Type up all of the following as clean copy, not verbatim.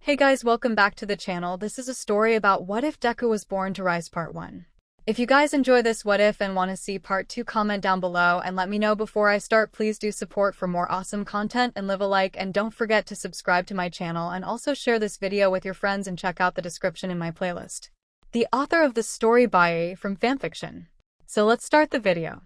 Hey guys, welcome back to the channel. This is a story about what if Deku was born to rise part 1. If you guys enjoy this what if and want to see part 2, comment down below and let me know before I start. Please do support for more awesome content and leave a like, and don't forget to subscribe to my channel and also share this video with your friends and check out the description in my playlist. The author of the story bajy from fanfiction. So let's start the video.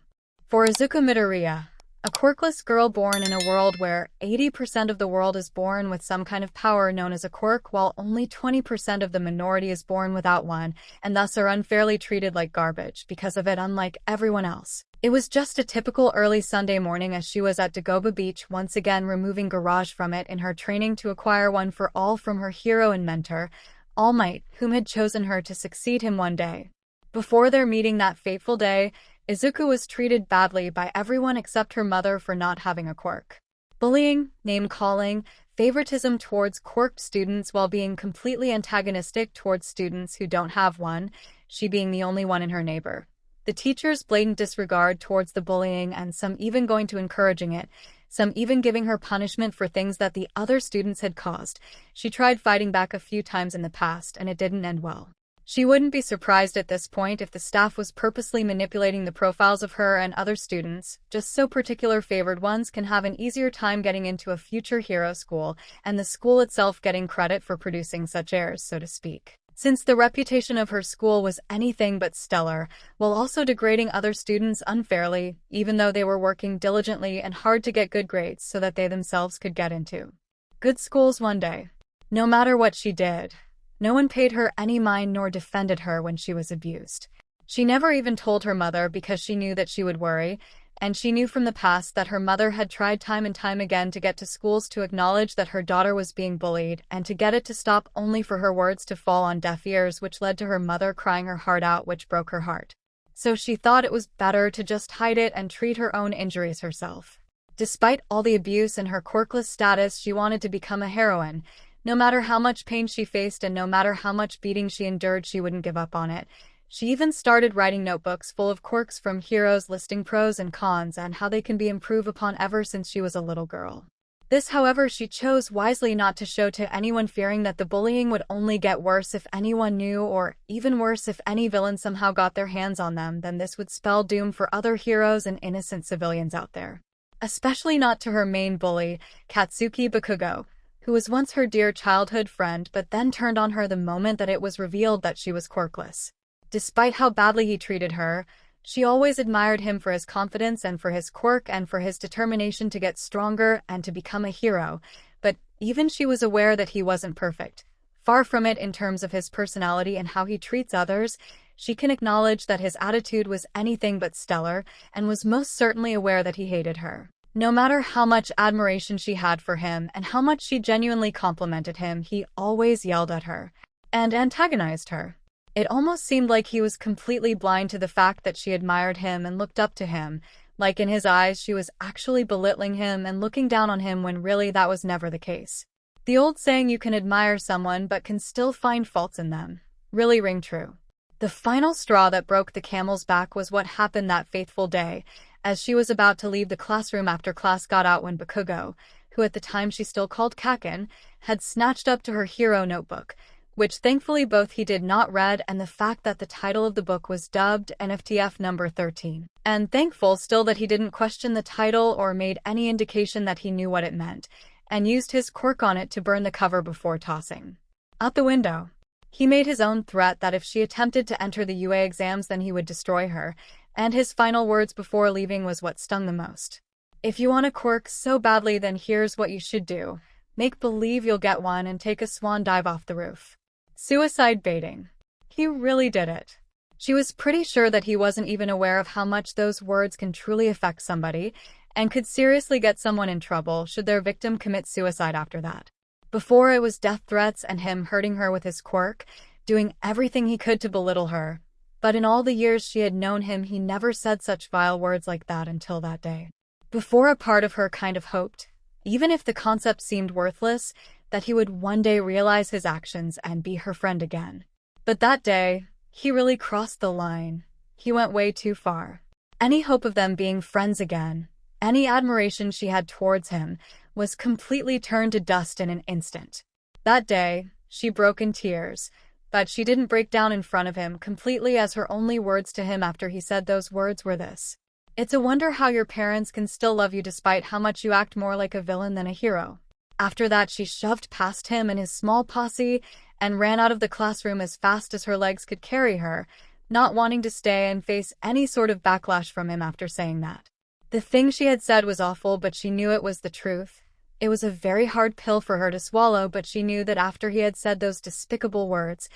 For Izuku Midoriya, a quirkless girl born in a world where 80% of the world is born with some kind of power known as a quirk, while only 20% of the minority is born without one, and thus are unfairly treated like garbage because of it, unlike everyone else. It was just a typical early Sunday morning as she was at Dagobah Beach, once again removing garage from it in her training to acquire one for all from her hero and mentor, 𝐴𝐼𝐺, whom had chosen her to succeed him one day. Before their meeting that fateful day, Izuku was treated badly by everyone except her mother for not having a quirk. Bullying, name-calling, favoritism towards quirked students while being completely antagonistic towards students who don't have one, she being the only one in her neighbor. The teacher's blatant disregard towards the bullying, and some even going to encouraging it, some even giving her punishment for things that the other students had caused. She tried fighting back a few times in the past, and it didn't end well. She wouldn't be surprised at this point if the staff was purposely manipulating the profiles of her and other students, just so particular favored ones can have an easier time getting into a future hero school, and the school itself getting credit for producing such heirs, so to speak. Since the reputation of her school was anything but stellar, while also degrading other students unfairly, even though they were working diligently and hard to get good grades so that they themselves could get into good schools one day. No matter what she did, no one paid her any mind nor defended her when she was abused. She never even told her mother because she knew that she would worry, and she knew from the past that her mother had tried time and time again to get to schools to acknowledge that her daughter was being bullied and to get it to stop, only for her words to fall on deaf ears, which led to her mother crying her heart out, which broke her heart. So she thought it was better to just hide it and treat her own injuries herself. Despite all the abuse and her quirkless status, she wanted to become a heroine. No matter how much pain she faced and no matter how much beating she endured, she wouldn't give up on it. She even started writing notebooks full of quirks from heroes, listing pros and cons and how they can be improved upon ever since she was a little girl. This, however, she chose wisely not to show to anyone, fearing that the bullying would only get worse if anyone knew, or even worse, if any villain somehow got their hands on them, then this would spell doom for other heroes and innocent civilians out there. Especially not to her main bully, Katsuki Bakugo, who was once her dear childhood friend but then turned on her the moment that it was revealed that she was quirkless. Despite how badly he treated her, she always admired him for his confidence and for his quirk and for his determination to get stronger and to become a hero, but even she was aware that he wasn't perfect. Far from it in terms of his personality and how he treats others, she can acknowledge that his attitude was anything but stellar, and was most certainly aware that he hated her. No matter how much admiration she had for him and how much she genuinely complimented him, he always yelled at her and antagonized her. It almost seemed like he was completely blind to the fact that she admired him and looked up to him, like in his eyes she was actually belittling him and looking down on him, when really that was never the case. The old saying, you can admire someone but can still find faults in them, really rang true. The final straw that broke the camel's back was what happened that fateful day, as she was about to leave the classroom after class got out, when Bakugo, who at the time she still called Kaken, had snatched up to her hero notebook, which thankfully both he did not read, and the fact that the title of the book was dubbed NFTF number 13. And thankful still that he didn't question the title or made any indication that he knew what it meant, and used his quirk on it to burn the cover before tossing out the window. He made his own threat that if she attempted to enter the UA exams then he would destroy her, and his final words before leaving was what stung the most. If you want a quirk so badly, then here's what you should do. Make believe you'll get one and take a swan dive off the roof. Suicide baiting. He really did it. She was pretty sure that he wasn't even aware of how much those words can truly affect somebody, and could seriously get someone in trouble should their victim commit suicide after that. Before, it was death threats and him hurting her with his quirk, doing everything he could to belittle her. But in all the years she had known him, he never said such vile words like that until that day. Before, a part of her kind of hoped, even if the concept seemed worthless, that he would one day realize his actions and be her friend again. But that day, he really crossed the line. He went way too far. Any hope of them being friends again, any admiration she had towards him, was completely turned to dust in an instant. That day, she broke in tears, but she didn't break down in front of him completely, as her only words to him after he said those words were this: "It's a wonder how your parents can still love you despite how much you act more like a villain than a hero." After that, she shoved past him and his small posse and ran out of the classroom as fast as her legs could carry her, not wanting to stay and face any sort of backlash from him after saying that. The thing she had said was awful, but she knew it was the truth. It was a very hard pill for her to swallow, but she knew that after he had said those despicable words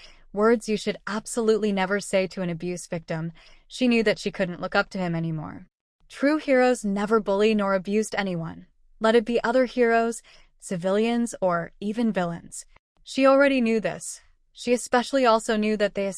you should absolutely never say to an abuse victim, she knew that she couldn't look up to him anymore. True heroes never bully nor abused anyone. Let it be other heroes, civilians, or even villains. She already knew this. She especially also knew that they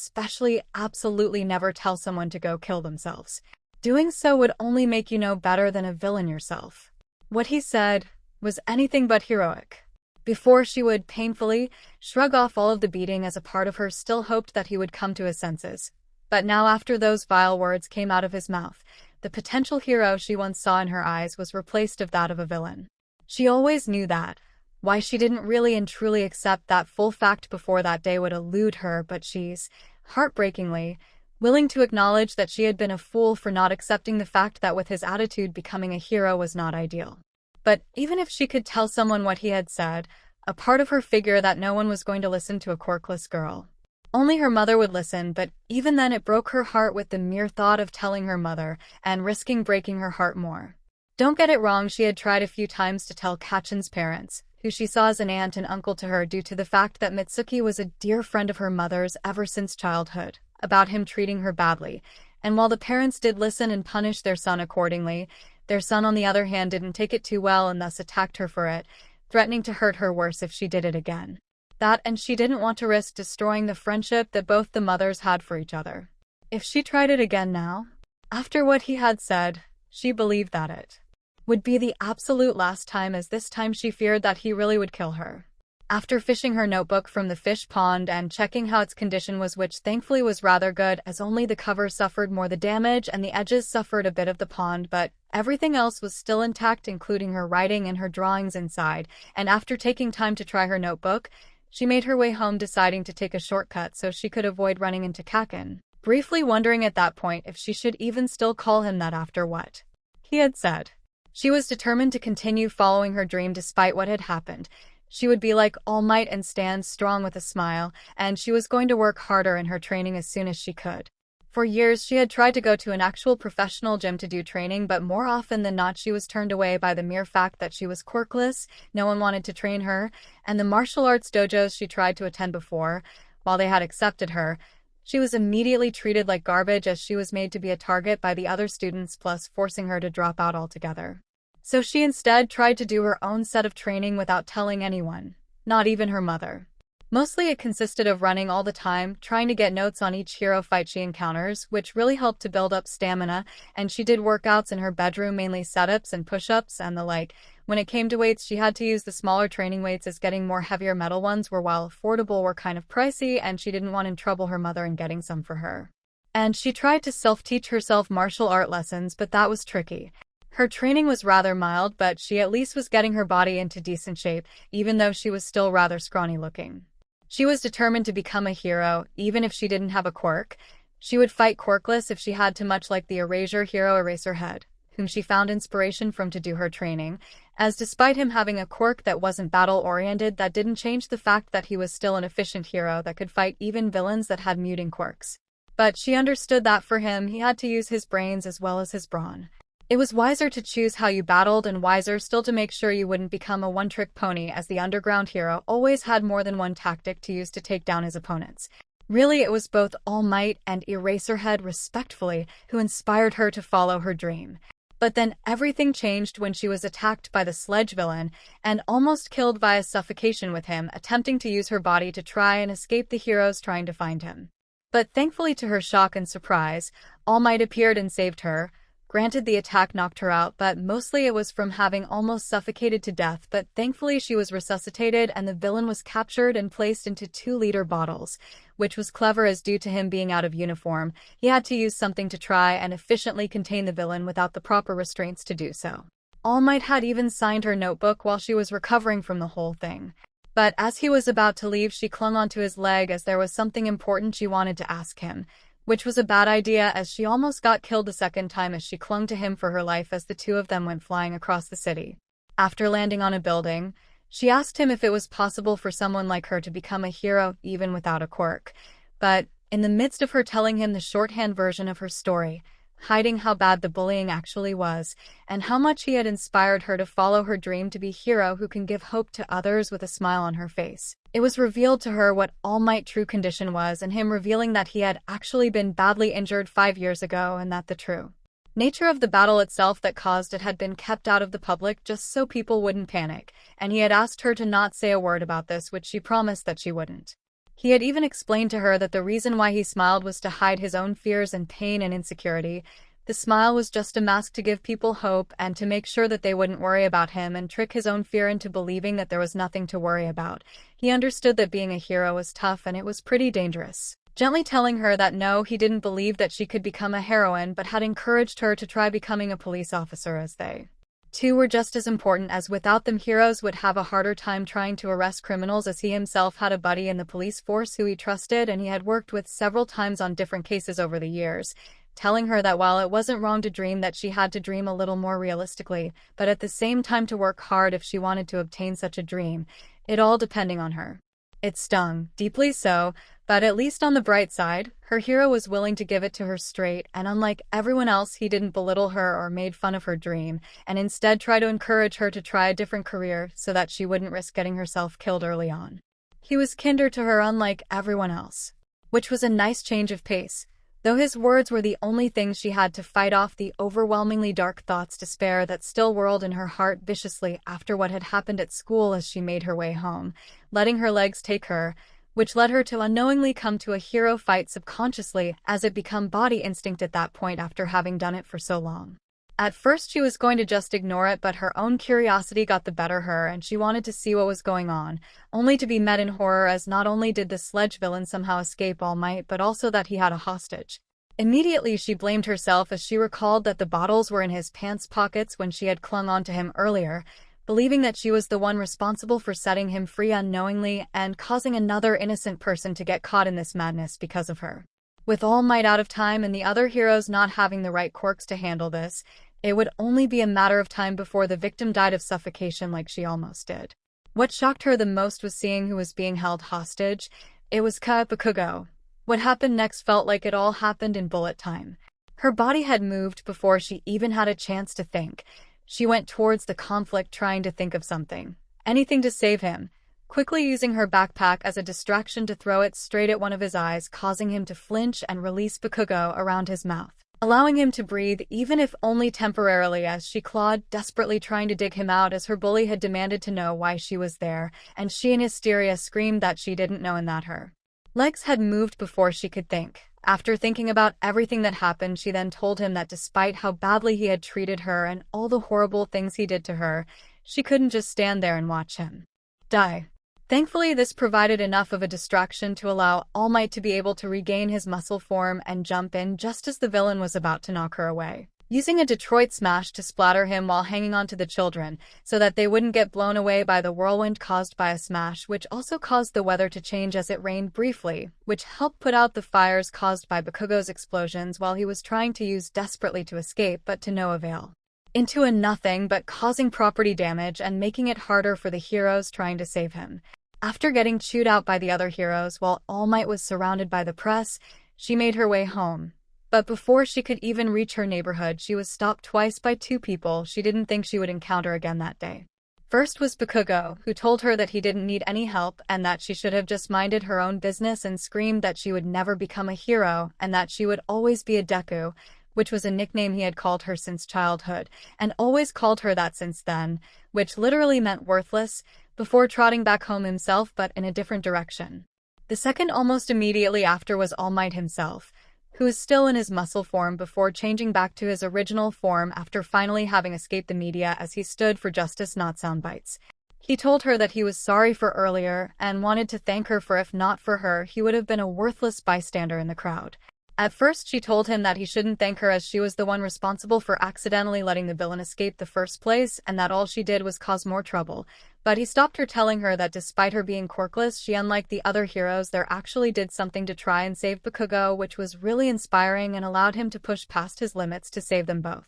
absolutely never tell someone to go kill themselves. Doing so would only make you no better than a villain yourself. What he said was anything but heroic. Before, she would painfully shrug off all of the beating, as a part of her still hoped that he would come to his senses. But now, after those vile words came out of his mouth, the potential hero she once saw in her eyes was replaced with that of a villain. She always knew that. Why she didn't really and truly accept that full fact before that day would elude her, but she's, heartbreakingly, willing to acknowledge that she had been a fool for not accepting the fact that with his attitude, becoming a hero was not ideal. But even if she could tell someone what he had said, a part of her figured that no one was going to listen to a quirkless girl. Only her mother would listen, but even then it broke her heart with the mere thought of telling her mother and risking breaking her heart more. Don't get it wrong, she had tried a few times to tell Kachin's parents, who she saw as an aunt and uncle to her due to the fact that Mitsuki was a dear friend of her mother's ever since childhood, about him treating her badly, and while the parents did listen and punish their son accordingly, their son on the other hand didn't take it too well and thus attacked her for it, threatening to hurt her worse if she did it again. That, and she didn't want to risk destroying the friendship that both the mothers had for each other. If she tried it again now, after what he had said, she believed that it would be the absolute last time, as this time she feared that he really would kill her. After fishing her notebook from the fish pond and checking how its condition was, which thankfully was rather good, as only the cover suffered more the damage and the edges suffered a bit of the pond, but everything else was still intact, including her writing and her drawings inside, and after taking time to try her notebook, she made her way home, deciding to take a shortcut so she could avoid running into Kakin, briefly wondering at that point if she should even still call him that after what he had said. She was determined to continue following her dream despite what had happened. She would be like All Might and stand strong with a smile, and she was going to work harder in her training as soon as she could. For years, she had tried to go to an actual professional gym to do training, but more often than not, she was turned away by the mere fact that she was quirkless, no one wanted to train her, and the martial arts dojos she tried to attend before, while they had accepted her, she was immediately treated like garbage, as she was made to be a target by the other students, plus forcing her to drop out altogether. So she instead tried to do her own set of training without telling anyone, not even her mother. Mostly it consisted of running all the time, trying to get notes on each hero fight she encounters, which really helped to build up stamina, and she did workouts in her bedroom, mainly setups and push-ups and the like. When it came to weights, she had to use the smaller training weights, as getting more heavier metal ones were, while affordable, were kind of pricey, and she didn't want to trouble her mother in getting some for her. And she tried to self-teach herself martial art lessons, but that was tricky. Her training was rather mild, but she at least was getting her body into decent shape, even though she was still rather scrawny looking. She was determined to become a hero, even if she didn't have a quirk. She would fight quirkless if she had to, much like the Erasure hero Eraserhead, whom she found inspiration from to do her training, as despite him having a quirk that wasn't battle-oriented, that didn't change the fact that he was still an efficient hero that could fight even villains that had muting quirks. But she understood that for him, he had to use his brains as well as his brawn. It was wiser to choose how you battled, and wiser still to make sure you wouldn't become a one-trick pony, as the underground hero always had more than one tactic to use to take down his opponents. Really, it was both All Might and Eraserhead, respectfully, who inspired her to follow her dream. But then everything changed when she was attacked by the sledge villain and almost killed via suffocation, with him attempting to use her body to try and escape the heroes trying to find him. But thankfully, to her shock and surprise, All Might appeared and saved her. Granted, the attack knocked her out, but mostly it was from having almost suffocated to death, but thankfully she was resuscitated and the villain was captured and placed into 2-liter bottles, which was clever, as due to him being out of uniform, he had to use something to try and efficiently contain the villain without the proper restraints to do so. All Might had even signed her notebook while she was recovering from the whole thing. But as he was about to leave, she clung onto his leg as there was something important she wanted to ask him, which was a bad idea as she almost got killed the second time as she clung to him for her life as the two of them went flying across the city. After landing on a building, she asked him if it was possible for someone like her to become a hero even without a quirk. But in the midst of her telling him the shorthand version of her story, hiding how bad the bullying actually was, and how much he had inspired her to follow her dream to be a hero who can give hope to others with a smile on her face, it was revealed to her what All Might's true condition was, and him revealing that he had actually been badly injured 5 years ago and that the true nature of the battle itself that caused it had been kept out of the public just so people wouldn't panic, and he had asked her to not say a word about this, which she promised that she wouldn't. He had even explained to her that the reason why he smiled was to hide his own fears and pain and insecurity. The smile was just a mask to give people hope and to make sure that they wouldn't worry about him and trick his own fear into believing that there was nothing to worry about. He understood that being a hero was tough and it was pretty dangerous, gently telling her that no, he didn't believe that she could become a heroine, but had encouraged her to try becoming a police officer, as they two were just as important, as without them heroes would have a harder time trying to arrest criminals, as he himself had a buddy in the police force who he trusted and he had worked with several times on different cases over the years, telling her that while it wasn't wrong to dream, that she had to dream a little more realistically, but at the same time to work hard if she wanted to obtain such a dream, it all depending on her. It stung, deeply so, but at least on the bright side, her hero was willing to give it to her straight, and unlike everyone else, he didn't belittle her or made fun of her dream, and instead tried to encourage her to try a different career so that she wouldn't risk getting herself killed early on. He was kinder to her unlike everyone else, which was a nice change of pace, though his words were the only things she had to fight off the overwhelmingly dark thoughts, despair that still whirled in her heart viciously after what had happened at school as she made her way home, letting her legs take her, which led her to unknowingly come to a hero fight subconsciously as it became body instinct at that point after having done it for so long. At first she was going to just ignore it, but her own curiosity got the better of her and she wanted to see what was going on, only to be met in horror as not only did the sledge villain somehow escape All Might, but also that he had a hostage. Immediately she blamed herself as she recalled that the bottles were in his pants pockets when she had clung on to him earlier, believing that she was the one responsible for setting him free unknowingly and causing another innocent person to get caught in this madness because of her. With All Might out of time and the other heroes not having the right quirks to handle this, it would only be a matter of time before the victim died of suffocation like she almost did. What shocked her the most was seeing who was being held hostage. It was 𝐒𝐽𝐫. What happened next felt like it all happened in bullet time. Her body had moved before she even had a chance to think. She went towards the conflict trying to think of something, anything to save him, quickly using her backpack as a distraction to throw it straight at one of his eyes, causing him to flinch and release 𝗵𝗃𝗀 around his mouth, allowing him to breathe even if only temporarily as she clawed, desperately trying to dig him out as her bully had demanded to know why she was there, and she in hysteria screamed that she didn't know and that her legs had moved before she could think. After thinking about everything that happened, she then told him that despite how badly he had treated her and all the horrible things he did to her, she couldn't just stand there and watch him die. Thankfully, this provided enough of a distraction to allow All Might to be able to regain his muscle form and jump in just as the villain was about to knock her away, using a Detroit smash to splatter him while hanging on to the children so that they wouldn't get blown away by the whirlwind caused by a smash, which also caused the weather to change as it rained briefly, which helped put out the fires caused by 𝗵𝗃𝗀's explosions while he was trying to use desperately to escape but to no avail, into a nothing but causing property damage and making it harder for the heroes trying to save him. After getting chewed out by the other heroes while All Might was surrounded by the press, she made her way home. But before she could even reach her neighborhood, she was stopped twice by two people she didn't think she would encounter again that day. First was 𝗵𝗃𝗀, who told her that he didn't need any help and that she should have just minded her own business, and screamed that she would never become a hero and that she would always be a Deku, which was a nickname he had called her since childhood, and always called her that since then, which literally meant worthless, before trotting back home himself but in a different direction. The second almost immediately after was All Might himself, who was still in his muscle form before changing back to his original form after finally having escaped the media as he stood for justice, not sound bites. He told her that he was sorry for earlier and wanted to thank her for if not for her he would have been a worthless bystander in the crowd. At first she told him that he shouldn't thank her as she was the one responsible for accidentally letting the villain escape the first place and that all she did was cause more trouble, but he stopped her, telling her that despite her being quirkless, she, unlike the other heroes there, actually did something to try and save Bakugo, which was really inspiring and allowed him to push past his limits to save them both.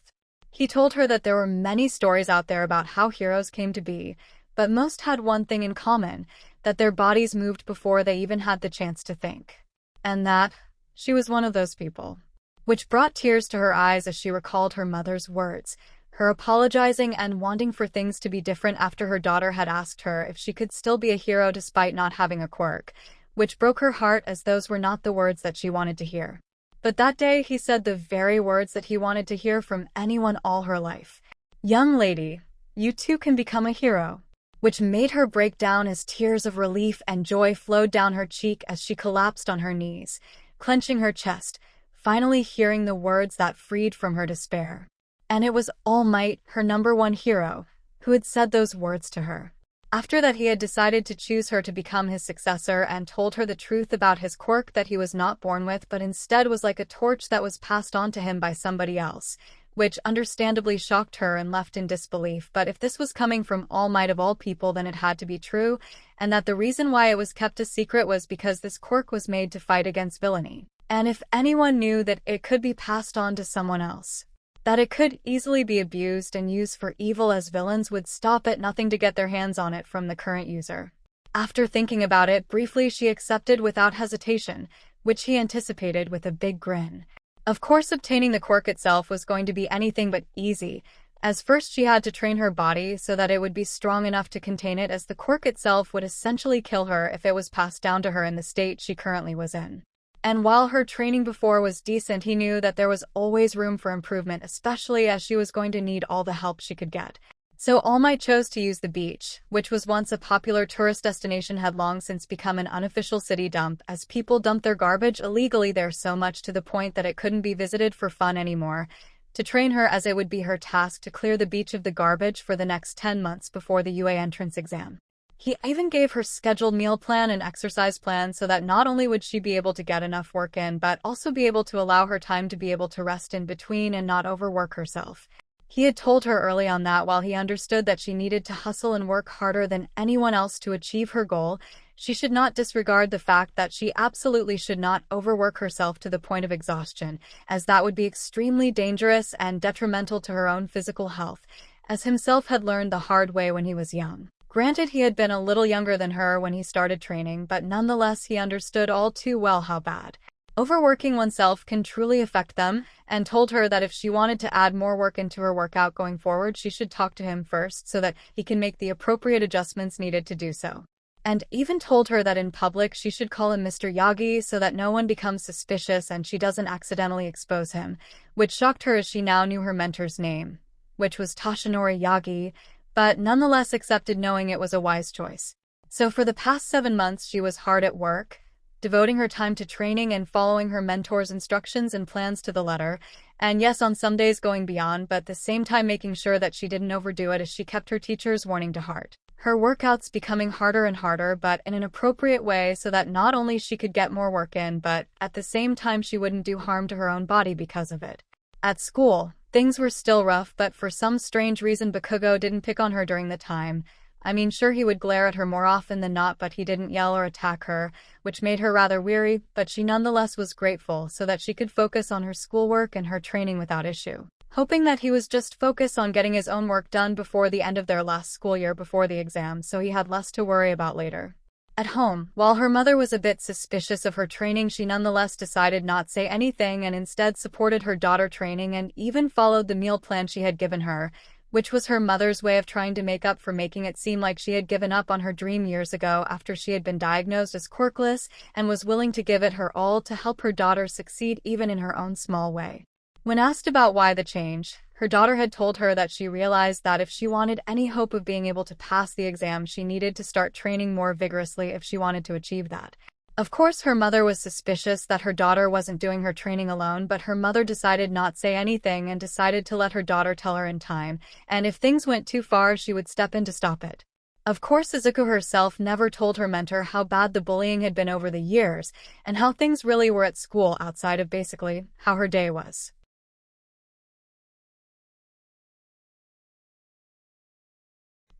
He told her that there were many stories out there about how heroes came to be, but most had one thing in common, that their bodies moved before they even had the chance to think. And that she was one of those people. Which brought tears to her eyes as she recalled her mother's words, her apologizing and wanting for things to be different after her daughter had asked her if she could still be a hero despite not having a quirk, which broke her heart as those were not the words that she wanted to hear. But that day he said the very words that he wanted to hear from anyone all her life. "Young lady, you too can become a hero," which made her break down as tears of relief and joy flowed down her cheek as she collapsed on her knees, clenching her chest, finally hearing the words that freed from her despair. And it was All Might, her #1 hero, who had said those words to her. After that he had decided to choose her to become his successor and told her the truth about his quirk that he was not born with but instead was like a torch that was passed on to him by somebody else, which understandably shocked her and left in disbelief. But if this was coming from All Might of all people, then it had to be true, and that the reason why it was kept a secret was because this quirk was made to fight against villainy. And if anyone knew that it could be passed on to someone else, that it could easily be abused and used for evil, as villains would stop at nothing to get their hands on it from the current user. After thinking about it briefly, she accepted without hesitation, which he anticipated with a big grin. Of course, obtaining the quirk itself was going to be anything but easy, as first she had to train her body so that it would be strong enough to contain it, as the quirk itself would essentially kill her if it was passed down to her in the state she currently was in. And while her training before was decent, he knew that there was always room for improvement, especially as she was going to need all the help she could get. So All Might chose to use the beach, which was once a popular tourist destination, had long since become an unofficial city dump, as people dumped their garbage illegally there, so much to the point that it couldn't be visited for fun anymore, to train her, as it would be her task to clear the beach of the garbage for the next 10 months before the UA entrance exam. He even gave her scheduled meal plan and exercise plan so that not only would she be able to get enough work in, but also be able to allow her time to be able to rest in between and not overwork herself. He had told her early on that while he understood that she needed to hustle and work harder than anyone else to achieve her goal, she should not disregard the fact that she absolutely should not overwork herself to the point of exhaustion, as that would be extremely dangerous and detrimental to her own physical health, as himself had learned the hard way when he was young. Granted, he had been a little younger than her when he started training, but nonetheless he understood all too well how bad overworking oneself can truly affect them, and told her that if she wanted to add more work into her workout going forward, she should talk to him first so that he can make the appropriate adjustments needed to do so. And even told her that in public she should call him Mr. Yagi so that no one becomes suspicious and she doesn't accidentally expose him, which shocked her as she now knew her mentor's name, which was Toshinori Yagi, but nonetheless accepted, knowing it was a wise choice. So for the past 7 months she was hard at work, devoting her time to training and following her mentor's instructions and plans to the letter, and yes, on some days going beyond, but at the same time making sure that she didn't overdo it, as she kept her teacher's warning to heart. Her workouts becoming harder and harder, but in an appropriate way so that not only she could get more work in, but at the same time she wouldn't do harm to her own body because of it. At school, things were still rough, but for some strange reason Bakugo didn't pick on her during the time. I mean, sure, he would glare at her more often than not, but he didn't yell or attack her, which made her rather weary, but she nonetheless was grateful so that she could focus on her schoolwork and her training without issue. Hoping that he was just focused on getting his own work done before the end of their last school year before the exam, so he had less to worry about later. At home, while her mother was a bit suspicious of her training, she nonetheless decided not say anything and instead supported her daughter training and even followed the meal plan she had given her, which was her mother's way of trying to make up for making it seem like she had given up on her dream years ago after she had been diagnosed as quirkless, and was willing to give it her all to help her daughter succeed even in her own small way. When asked about why the change, her daughter had told her that she realized that if she wanted any hope of being able to pass the exam, she needed to start training more vigorously if she wanted to achieve that. Of course, her mother was suspicious that her daughter wasn't doing her training alone, but her mother decided not say anything and decided to let her daughter tell her in time, and if things went too far, she would step in to stop it. Of course, Izuku herself never told her mentor how bad the bullying had been over the years, and how things really were at school outside of basically how her day was.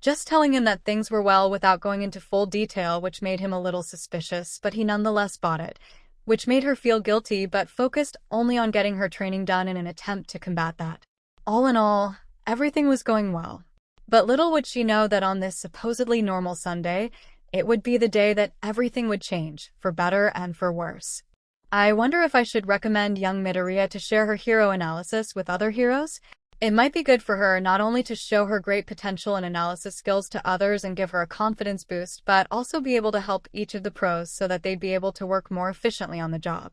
just telling him that things were well without going into full detail, which made him a little suspicious, but he nonetheless bought it, which made her feel guilty but focused only on getting her training done in an attempt to combat that. All in all, everything was going well. But little would she know that on this supposedly normal Sunday, it would be the day that everything would change, for better and for worse. I wonder if I should recommend young Midoriya to share her hero analysis with other heroes? It might be good for her not only to show her great potential and analysis skills to others and give her a confidence boost, but also be able to help each of the pros so that they'd be able to work more efficiently on the job.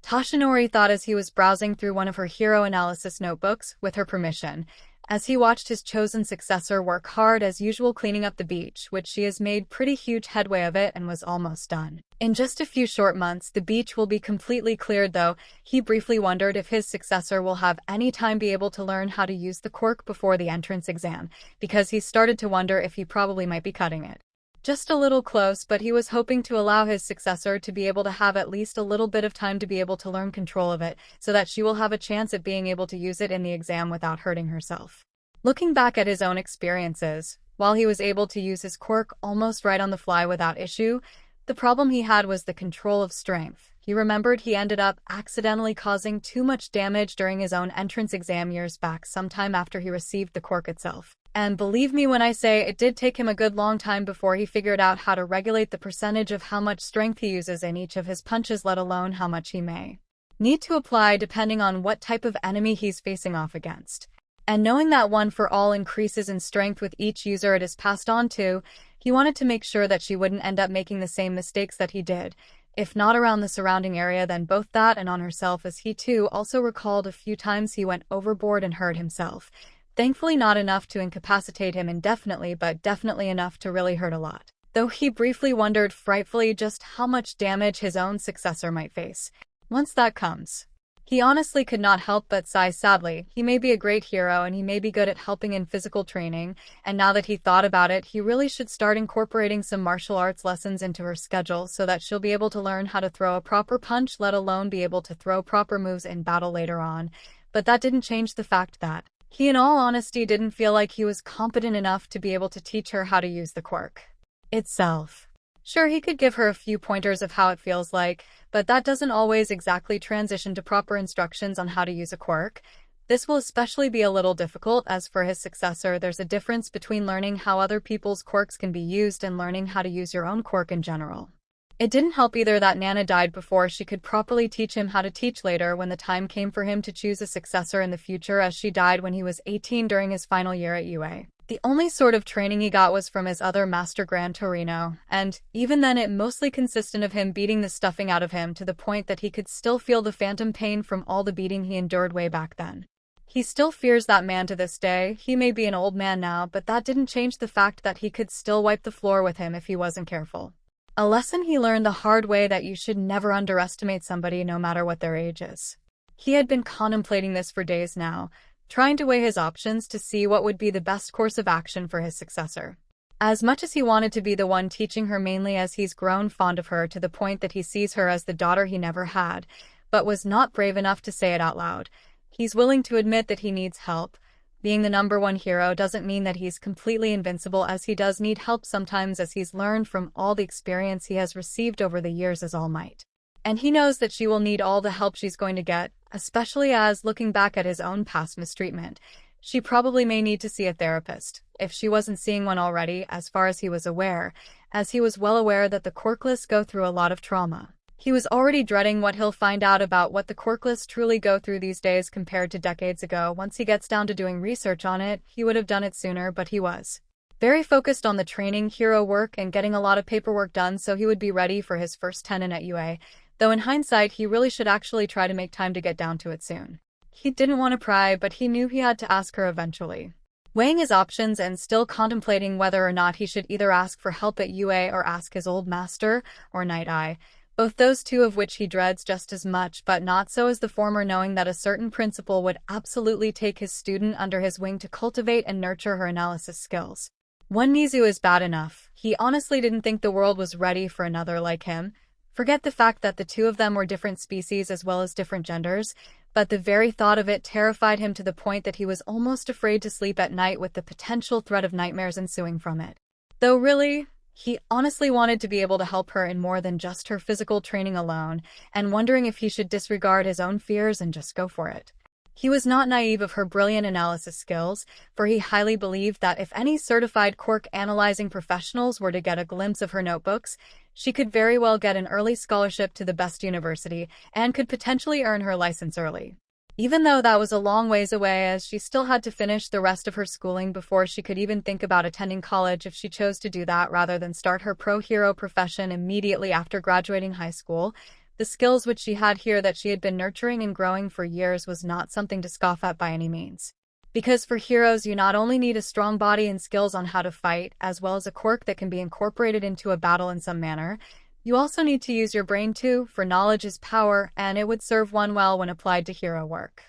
Toshinori thought as he was browsing through one of her hero analysis notebooks, with her permission, as he watched his chosen successor work hard as usual cleaning up the beach, which she has made pretty huge headway of it and was almost done. In just a few short months, the beach will be completely cleared, though. He briefly wondered if his successor will have any time be able to learn how to use the quirk before the entrance exam, because he started to wonder if he probably might be cutting it just a little close, but he was hoping to allow his successor to be able to have at least a little bit of time to be able to learn control of it, so that she will have a chance at being able to use it in the exam without hurting herself. Looking back at his own experiences, while he was able to use his quirk almost right on the fly without issue, the problem he had was the control of strength. He remembered he ended up accidentally causing too much damage during his own entrance exam years back, sometime after he received the quirk itself. And believe me when I say it did take him a good long time before he figured out how to regulate the percentage of how much strength he uses in each of his punches, let alone how much he may need to apply depending on what type of enemy he's facing off against. And knowing that one for all increases in strength with each user it is passed on to, he wanted to make sure that she wouldn't end up making the same mistakes that he did, if not around the surrounding area, then both that and on herself, as he too also recalled a few times he went overboard and hurt himself. Thankfully not enough to incapacitate him indefinitely, but definitely enough to really hurt a lot. Though he briefly wondered frightfully just how much damage his own successor might face once that comes. He honestly could not help but sigh sadly. He may be a great hero and he may be good at helping in physical training, and now that he thought about it, he really should start incorporating some martial arts lessons into her schedule so that she'll be able to learn how to throw a proper punch, let alone be able to throw proper moves in battle later on. But that didn't change the fact that he, in all honesty, didn't feel like he was competent enough to be able to teach her how to use the quirk itself. Sure, he could give her a few pointers of how it feels like, but that doesn't always exactly transition to proper instructions on how to use a quirk. This will especially be a little difficult, as for his successor, there's a difference between learning how other people's quirks can be used and learning how to use your own quirk in general. It didn't help either that Nana died before she could properly teach him how to teach later when the time came for him to choose a successor in the future, as she died when he was 18 during his final year at UA. The only sort of training he got was from his other master Gran Torino, and even then it mostly consisted of him beating the stuffing out of him to the point that he could still feel the phantom pain from all the beating he endured way back then. He still fears that man to this day. He may be an old man now, but that didn't change the fact that he could still wipe the floor with him if he wasn't careful. A lesson he learned the hard way, that you should never underestimate somebody no matter what their age is. He had been contemplating this for days now, trying to weigh his options to see what would be the best course of action for his successor. As much as he wanted to be the one teaching her, mainly as he's grown fond of her to the point that he sees her as the daughter he never had, but was not brave enough to say it out loud, he's willing to admit that he needs help. Being the #1 hero doesn't mean that he's completely invincible, as he does need help sometimes, as he's learned from all the experience he has received over the years as All Might. And he knows that she will need all the help she's going to get, especially as, looking back at his own past mistreatment, she probably may need to see a therapist, if she wasn't seeing one already, as far as he was aware, as he was well aware that the quirkless go through a lot of trauma. He was already dreading what he'll find out about what the quirkless truly go through these days compared to decades ago. Once he gets down to doing research on it, he would have done it sooner, but he was very focused on the training hero work and getting a lot of paperwork done so he would be ready for his first tenon at UA, though in hindsight he really should actually try to make time to get down to it soon. He didn't want to pry, but he knew he had to ask her eventually. Weighing his options and still contemplating whether or not he should either ask for help at UA or ask his old master, or Night Eye, both those two of which he dreads just as much, but not so as the former, knowing that a certain principal would absolutely take his student under his wing to cultivate and nurture her analysis skills. One Nizu is bad enough. He honestly didn't think the world was ready for another like him. Forget the fact that the two of them were different species as well as different genders, but the very thought of it terrified him to the point that he was almost afraid to sleep at night with the potential threat of nightmares ensuing from it. Though really, he honestly wanted to be able to help her in more than just her physical training alone, and wondering if he should disregard his own fears and just go for it. He was not naive of her brilliant analysis skills, for he highly believed that if any certified quirk analyzing professionals were to get a glimpse of her notebooks, she could very well get an early scholarship to the best university and could potentially earn her license early. Even though that was a long ways away, as she still had to finish the rest of her schooling before she could even think about attending college if she chose to do that rather than start her pro-hero profession immediately after graduating high school. The skills which she had here that she had been nurturing and growing for years was not something to scoff at by any means. Because for heroes, you not only need a strong body and skills on how to fight, as well as a quirk that can be incorporated into a battle in some manner, you also need to use your brain too, for knowledge is power, and it would serve one well when applied to hero work.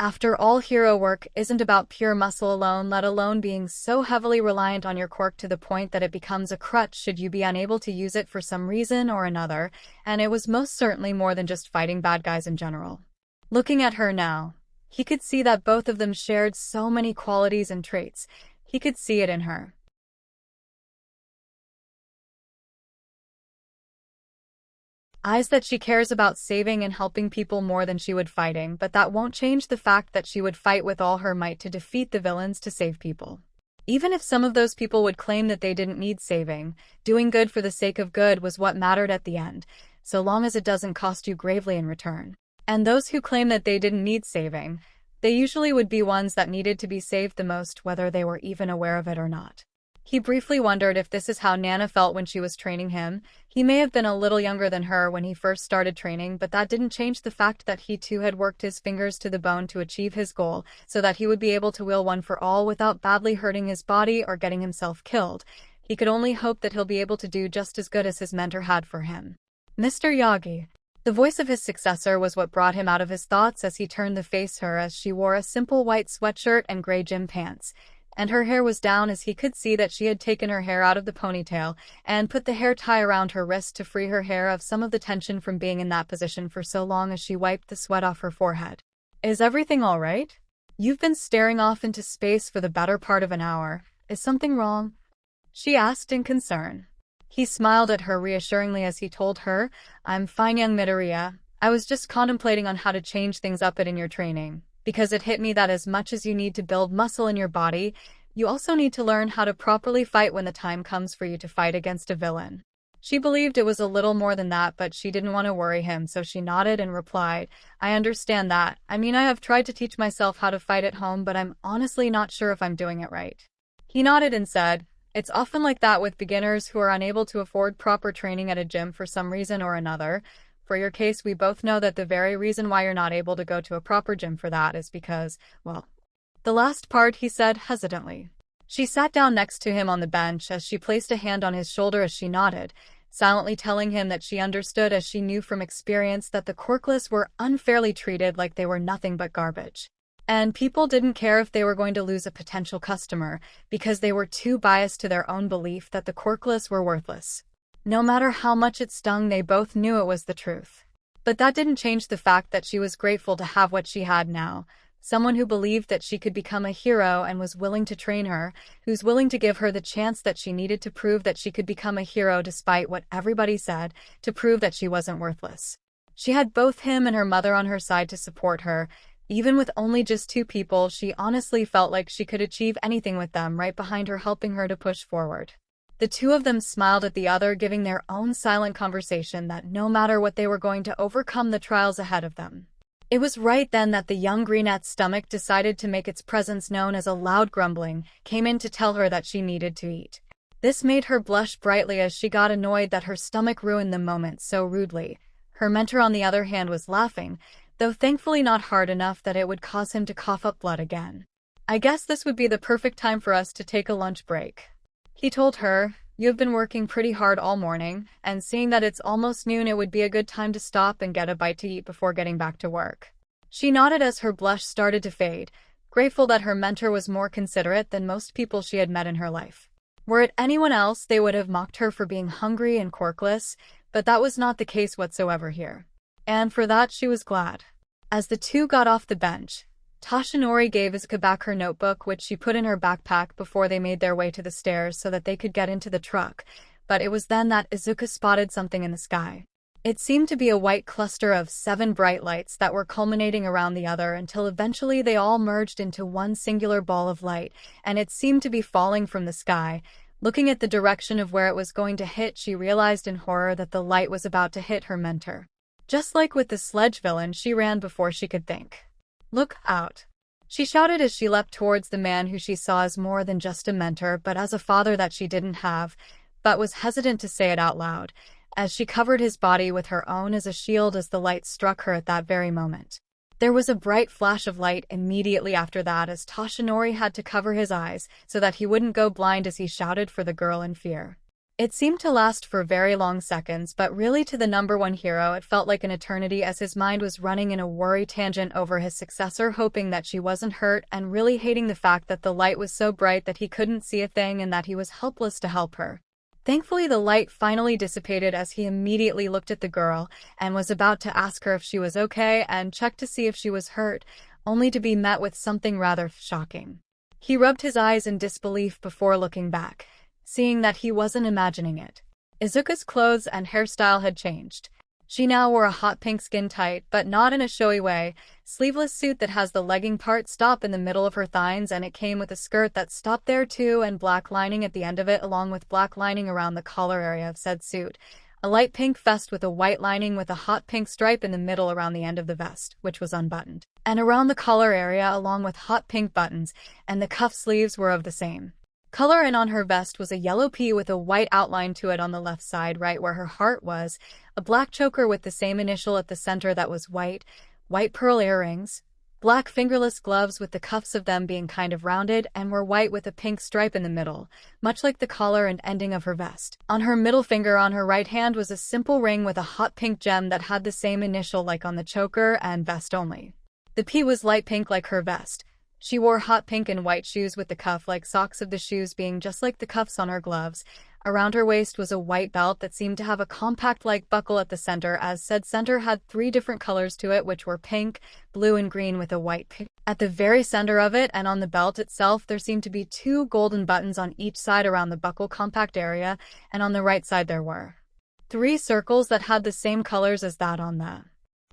After all, hero work isn't about pure muscle alone, let alone being so heavily reliant on your quirk to the point that it becomes a crutch should you be unable to use it for some reason or another, and it was most certainly more than just fighting bad guys in general. Looking at her now, he could see that both of them shared so many qualities and traits. He could see it in her. Eyes that she cares about saving and helping people more than she would fighting, but that won't change the fact that she would fight with all her might to defeat the villains to save people. Even if some of those people would claim that they didn't need saving, doing good for the sake of good was what mattered at the end, so long as it doesn't cost you gravely in return. And those who claim that they didn't need saving, they usually would be ones that needed to be saved the most, whether they were even aware of it or not. He briefly wondered if this is how Nana felt when she was training him. He may have been a little younger than her when he first started training, but that didn't change the fact that he too had worked his fingers to the bone to achieve his goal, so that he would be able to will one for all without badly hurting his body or getting himself killed. He could only hope that he'll be able to do just as good as his mentor had for him. Mr. Yagi. The voice of his successor was what brought him out of his thoughts as he turned to face her, as she wore a simple white sweatshirt and gray gym pants, and her hair was down, as he could see that she had taken her hair out of the ponytail and put the hair tie around her wrist to free her hair of some of the tension from being in that position for so long, as she wiped the sweat off her forehead. Is everything all right? You've been staring off into space for the better part of an hour. Is something wrong? She asked in concern. He smiled at her reassuringly as he told her, I'm fine, young Midoriya. I was just contemplating on how to change things up in your training, because it hit me that as much as you need to build muscle in your body, you also need to learn how to properly fight when the time comes for you to fight against a villain. She believed it was a little more than that, but she didn't want to worry him, so she nodded and replied, I understand that. I mean, I have tried to teach myself how to fight at home, but I'm honestly not sure if I'm doing it right. He nodded and said, It's often like that with beginners who are unable to afford proper training at a gym for some reason or another. For your case, we both know that the very reason why you're not able to go to a proper gym for that is because, well, the last part, he said hesitantly. She sat down next to him on the bench as she placed a hand on his shoulder as she nodded, silently telling him that she understood, as she knew from experience that the quirkless were unfairly treated like they were nothing but garbage. And people didn't care if they were going to lose a potential customer because they were too biased to their own belief that the quirkless were worthless. No matter how much it stung, they both knew it was the truth. But that didn't change the fact that she was grateful to have what she had now. Someone who believed that she could become a hero and was willing to train her, who's willing to give her the chance that she needed to prove that she could become a hero despite what everybody said, to prove that she wasn't worthless. She had both him and her mother on her side to support her. Even with only just two people, she honestly felt like she could achieve anything with them right behind her, helping her to push forward. The two of them smiled at the other, giving their own silent conversation that no matter what, they were going to overcome the trials ahead of them. It was right then that the young brunette's stomach decided to make its presence known, as a loud grumbling came in to tell her that she needed to eat. This made her blush brightly, as she got annoyed that her stomach ruined the moment so rudely. Her mentor, on the other hand, was laughing, though thankfully not hard enough that it would cause him to cough up blood again. I guess this would be the perfect time for us to take a lunch break. He told her, You've been working pretty hard all morning, and seeing that it's almost noon, it would be a good time to stop and get a bite to eat before getting back to work. She nodded as her blush started to fade, grateful that her mentor was more considerate than most people she had met in her life. Were it anyone else, they would have mocked her for being hungry and quirkless, but that was not the case whatsoever here. And for that she was glad. As the two got off the bench, Toshinori gave Izuku back her notebook, which she put in her backpack before they made their way to the stairs so that they could get into the truck, but it was then that Izuku spotted something in the sky. It seemed to be a white cluster of 7 bright lights that were culminating around the other until eventually they all merged into one singular ball of light, and it seemed to be falling from the sky. Looking at the direction of where it was going to hit, she realized in horror that the light was about to hit her mentor. Just like with the sledge villain, she ran before she could think. "Look out!" she shouted as she leapt towards the man who she saw as more than just a mentor but as a father that she didn't have, but was hesitant to say it out loud, as she covered his body with her own as a shield as the light struck her at that very moment. There was a bright flash of light immediately after that as Toshinori had to cover his eyes so that he wouldn't go blind as he shouted for the girl in fear. It seemed to last for very long seconds, but really to the number one hero it felt like an eternity as his mind was running in a worry tangent over his successor, hoping that she wasn't hurt and really hating the fact that the light was so bright that he couldn't see a thing and that he was helpless to help her. Thankfully, the light finally dissipated as he immediately looked at the girl and was about to ask her if she was okay and check to see if she was hurt, only to be met with something rather shocking. He rubbed his eyes in disbelief before looking back, seeing that he wasn't imagining it. Izuku's clothes and hairstyle had changed. She now wore a hot pink skin-tight, but not in a showy way, sleeveless suit that has the legging part stop in the middle of her thighs, and it came with a skirt that stopped there too and black lining at the end of it along with black lining around the collar area of said suit. A light pink vest with a white lining with a hot pink stripe in the middle around the end of the vest, which was unbuttoned, and around the collar area along with hot pink buttons, and the cuff sleeves were of the same color, and on her vest was a yellow P with a white outline to it on the left side right where her heart was, a black choker with the same initial at the center that was white pearl earrings, black fingerless gloves with the cuffs of them being kind of rounded and were white with a pink stripe in the middle, much like the collar and ending of her vest. On her middle finger on her right hand was a simple ring with a hot pink gem that had the same initial like on the choker and vest only. The P was light pink like her vest. She wore hot pink and white shoes with the cuff-like socks of the shoes being just like the cuffs on her gloves. Around her waist was a white belt that seemed to have a compact-like buckle at the center, as said center had 3 different colors to it, which were pink, blue, and green with a white pink. At the very center of it and on the belt itself there seemed to be 2 golden buttons on each side around the buckle compact area, and on the right side there were 3 circles that had the same colors as that on the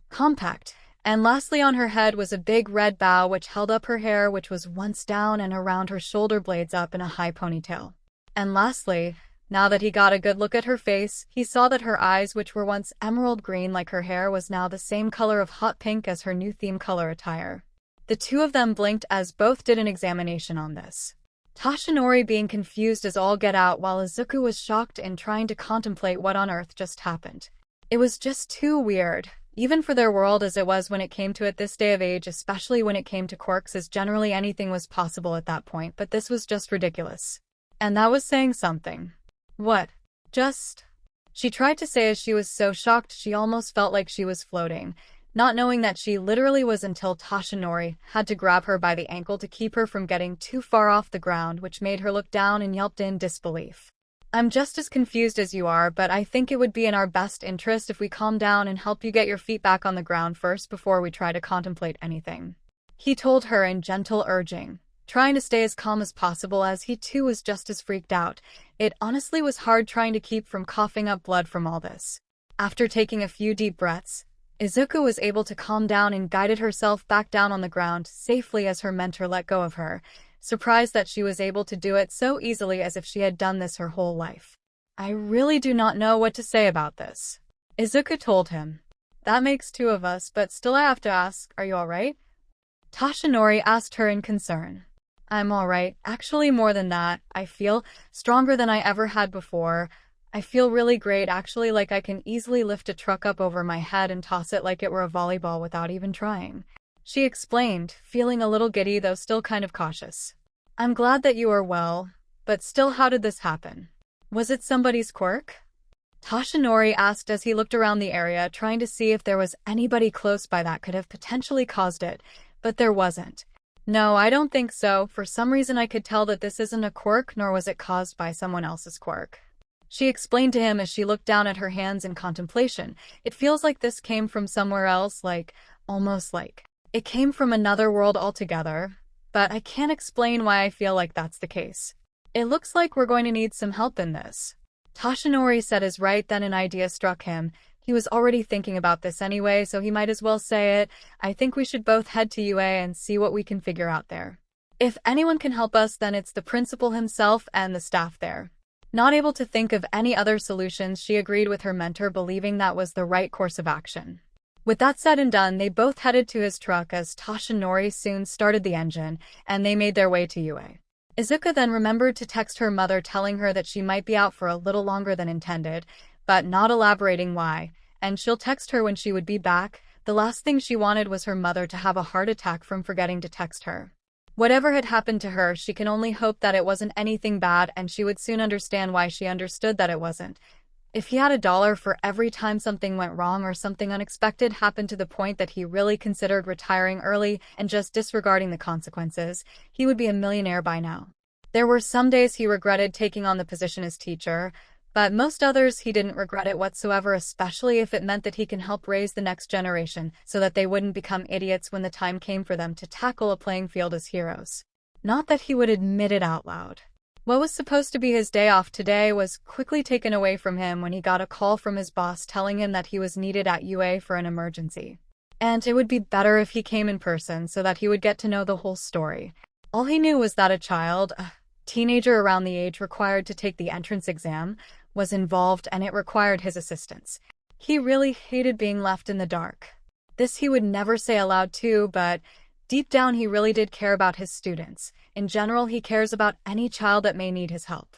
compact. And lastly, on her head was a big red bow which held up her hair, which was once down and around her shoulder blades up in a high ponytail. And lastly, now that he got a good look at her face, he saw that her eyes, which were once emerald green like her hair, was now the same color of hot pink as her new theme color attire. The two of them blinked as both did an examination on this. Toshinori being confused as all get out while Izuku was shocked and trying to contemplate what on earth just happened. It was just too weird. Even for their world as it was when it came to it this day of age, especially when it came to quirks, as generally anything was possible at that point, but this was just ridiculous. And that was saying something. What? Just? She tried to say as she was so shocked she almost felt like she was floating, not knowing that she literally was until Toshinori had to grab her by the ankle to keep her from getting too far off the ground, which made her look down and yelped in disbelief. "I'm just as confused as you are, but I think it would be in our best interest if we calm down and help you get your feet back on the ground first before we try to contemplate anything," he told her in gentle urging, trying to stay as calm as possible as he too was just as freaked out. It honestly was hard trying to keep from coughing up blood from all this. After taking a few deep breaths, Izuku was able to calm down and guided herself back down on the ground safely as her mentor let go of her, surprised that she was able to do it so easily as if she had done this her whole life. "I really do not know what to say about this," Izuku told him. "That makes 2 of us, but still I have to ask, are you alright?" Toshinori asked her in concern. "I'm alright, actually more than that. I feel stronger than I ever had before. I feel really great actually, like I can easily lift a truck up over my head and toss it like it were a volleyball without even trying," she explained, feeling a little giddy though still kind of cautious. "I'm glad that you are well, but still how did this happen? Was it somebody's quirk?" Toshinori asked as he looked around the area trying to see if there was anybody close by that could have potentially caused it, but there wasn't. "No, I don't think so. For some reason I could tell that this isn't a quirk, nor was it caused by someone else's quirk," She explained to him as she looked down at her hands in contemplation. It feels like this came from somewhere else, almost like it came from another world altogether, but I can't explain why I feel like that's the case. It looks like we're going to need some help in this. Toshinori said as right then an idea struck him. He was already thinking about this anyway, so he might as well say it. I think we should both head to UA and see what we can figure out there. If anyone can help us, then it's the principal himself and the staff there. Not able to think of any other solutions, she agreed with her mentor, believing that was the right course of action. With that said and done, they both headed to his truck as Toshinori soon started the engine, and they made their way to UA. Izuku then remembered to text her mother telling her that she might be out for a little longer than intended, but not elaborating why, and she'll text her when she would be back. The last thing she wanted was her mother to have a heart attack from forgetting to text her. Whatever had happened to her, she can only hope that it wasn't anything bad, and she would soon understand why she understood that it wasn't. If he had $1 for every time something went wrong or something unexpected happened to the point that he really considered retiring early and just disregarding the consequences, he would be a millionaire by now. There were some days he regretted taking on the position as teacher, but most others he didn't regret it whatsoever, especially if it meant that he can help raise the next generation so that they wouldn't become idiots when the time came for them to tackle a playing field as heroes. Not that he would admit it out loud. What was supposed to be his day off today was quickly taken away from him when he got a call from his boss telling him that he was needed at UA for an emergency. And it would be better if he came in person so that he would get to know the whole story. All he knew was that a teenager around the age required to take the entrance exam, was involved, and it required his assistance. He really hated being left in the dark. This he would never say aloud too, but deep down he really did care about his students. In general, he cares about any child that may need his help.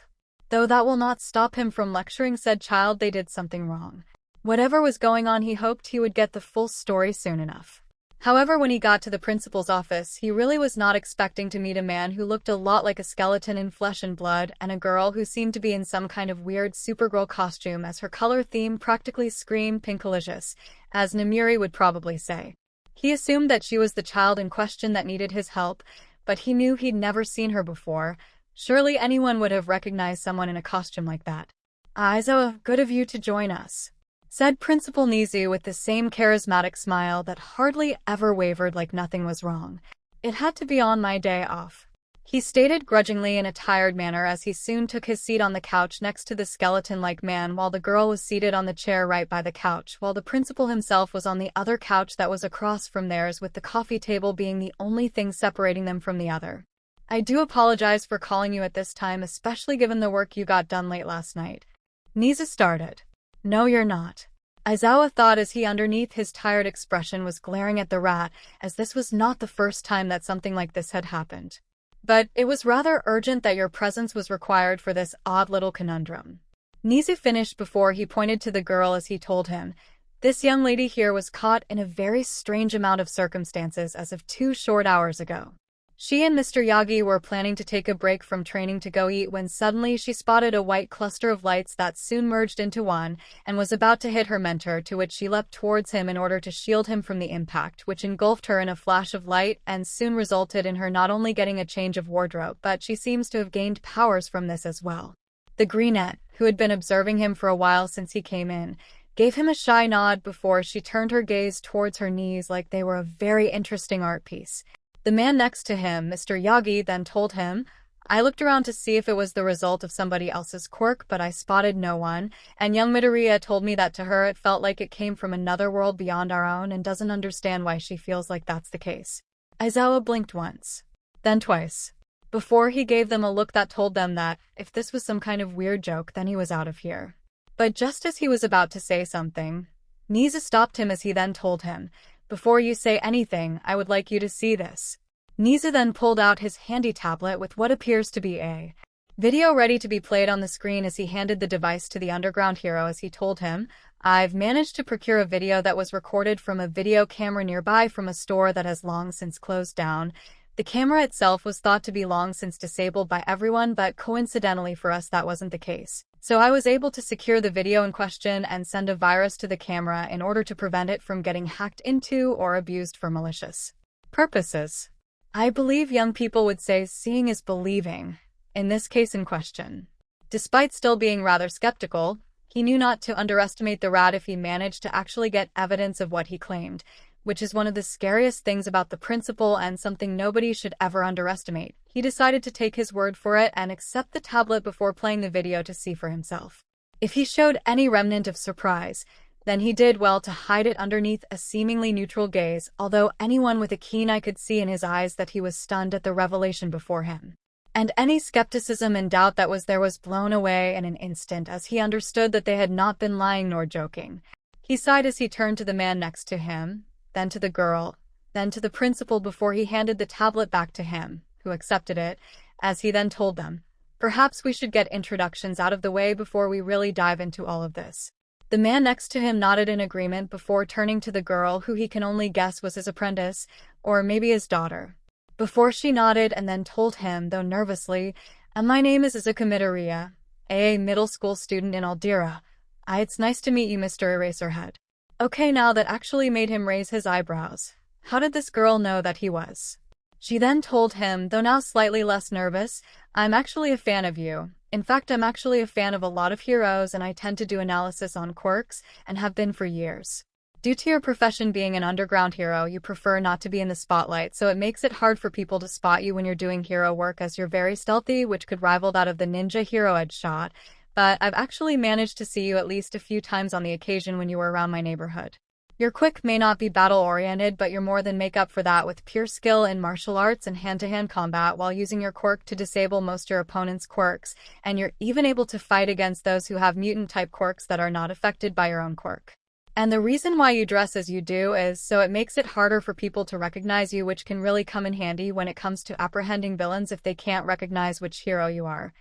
Though that will not stop him from lecturing said child they did something wrong. Whatever was going on, he hoped he would get the full story soon enough. However, when he got to the principal's office, he really was not expecting to meet a man who looked a lot like a skeleton in flesh and blood, and a girl who seemed to be in some kind of weird Supergirl costume, as her color theme practically screamed pinkalicious, as Namiri would probably say. He assumed that she was the child in question that needed his help, but he knew he'd never seen her before. Surely anyone would have recognized someone in a costume like that. "Aizawa, good of you to join us," said Principal Nizu with the same charismatic smile that hardly ever wavered, like nothing was wrong. "It had to be on my day off," he stated grudgingly in a tired manner as he soon took his seat on the couch next to the skeleton-like man, while the girl was seated on the chair right by the couch, while the principal himself was on the other couch that was across from theirs, with the coffee table being the only thing separating them from the other. "I do apologize for calling you at this time, especially given the work you got done late last night," Nizu started. "No, you're not," Aizawa thought as he, underneath his tired expression, was glaring at the rat, as this was not the first time that something like this had happened. "But it was rather urgent that your presence was required for this odd little conundrum." Nizu finished before he pointed to the girl as he told him, "This young lady here was caught in a very strange amount of circumstances as of 2 short hours ago. She and Mr. Yagi were planning to take a break from training to go eat when suddenly she spotted a white cluster of lights that soon merged into one and was about to hit her mentor, to which she leapt towards him in order to shield him from the impact, which engulfed her in a flash of light and soon resulted in her not only getting a change of wardrobe, but she seems to have gained powers from this as well." The greenette, who had been observing him for a while since he came in, gave him a shy nod before she turned her gaze towards her knees like they were a very interesting art piece. The man next to him, Mr. Yagi, then told him, "I looked around to see if it was the result of somebody else's quirk, but I spotted no one, and young Midoriya told me that to her it felt like it came from another world beyond our own and doesn't understand why she feels like that's the case." Aizawa blinked once, then twice, before he gave them a look that told them that, if this was some kind of weird joke, then he was out of here. But just as he was about to say something, Nizu stopped him as he then told him, "Before you say anything, I would like you to see this." Nizu then pulled out his handy tablet with what appears to be a video ready to be played on the screen as he handed the device to the underground hero as he told him, "I've managed to procure a video that was recorded from a video camera nearby from a store that has long since closed down. The camera itself was thought to be long since disabled by everyone, but coincidentally for us that wasn't the case. So I was able to secure the video in question and send a virus to the camera in order to prevent it from getting hacked into or abused for malicious purposes. I believe young people would say seeing is believing, in this case in question." Despite still being rather skeptical, he knew not to underestimate the rat if he managed to actually get evidence of what he claimed, which is one of the scariest things about the principal and something nobody should ever underestimate. He decided to take his word for it and accept the tablet before playing the video to see for himself. If he showed any remnant of surprise, then he did well to hide it underneath a seemingly neutral gaze, although anyone with a keen eye could see in his eyes that he was stunned at the revelation before him. And any skepticism and doubt that was there was blown away in an instant as he understood that they had not been lying nor joking. He sighed as he turned to the man next to him, then to the girl, then to the principal before he handed the tablet back to him, who accepted it, as he then told them, "Perhaps we should get introductions out of the way before we really dive into all of this." The man next to him nodded in agreement before turning to the girl who he can only guess was his apprentice, or maybe his daughter. Before she nodded and then told him, though nervously, "And my name is 𝗧𝗵𝗲 Midoriya, a middle school student in 𝐒𝐪𝐲. It's nice to meet you, Mr. Eraserhead." Okay, now that actually made him raise his eyebrows. How did this girl know that he was? She then told him, though now slightly less nervous, "I'm actually a fan of you. In fact, I'm actually a fan of a lot of heroes and I tend to do analysis on quirks, and have been for years. Due to your profession being an underground hero, you prefer not to be in the spotlight, so it makes it hard for people to spot you when you're doing hero work as you're very stealthy, which could rival that of the ninja 𝐒𝐻𝐢𝐵, but I've actually managed to see you at least a few times on the occasion when you were around my neighborhood. Your quick may not be battle-oriented, but you're more than make up for that with pure skill in martial arts and hand-to-hand combat while using your quirk to disable most your opponent's quirks, and you're even able to fight against those who have mutant-type quirks that are not affected by your own quirk. And the reason why you dress as you do is so it makes it harder for people to recognize you, which can really come in handy when it comes to apprehending villains if they can't recognize which hero you are."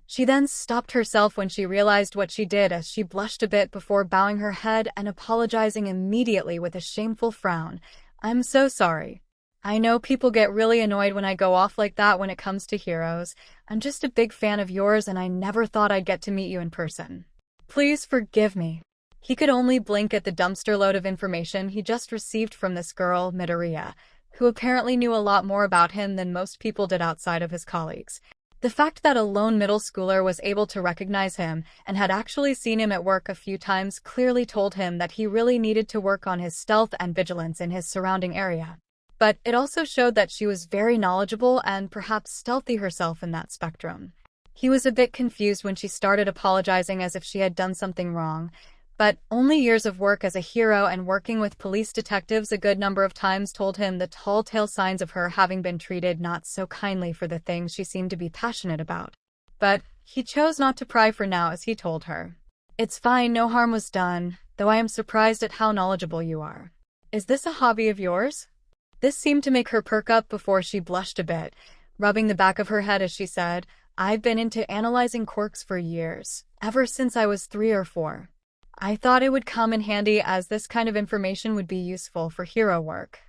She then stopped herself when she realized what she did as she blushed a bit before bowing her head and apologizing immediately with a shameful frown. "I'm so sorry. I know people get really annoyed when I go off like that when it comes to heroes. I'm just a big fan of yours and I never thought I'd get to meet you in person. Please forgive me." He could only blink at the dumpster load of information he just received from this girl, Midoriya, who apparently knew a lot more about him than most people did outside of his colleagues. The fact that a lone middle schooler was able to recognize him and had actually seen him at work a few times clearly told him that he really needed to work on his stealth and vigilance in his surrounding area. But it also showed that she was very knowledgeable and perhaps stealthy herself in that spectrum. He was a bit confused when she started apologizing as if she had done something wrong, but only years of work as a hero and working with police detectives a good number of times told him the telltale signs of her having been treated not so kindly for the things she seemed to be passionate about. But he chose not to pry for now as he told her, "It's fine, no harm was done, though I am surprised at how knowledgeable you are. Is this a hobby of yours?" This seemed to make her perk up before she blushed a bit, rubbing the back of her head as she said, "I've been into analyzing quirks for years, ever since I was 3 or 4. I thought it would come in handy as this kind of information would be useful for hero work.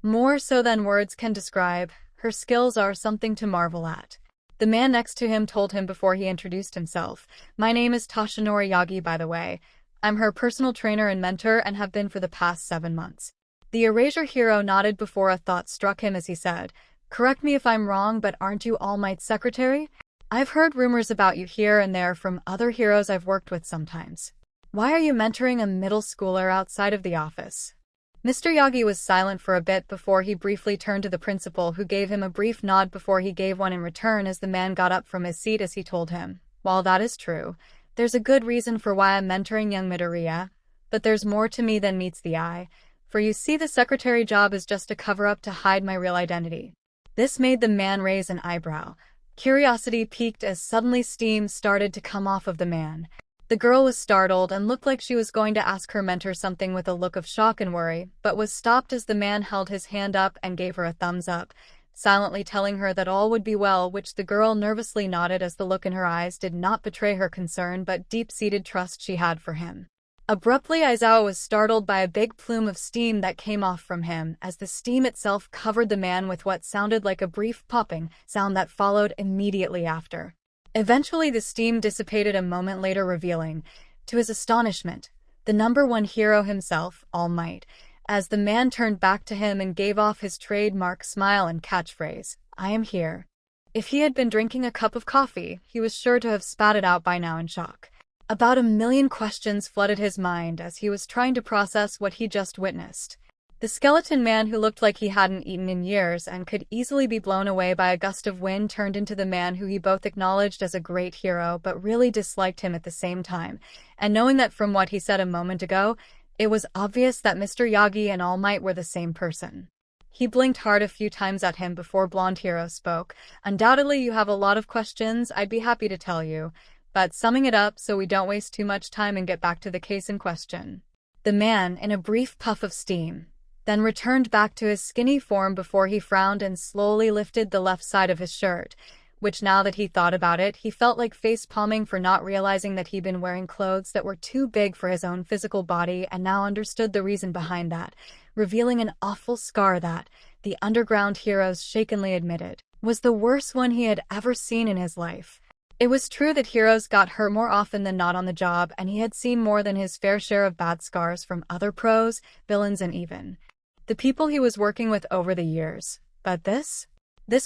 More so than words can describe, her skills are something to marvel at." The man next to him told him before he introduced himself, "My name is Toshinori Yagi, by the way. I'm her personal trainer and mentor and have been for the past 7 months. The Erasure hero nodded before a thought struck him as he said, "Correct me if I'm wrong, but aren't you All Might's secretary? I've heard rumors about you here and there from other heroes I've worked with sometimes. Why are you mentoring a middle schooler outside of the office?" Mr. Yagi was silent for a bit before he briefly turned to the principal, who gave him a brief nod before he gave one in return as the man got up from his seat as he told him, "While that is true, there's a good reason for why I'm mentoring young Midoriya, but there's more to me than meets the eye, for you see the secretary job is just a cover-up to hide my real identity." This made the man raise an eyebrow. Curiosity piqued as suddenly steam started to come off of the man. The girl was startled and looked like she was going to ask her mentor something with a look of shock and worry, but was stopped as the man held his hand up and gave her a thumbs up, silently telling her that all would be well, which the girl nervously nodded as the look in her eyes did not betray her concern but deep-seated trust she had for him. Abruptly, Aizawa was startled by a big plume of steam that came off from him, as the steam itself covered the man with what sounded like a brief popping sound that followed immediately after. Eventually, the steam dissipated a moment later, revealing, to his astonishment, the #1 hero himself, All Might, as the man turned back to him and gave off his trademark smile and catchphrase, "I am here." If he had been drinking a cup of coffee, he was sure to have spat it out by now in shock. About 1,000,000 questions flooded his mind as he was trying to process what he just witnessed. The skeleton man who looked like he hadn't eaten in years and could easily be blown away by a gust of wind turned into the man who he both acknowledged as a great hero but really disliked him at the same time, and knowing that from what he said a moment ago, it was obvious that Mr. Yagi and All Might were the same person. He blinked hard a few times at him before Blonde Hero spoke. "Undoubtedly you have a lot of questions, I'd be happy to tell you, but summing it up so we don't waste too much time and get back to the case in question." The man, in a brief puff of steam, then returned back to his skinny form before he frowned and slowly lifted the left side of his shirt, which now that he thought about it, he felt like face-palming for not realizing that he'd been wearing clothes that were too big for his own physical body and now understood the reason behind that, revealing an awful scar that, the underground heroes shakenly admitted, was the worst one he had ever seen in his life. It was true that heroes got hurt more often than not on the job, and he had seen more than his fair share of bad scars from other pros, villains, and even the people he was working with over the years. But this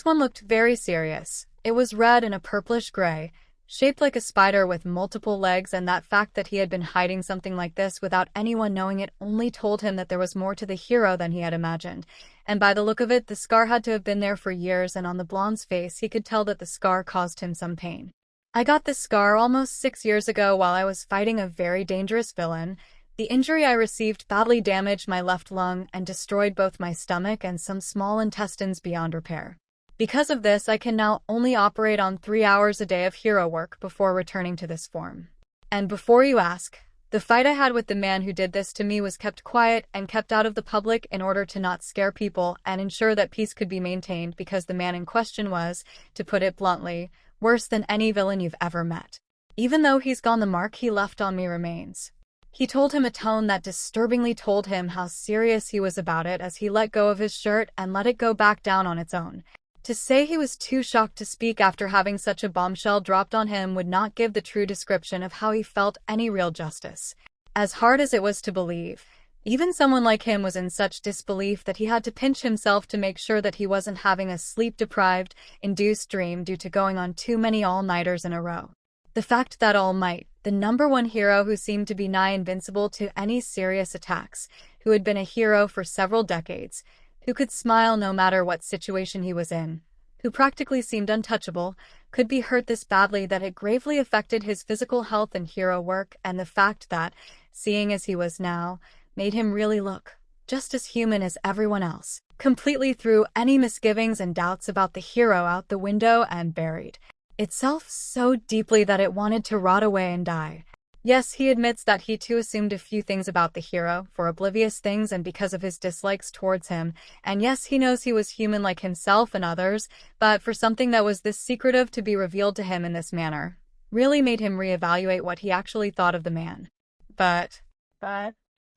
one looked very serious. It was red and a purplish gray, shaped like a spider with multiple legs, and that fact that he had been hiding something like this without anyone knowing it only told him that there was more to the hero than he had imagined. And by the look of it, the scar had to have been there for years, and on the blonde's face he could tell that the scar caused him some pain. "I got this scar almost 6 years ago while I was fighting a very dangerous villain. The injury I received badly damaged my left lung and destroyed both my stomach and some small intestines beyond repair. Because of this, I can now only operate on 3 hours a day of hero work before returning to this form. And before you ask, the fight I had with the man who did this to me was kept quiet and kept out of the public in order to not scare people and ensure that peace could be maintained, because the man in question was, to put it bluntly, worse than any villain you've ever met. Even though he's gone, the mark he left on me remains." He told him, a tone that disturbingly told him how serious he was about it, as he let go of his shirt and let it go back down on its own. To say he was too shocked to speak after having such a bombshell dropped on him would not give the true description of how he felt any real justice. As hard as it was to believe, even someone like him was in such disbelief that he had to pinch himself to make sure that he wasn't having a sleep-deprived, induced dream due to going on too many all-nighters in a row. The fact that All Might, the #1 hero who seemed to be nigh invincible to any serious attacks, who had been a hero for several decades, who could smile no matter what situation he was in, who practically seemed untouchable, could be hurt this badly that it gravely affected his physical health and hero work, and the fact that, seeing as he was now, made him really look just as human as everyone else, completely threw any misgivings and doubts about the hero out the window and buried itself so deeply that it wanted to rot away and die. Yes, he admits that he too assumed a few things about the hero, for oblivious things and because of his dislikes towards him, and yes, he knows he was human like himself and others, but for something that was this secretive to be revealed to him in this manner, really made him reevaluate what he actually thought of the man. But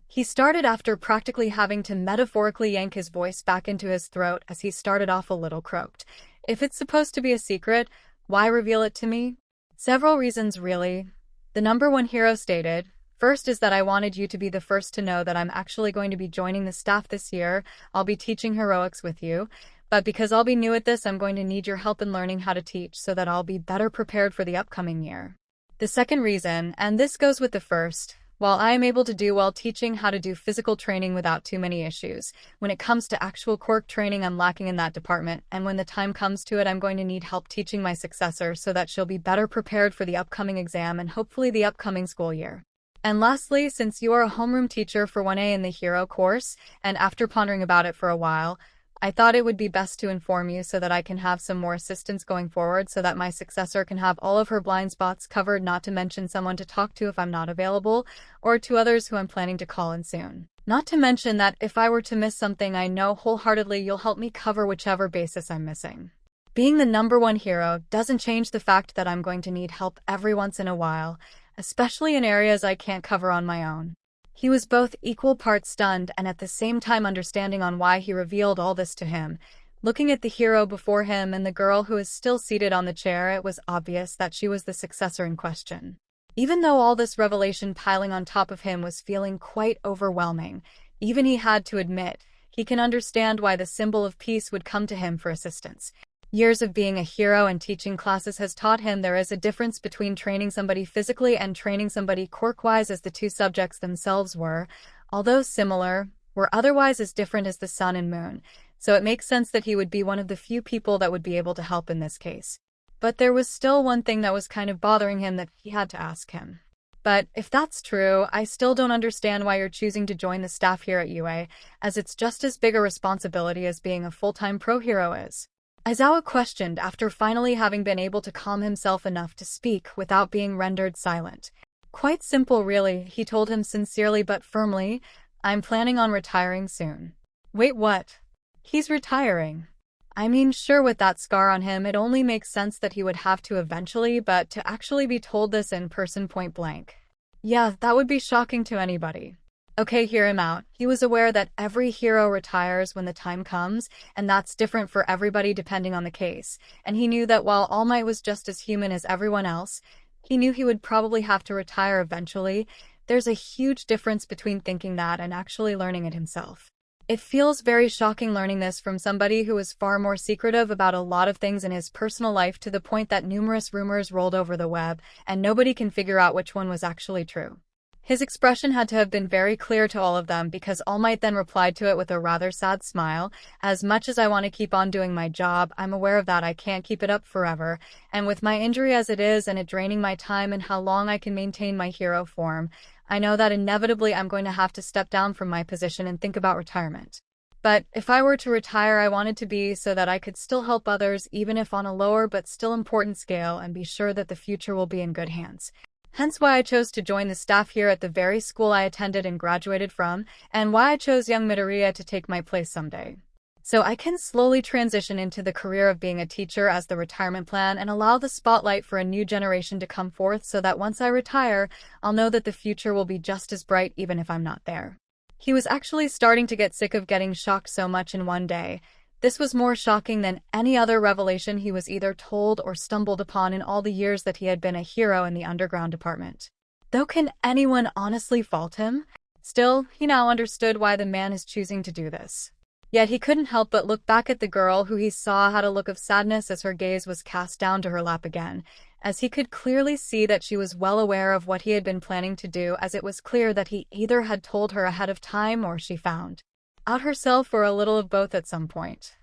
he started after practically having to metaphorically yank his voice back into his throat as he started off a little croaked. "If it's supposed to be a secret, why reveal it to me?" "Several reasons, really," the #1 hero stated. "First is that I wanted you to be the first to know that I'm actually going to be joining the staff this year. I'll be teaching heroics with you, but because I'll be new at this, I'm going to need your help in learning how to teach so that I'll be better prepared for the upcoming year. The second reason, and this goes with the first, while I am able to do well teaching how to do physical training without too many issues, when it comes to actual quirk training I'm lacking in that department, and when the time comes to it I'm going to need help teaching my successor so that she'll be better prepared for the upcoming exam and hopefully the upcoming school year. And lastly, since you are a homeroom teacher for 1A in the hero course, and after pondering about it for a while, I thought it would be best to inform you so that I can have some more assistance going forward so that my successor can have all of her blind spots covered, not to mention someone to talk to if I'm not available, or to others who I'm planning to call in soon. Not to mention that if I were to miss something, I know wholeheartedly you'll help me cover whichever basis I'm missing. Being the #1 hero doesn't change the fact that I'm going to need help every once in a while, especially in areas I can't cover on my own." He was both equal parts stunned and at the same time understanding on why he revealed all this to him. Looking at the hero before him and the girl who is still seated on the chair, it was obvious that she was the successor in question. Even though all this revelation piling on top of him was feeling quite overwhelming, even he had to admit, he can understand why the symbol of peace would come to him for assistance. Years of being a hero and teaching classes has taught him there is a difference between training somebody physically and training somebody quirk-wise, as the two subjects themselves were, although similar, were otherwise as different as the sun and moon, so it makes sense that he would be one of the few people that would be able to help in this case. But there was still one thing that was kind of bothering him that he had to ask him. But if that's true, I still don't understand why you're choosing to join the staff here at UA, as it's just as big a responsibility as being a full-time pro hero is. 𝐈𝐧𝐿 questioned after finally having been able to calm himself enough to speak without being rendered silent. Quite simple really, he told him sincerely but firmly. I'm planning on retiring soon. Wait, what? He's retiring? I mean, sure, with that scar on him, it only makes sense that he would have to eventually, but to actually be told this in person point blank. Yeah, that would be shocking to anybody. Okay, hear him out. He was aware that every hero retires when the time comes, and that's different for everybody depending on the case. And he knew that while All Might was just as human as everyone else, he knew he would probably have to retire eventually. There's a huge difference between thinking that and actually learning it himself. It feels very shocking learning this from somebody who is far more secretive about a lot of things in his personal life, to the point that numerous rumors rolled over the web, and nobody can figure out which one was actually true. His expression had to have been very clear to all of them, because All Might then replied to it with a rather sad smile. As much as I want to keep on doing my job, I'm aware of that I can't keep it up forever, and with my injury as it is and it draining my time and how long I can maintain my hero form, I know that inevitably I'm going to have to step down from my position and think about retirement. But if I were to retire, I wanted to be so that I could still help others, even if on a lower but still important scale, and be sure that the future will be in good hands. Hence why I chose to join the staff here at the very school I attended and graduated from, and why I chose young Midoriya to take my place someday. So I can slowly transition into the career of being a teacher as the retirement plan and allow the spotlight for a new generation to come forth, so that once I retire, I'll know that the future will be just as bright even if I'm not there. He was actually starting to get sick of getting shocked so much in one day. This was more shocking than any other revelation he was either told or stumbled upon in all the years that he had been a hero in the underground department. Though can anyone honestly fault him? Still, he now understood why the man is choosing to do this. Yet he couldn't help but look back at the girl, who he saw had a look of sadness as her gaze was cast down to her lap again, as he could clearly see that she was well aware of what he had been planning to do, as it was clear that he either had told her ahead of time or she found out herself, or a little of both at some point.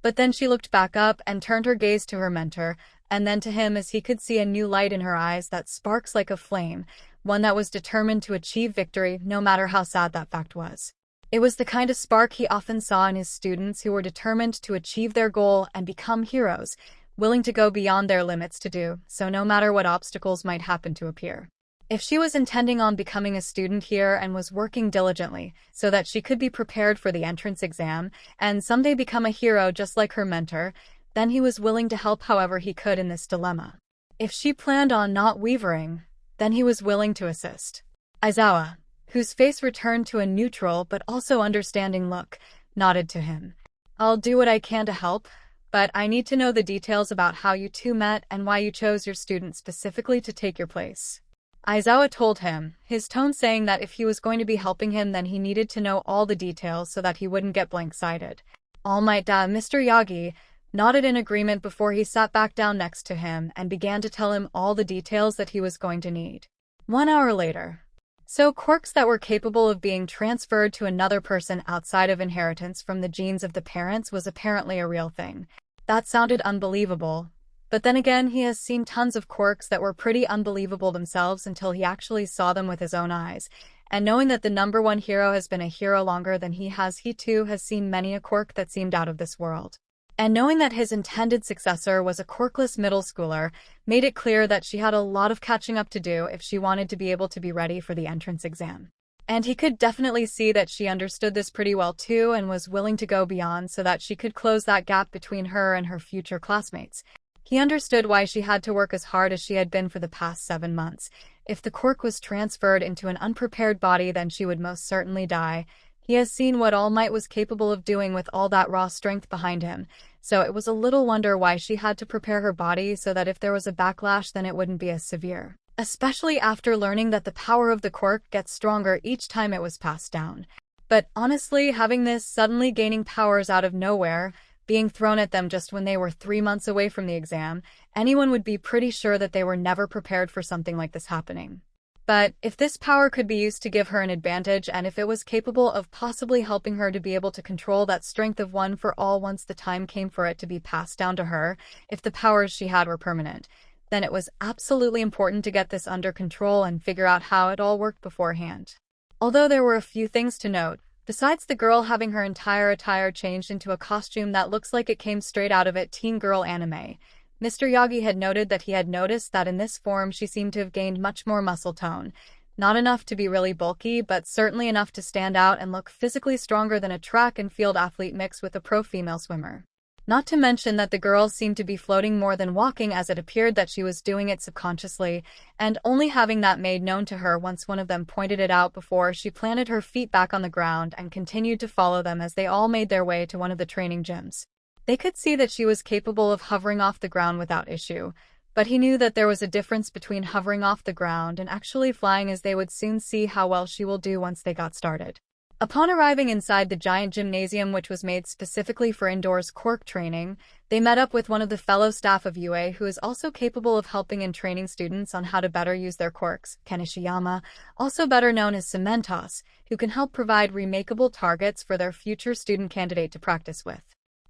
But then she looked back up and turned her gaze to her mentor, and then to him, as he could see a new light in her eyes that sparks like a flame, one that was determined to achieve victory, no matter how sad that fact was. It was the kind of spark he often saw in his students, who were determined to achieve their goal and become heroes, willing to go beyond their limits to do so, no matter what obstacles might happen to appear. If she was intending on becoming a student here and was working diligently so that she could be prepared for the entrance exam and someday become a hero just like her mentor, then he was willing to help however he could in this dilemma. If she planned on not wavering, then he was willing to assist. 𝐈𝐧𝐿, whose face returned to a neutral but also understanding look, nodded to him. I'll do what I can to help, but I need to know the details about how you two met and why you chose your student specifically to take your place. 𝐈𝐧𝐿 told him, his tone saying that if he was going to be helping him, then he needed to know all the details so that he wouldn't get blank-sided. All Might Mr. Yagi nodded in agreement before he sat back down next to him and began to tell him all the details that he was going to need. 1 hour later. So quirks that were capable of being transferred to another person outside of inheritance from the genes of the parents was apparently a real thing. That sounded unbelievable. But then again, he has seen tons of quirks that were pretty unbelievable themselves until he actually saw them with his own eyes. And knowing that the #1 hero has been a hero longer than he too has seen many a quirk that seemed out of this world. And knowing that his intended successor was a quirkless middle schooler made it clear that she had a lot of catching up to do if she wanted to be able to be ready for the entrance exam. And he could definitely see that she understood this pretty well too and was willing to go beyond so that she could close that gap between her and her future classmates. He understood why she had to work as hard as she had been for the past 7 months. If the quirk was transferred into an unprepared body, then she would most certainly die. He has seen what All Might was capable of doing with all that raw strength behind him, so it was a little wonder why she had to prepare her body so that if there was a backlash, then it wouldn't be as severe. Especially after learning that the power of the quirk gets stronger each time it was passed down. But honestly, having this suddenly gaining powers out of nowhere, being thrown at them just when they were 3 months away from the exam, anyone would be pretty sure that they were never prepared for something like this happening. But if this power could be used to give her an advantage, and if it was capable of possibly helping her to be able to control that strength of one for all once the time came for it to be passed down to her, if the powers she had were permanent, then it was absolutely important to get this under control and figure out how it all worked beforehand. Although there were a few things to note, besides the girl having her entire attire changed into a costume that looks like it came straight out of a teen girl anime, Mr. Yagi had noted that he had noticed that in this form she seemed to have gained much more muscle tone. Not enough to be really bulky, but certainly enough to stand out and look physically stronger than a track and field athlete mixed with a pro female swimmer. Not to mention that the girl seemed to be floating more than walking, as it appeared that she was doing it subconsciously, and only having that made known to her once one of them pointed it out before she planted her feet back on the ground and continued to follow them as they all made their way to one of the training gyms. They could see that she was capable of hovering off the ground without issue, but he knew that there was a difference between hovering off the ground and actually flying, as they would soon see how well she will do once they got started. Upon arriving inside the giant gymnasium, which was made specifically for indoors quirk training, they met up with one of the fellow staff of UA, who is also capable of helping and training students on how to better use their quirks, Kaneshiyama, also better known as 𝗵𝗲𝗧𝗵𝗲, who can help provide remakeable targets for their future student candidate to practice with.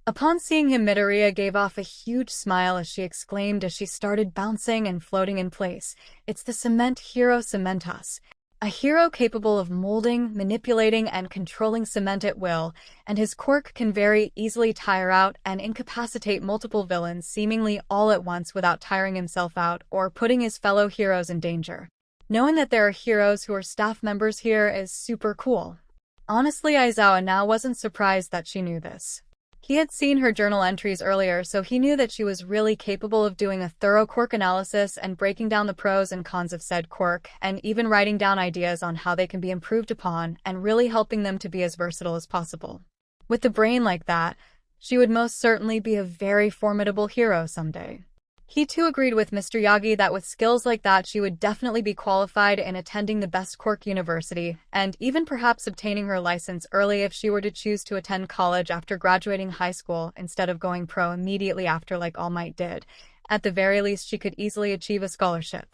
Upon seeing him, Midoriya gave off a huge smile as she exclaimed as she started bouncing and floating in place, "It's the cement hero 𝗵𝗲𝗧𝗵𝗲, a hero capable of molding, manipulating, and controlling cement at will, and his quirk can very easily tire out and incapacitate multiple villains seemingly all at once without tiring himself out or putting his fellow heroes in danger. Knowing that there are heroes who are staff members here is super cool." Honestly, Aizawa now wasn't surprised that she knew this. He had seen her journal entries earlier, so he knew that she was really capable of doing a thorough quirk analysis and breaking down the pros and cons of said quirk, and even writing down ideas on how they can be improved upon, and really helping them to be as versatile as possible. With a brain like that, she would most certainly be a very formidable hero someday. He too agreed with Mr. Yagi that with skills like that she would definitely be qualified in attending the best quirk university, and even perhaps obtaining her license early if she were to choose to attend college after graduating high school instead of going pro immediately after like All Might did. At the very least, she could easily achieve a scholarship.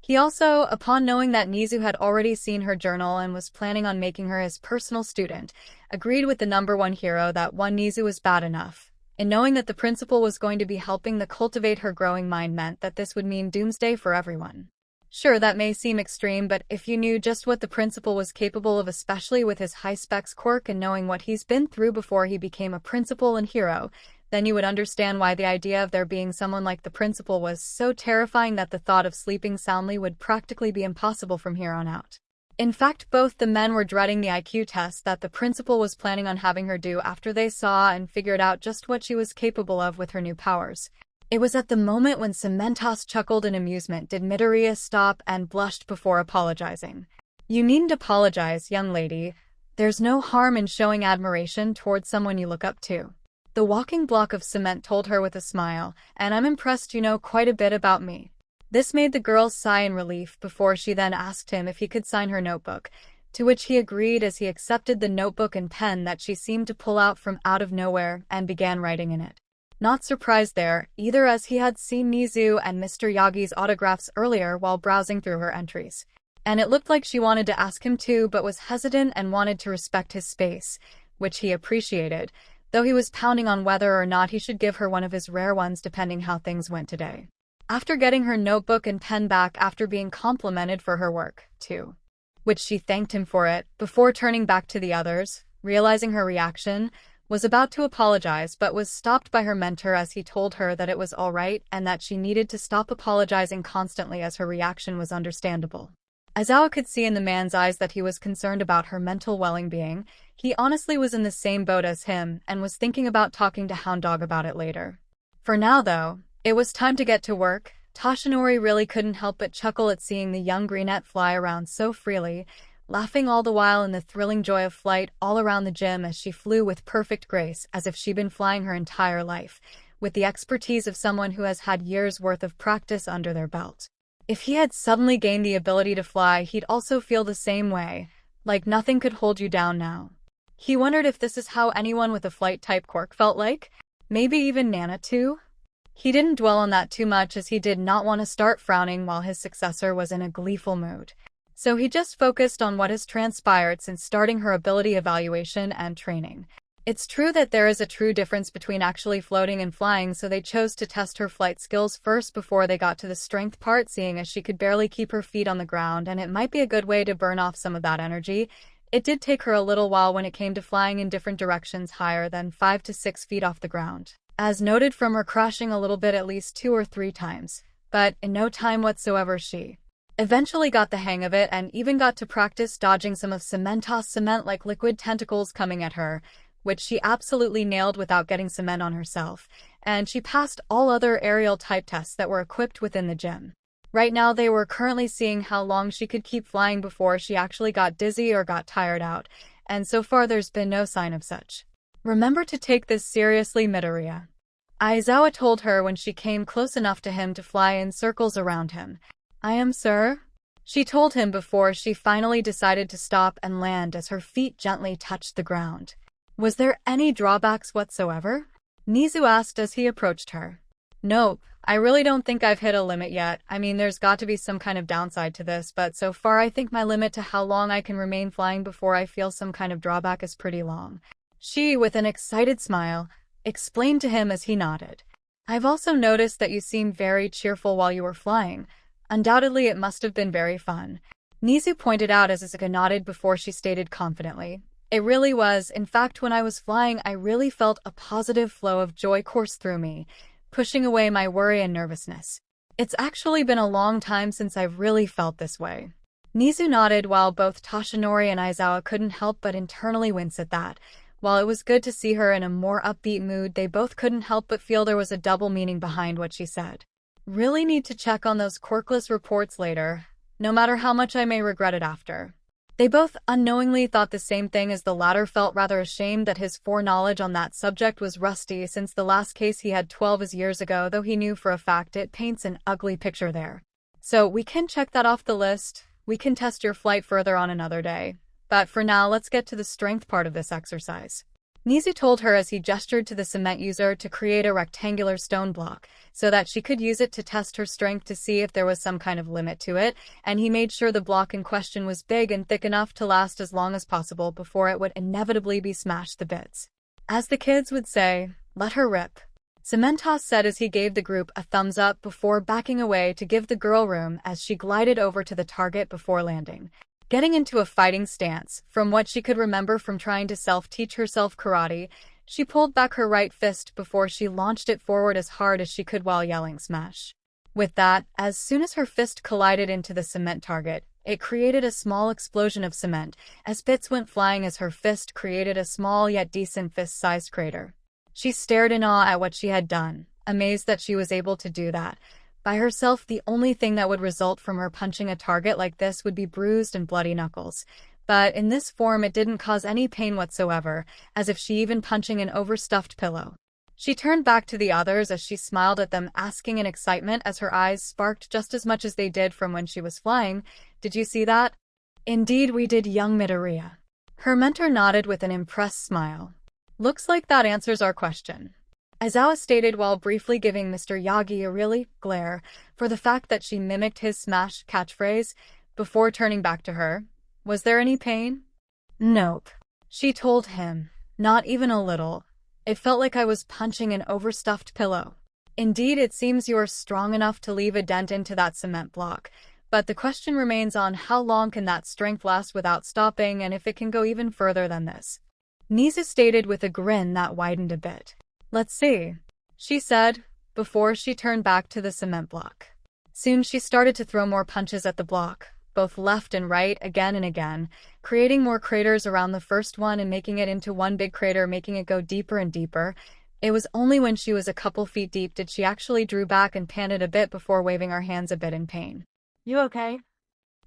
He also, upon knowing that Nizu had already seen her journal and was planning on making her his personal student, agreed with the #1 hero that one Nizu was bad enough. And knowing that the principal was going to be helping to cultivate her growing mind meant that this would mean doomsday for everyone. Sure, that may seem extreme, but if you knew just what the principal was capable of, especially with his high-specs quirk and knowing what he's been through before he became a principal and hero, then you would understand why the idea of there being someone like the principal was so terrifying that the thought of sleeping soundly would practically be impossible from here on out. In fact, both the men were dreading the IQ test that the principal was planning on having her do after they saw and figured out just what she was capable of with her new powers. It was at the moment when 𝗵𝗲𝗧𝗵𝗲 chuckled in amusement did Midoriya stop and blushed before apologizing. "You needn't apologize, young lady. There's no harm in showing admiration towards someone you look up to." The walking block of cement told her with a smile, "And I'm impressed you know quite a bit about me." This made the girl sigh in relief before she then asked him if he could sign her notebook, to which he agreed as he accepted the notebook and pen that she seemed to pull out from out of nowhere and began writing in it. Not surprised there, either, as he had seen Nizu and Mr. Yagi's autographs earlier while browsing through her entries. And it looked like she wanted to ask him too, but was hesitant and wanted to respect his space, which he appreciated, though he was pounding on whether or not he should give her one of his rare ones depending how things went today. After getting her notebook and pen back after being complimented for her work, too, which she thanked him for it, before turning back to the others, realizing her reaction, was about to apologize but was stopped by her mentor as he told her that it was all right and that she needed to stop apologizing constantly as her reaction was understandable. Aizawa could see in the man's eyes that he was concerned about her mental well-being. He honestly was in the same boat as him and was thinking about talking to Hound Dog about it later. For now, though, it was time to get to work. Toshinori really couldn't help but chuckle at seeing the young brunette fly around so freely, laughing all the while in the thrilling joy of flight all around the gym as she flew with perfect grace as if she'd been flying her entire life, with the expertise of someone who has had years' worth of practice under their belt. If he had suddenly gained the ability to fly, he'd also feel the same way, like nothing could hold you down now. He wondered if this is how anyone with a flight-type quirk felt like. Maybe even Nana too? He didn't dwell on that too much as he did not want to start frowning while his successor was in a gleeful mood. So he just focused on what has transpired since starting her ability evaluation and training. It's true that there is a true difference between actually floating and flying, so they chose to test her flight skills first before they got to the strength part, seeing as she could barely keep her feet on the ground, and it might be a good way to burn off some of that energy. It did take her a little while when it came to flying in different directions higher than 5 to 6 feet off the ground, as noted from her crashing a little bit at least 2 or 3 times, but in no time whatsoever she eventually got the hang of it and even got to practice dodging some of 𝗵𝗲 cement-like liquid tentacles coming at her, which she absolutely nailed without getting cement on herself, and she passed all other aerial type tests that were equipped within the gym. Right now they were currently seeing how long she could keep flying before she actually got dizzy or got tired out, and so far there's been no sign of such. Remember to take this seriously, Midoriya. Aizawa told her when she came close enough to him to fly in circles around him. I am, sir? She told him before she finally decided to stop and land as her feet gently touched the ground. Was there any drawbacks whatsoever? Nizu asked as he approached her. Nope, I really don't think I've hit a limit yet. I mean, there's got to be some kind of downside to this, but so far I think my limit to how long I can remain flying before I feel some kind of drawback is pretty long. She, with an excited smile, explained to him as he nodded. I've also noticed that you seemed very cheerful while you were flying. Undoubtedly, it must have been very fun. Nizu pointed out as Asuka nodded before she stated confidently. It really was. In fact, when I was flying, I really felt a positive flow of joy course through me, pushing away my worry and nervousness. It's actually been a long time since I've really felt this way. Nizu nodded while both Toshinori and Aizawa couldn't help but internally wince at that. While it was good to see her in a more upbeat mood, they both couldn't help but feel there was a double meaning behind what she said. Really need to check on those quirkless reports later, no matter how much I may regret it after. They both unknowingly thought the same thing, as the latter felt rather ashamed that his foreknowledge on that subject was rusty since the last case he had 12 years ago, though he knew for a fact it paints an ugly picture there. So we can check that off the list. We can test your flight further on another day. But for now, let's get to the strength part of this exercise. Nizu told her as he gestured to the cement user to create a rectangular stone block, so that she could use it to test her strength to see if there was some kind of limit to it, and he made sure the block in question was big and thick enough to last as long as possible before it would inevitably be smashed to bits. As the kids would say, let her rip. 𝗵𝗲 said as he gave the group a thumbs up before backing away to give the girl room as she glided over to the target before landing. Getting into a fighting stance, from what she could remember from trying to self-teach herself karate, she pulled back her right fist before she launched it forward as hard as she could while yelling smash. With that, as soon as her fist collided into the cement target, it created a small explosion of cement, as bits went flying as her fist created a small yet decent fist-sized crater. She stared in awe at what she had done, amazed that she was able to do that. By herself, the only thing that would result from her punching a target like this would be bruised and bloody knuckles. But in this form it didn't cause any pain whatsoever, as if she even punching an overstuffed pillow. She turned back to the others as she smiled at them, asking in excitement as her eyes sparked just as much as they did from when she was flying, "Did you see that?" "Indeed we did, young Midoriya." Her mentor nodded with an impressed smile. "Looks like that answers our question," Aizawa stated while briefly giving Mr. Yagi a really glare for the fact that she mimicked his smash catchphrase before turning back to her. "Was there any pain?" "Nope," she told him. "Not even a little. It felt like I was punching an overstuffed pillow." "Indeed, it seems you are strong enough to leave a dent into that cement block, but the question remains on how long can that strength last without stopping, and if it can go even further than this," Nizu stated with a grin that widened a bit. "Let's see," she said, before she turned back to the cement block. Soon she started to throw more punches at the block, both left and right, again and again, creating more craters around the first one and making it into one big crater, making it go deeper and deeper. It was only when she was a couple feet deep did she actually drew back and panted a bit before waving her hands a bit in pain. "You okay?"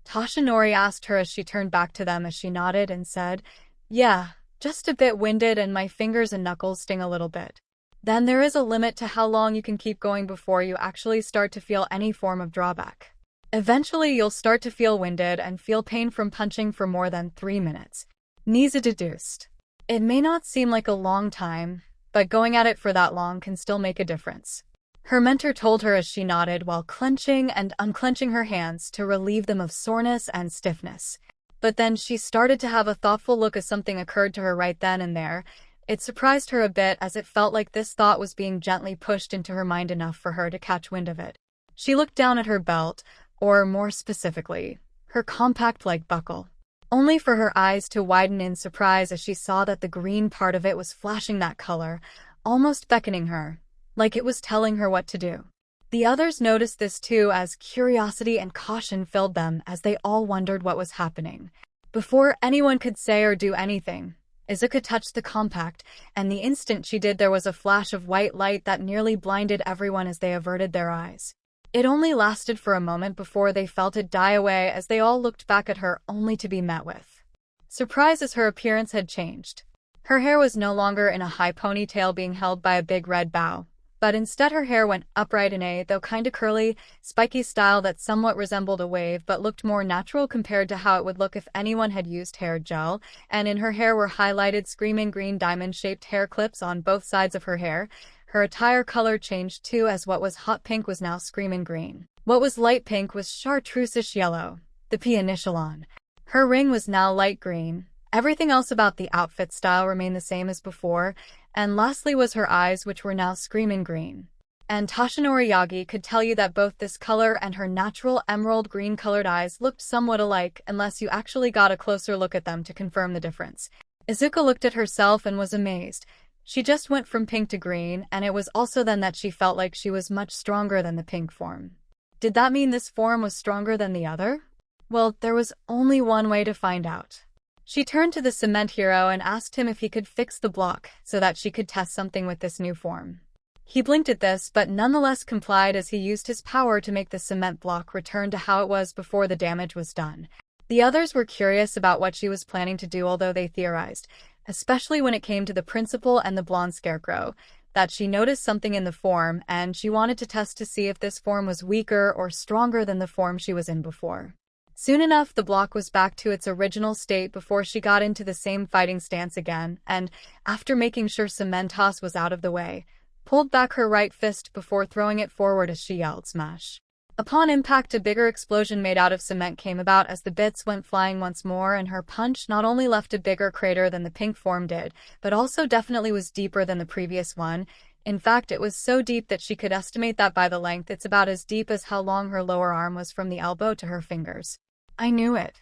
Toshinori asked her as she turned back to them as she nodded and said, "Yeah, just a bit winded and my fingers and knuckles sting a little bit." Then there is a limit to how long you can keep going before you actually start to feel any form of drawback. Eventually you'll start to feel winded and feel pain from punching for more than 3 minutes, Nizu deduced. It may not seem like a long time, but going at it for that long can still make a difference. Her mentor told her as she nodded while clenching and unclenching her hands to relieve them of soreness and stiffness. But then she started to have a thoughtful look as something occurred to her right then and there. It surprised her a bit as it felt like this thought was being gently pushed into her mind enough for her to catch wind of it. She looked down at her belt, or more specifically, her compact-like buckle, only for her eyes to widen in surprise as she saw that the green part of it was flashing that color, almost beckoning her, like it was telling her what to do. The others noticed this too as curiosity and caution filled them as they all wondered what was happening. Before anyone could say or do anything, Izuku touched the compact, and the instant she did there was a flash of white light that nearly blinded everyone as they averted their eyes. It only lasted for a moment before they felt it die away as they all looked back at her only to be met with surprise as her appearance had changed. Her hair was no longer in a high ponytail being held by a big red bow, but instead her hair went upright in a, though kinda curly, spiky style that somewhat resembled a wave but looked more natural compared to how it would look if anyone had used hair gel, and in her hair were highlighted screaming green diamond-shaped hair clips on both sides of her hair. Her attire color changed too as what was hot pink was now screaming green. What was light pink was chartreuseish yellow, the P initial on. Her ring was now light green. Everything else about the outfit style remained the same as before, and lastly was her eyes, which were now screaming green. And Toshinori Yagi could tell you that both this color and her natural emerald green colored eyes looked somewhat alike unless you actually got a closer look at them to confirm the difference. Izuku looked at herself and was amazed. She just went from pink to green, and it was also then that she felt like she was much stronger than the pink form. Did that mean this form was stronger than the other? Well, there was only one way to find out. She turned to the cement hero and asked him if he could fix the block so that she could test something with this new form. He blinked at this but nonetheless complied as he used his power to make the cement block return to how it was before the damage was done. The others were curious about what she was planning to do, although they theorized, especially when it came to the principal and the blonde scarecrow, that she noticed something in the form and she wanted to test to see if this form was weaker or stronger than the form she was in before. Soon enough, the block was back to its original state before she got into the same fighting stance again, and, after making sure 𝗵𝗲 was out of the way, pulled back her right fist before throwing it forward as she yelled smash. Upon impact, a bigger explosion made out of cement came about as the bits went flying once more, and her punch not only left a bigger crater than the pink form did, but also definitely was deeper than the previous one. In fact, it was so deep that she could estimate that by the length it's about as deep as how long her lower arm was from the elbow to her fingers. I knew it.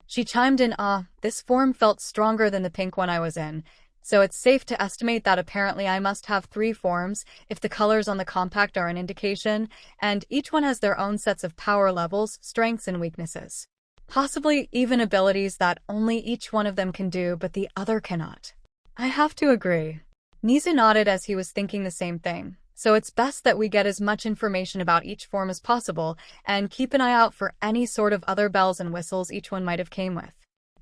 She chimed in, this form felt stronger than the pink one I was in, so it's safe to estimate that apparently I must have 3 forms, if the colors on the compact are an indication, and each one has their own sets of power levels, strengths, and weaknesses. Possibly even abilities that only each one of them can do but the other cannot. I have to agree. 𝗍𝗓 nodded as he was thinking the same thing. So it's best that we get as much information about each form as possible, and keep an eye out for any sort of other bells and whistles each one might have came with.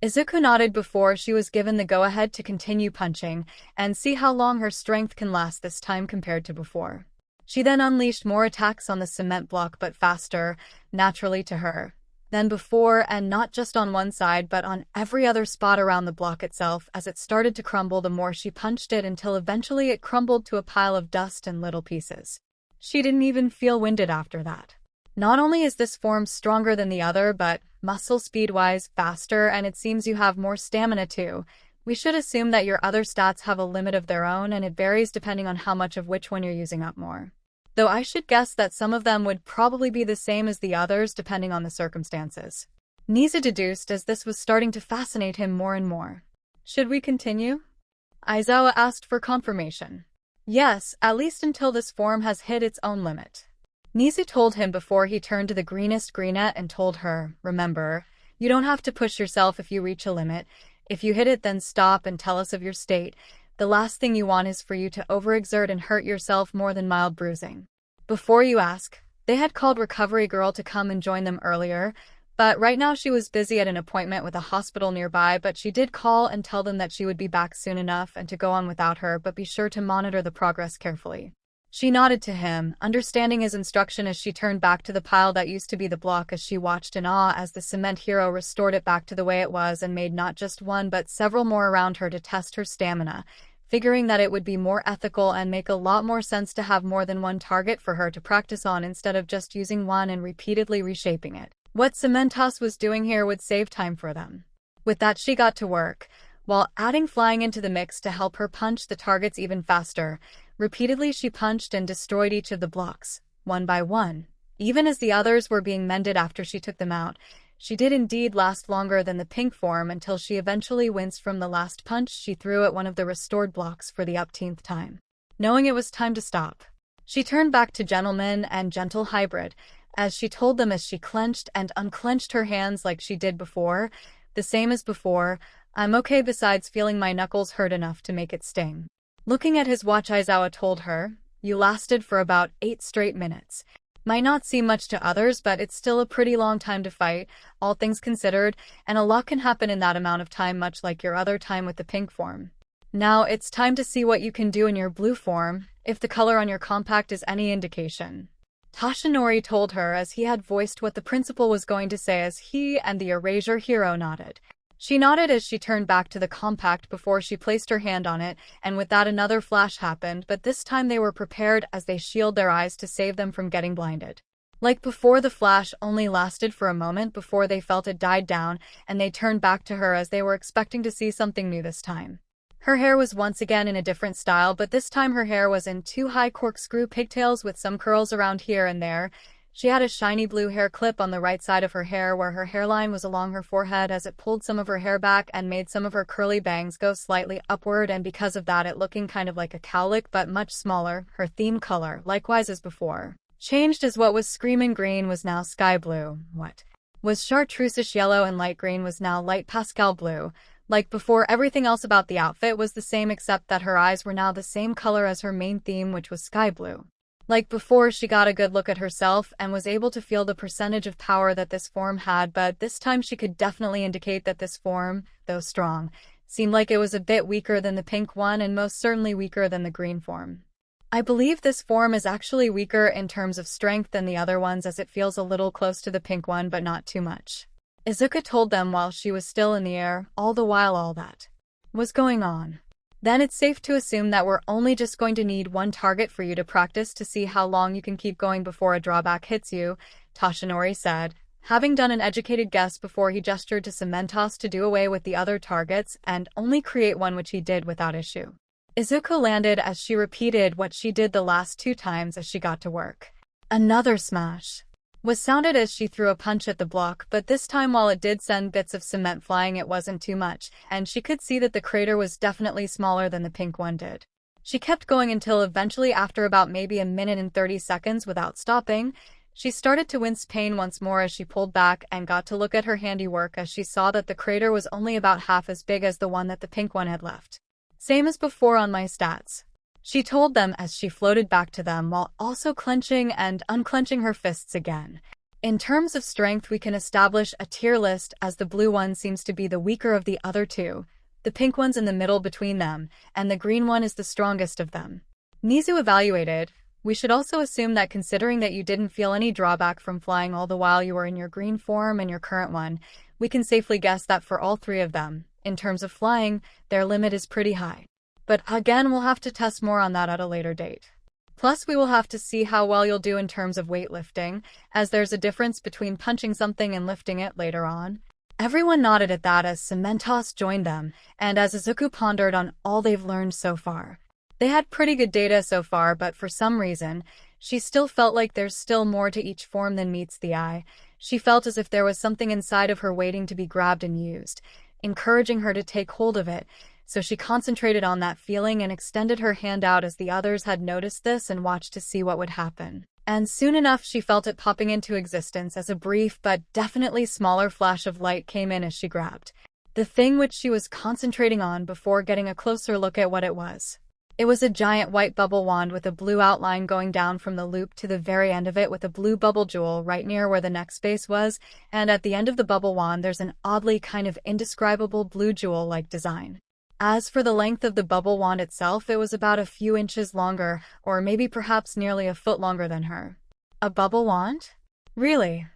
Izuku nodded before she was given the go-ahead to continue punching, and see how long her strength can last this time compared to before. She then unleashed more attacks on the cement block but faster, naturally to her, than before, and not just on one side but on every other spot around the block itself as it started to crumble the more she punched it until eventually it crumbled to a pile of dust and little pieces. She didn't even feel winded after that. Not only is this form stronger than the other, but muscle speed-wise faster, and it seems you have more stamina too. We should assume that your other stats have a limit of their own, and it varies depending on how much of which one you're using up more. Though I should guess that some of them would probably be the same as the others depending on the circumstances. 𝗍𝗓 deduced as this was starting to fascinate him more and more. Should we continue? Aizawa asked for confirmation. Yes, at least until this form has hit its own limit. 𝗍𝗓 told him before he turned to the greenest greenette and told her, remember, you don't have to push yourself if you reach a limit. If you hit it, then stop and tell us of your state. The last thing you want is for you to overexert and hurt yourself more than mild bruising. Before you ask, they had called Recovery Girl to come and join them earlier, but right now she was busy at an appointment with a hospital nearby, but she did call and tell them that she would be back soon enough and to go on without her, but be sure to monitor the progress carefully. She nodded to him, understanding his instruction as she turned back to the pile that used to be the block as she watched in awe as the cement hero restored it back to the way it was and made not just one but several more around her to test her stamina. figuring that it would be more ethical and make a lot more sense to have more than one target for her to practice on instead of just using one and repeatedly reshaping it. What 𝗬𝗲𝗧 was doing here would save time for them. With that, she got to work, while adding flying into the mix to help her punch the targets even faster. Repeatedly she punched and destroyed each of the blocks, one by one. Even as the others were being mended after she took them out, she did indeed last longer than the pink form until she eventually winced from the last punch she threw at one of the restored blocks for the upteenth time. Knowing it was time to stop, she turned back to 𝗓𝗏𝗏 and gentle hybrid, as she told them as she clenched and unclenched her hands like she did before. The same as before, I'm okay besides feeling my knuckles hurt enough to make it sting. Looking at his watch, Aizawa told her, you lasted for about 8 straight minutes. Might not seem much to others, but it's still a pretty long time to fight, all things considered, and a lot can happen in that amount of time, much like your other time with the pink form. Now it's time to see what you can do in your blue form, if the color on your compact is any indication. Toshinori told her as he had voiced what the principal was going to say as he and the erasure hero nodded. She nodded as she turned back to the compact before she placed her hand on it, and with that another flash happened, but this time they were prepared as they shielded their eyes to save them from getting blinded. Like before, the flash only lasted for a moment before they felt it died down, and they turned back to her as they were expecting to see something new this time. Her hair was once again in a different style, but this time her hair was in 2 high corkscrew pigtails with some curls around here and there. She had a shiny blue hair clip on the right side of her hair where her hairline was along her forehead as it pulled some of her hair back and made some of her curly bangs go slightly upward, and because of that it looking kind of like a cowlick but much smaller. Her theme color, likewise as before, changed as what was screaming green was now sky blue, what was chartreuseish yellow and light green was now light pastel blue. Like before, everything else about the outfit was the same except that her eyes were now the same color as her main theme, which was sky blue. Like before, she got a good look at herself and was able to feel the percentage of power that this form had, but this time she could definitely indicate that this form, though strong, seemed like it was a bit weaker than the pink one and most certainly weaker than the green form. I believe this form is actually weaker in terms of strength than the other ones, as it feels a little close to the pink one but not too much. Izuku told them while she was still in the air, all the while all that was going on. Then it's safe to assume that we're only just going to need one target for you to practice to see how long you can keep going before a drawback hits you, Toshinori said, having done an educated guess before he gestured to 𝗬𝗏𝗧 to do away with the other targets and only create one, which he did without issue. Izuku landed as she repeated what she did the last 2 times as she got to work. Another smash was sounded as she threw a punch at the block, but this time while it did send bits of cement flying, it wasn't too much, and she could see that the crater was definitely smaller than the pink one did. She kept going until eventually, after about maybe a minute and 30 seconds without stopping, she started to wince pain once more as she pulled back and got to look at her handiwork as she saw that the crater was only about half as big as the one that the pink one had left. Same as before on my stats, she told them as she floated back to them while also clenching and unclenching her fists again. In terms of strength, we can establish a tier list as the blue one seems to be the weaker of the other 2, the pink one's in the middle between them, and the green one is the strongest of them. Nizu evaluated. We should also assume that considering that you didn't feel any drawback from flying all the while you were in your green form and your current one, we can safely guess that for all 3 of them, in terms of flying, their limit is pretty high. But again, we'll have to test more on that at a later date. Plus, we will have to see how well you'll do in terms of weightlifting, as there's a difference between punching something and lifting it later on. Everyone nodded at that as 𝗬𝗏𝗧 joined them, and as Izuku pondered on all they've learned so far. They had pretty good data so far, but for some reason, she still felt like there's still more to each form than meets the eye. She felt as if there was something inside of her waiting to be grabbed and used, encouraging her to take hold of it. So she concentrated on that feeling and extended her hand out as the others had noticed this and watched to see what would happen. And soon enough she felt it popping into existence as a brief but definitely smaller flash of light came in as she grabbed the thing which she was concentrating on before getting a closer look at what it was. It was a giant white bubble wand with a blue outline going down from the loop to the very end of it with a blue bubble jewel right near where the next space was, and at the end of the bubble wand there's an oddly kind of indescribable blue jewel-like design. As for the length of the bubble wand itself, it was about a few inches longer, or maybe perhaps nearly a foot longer than her. A bubble wand? Really?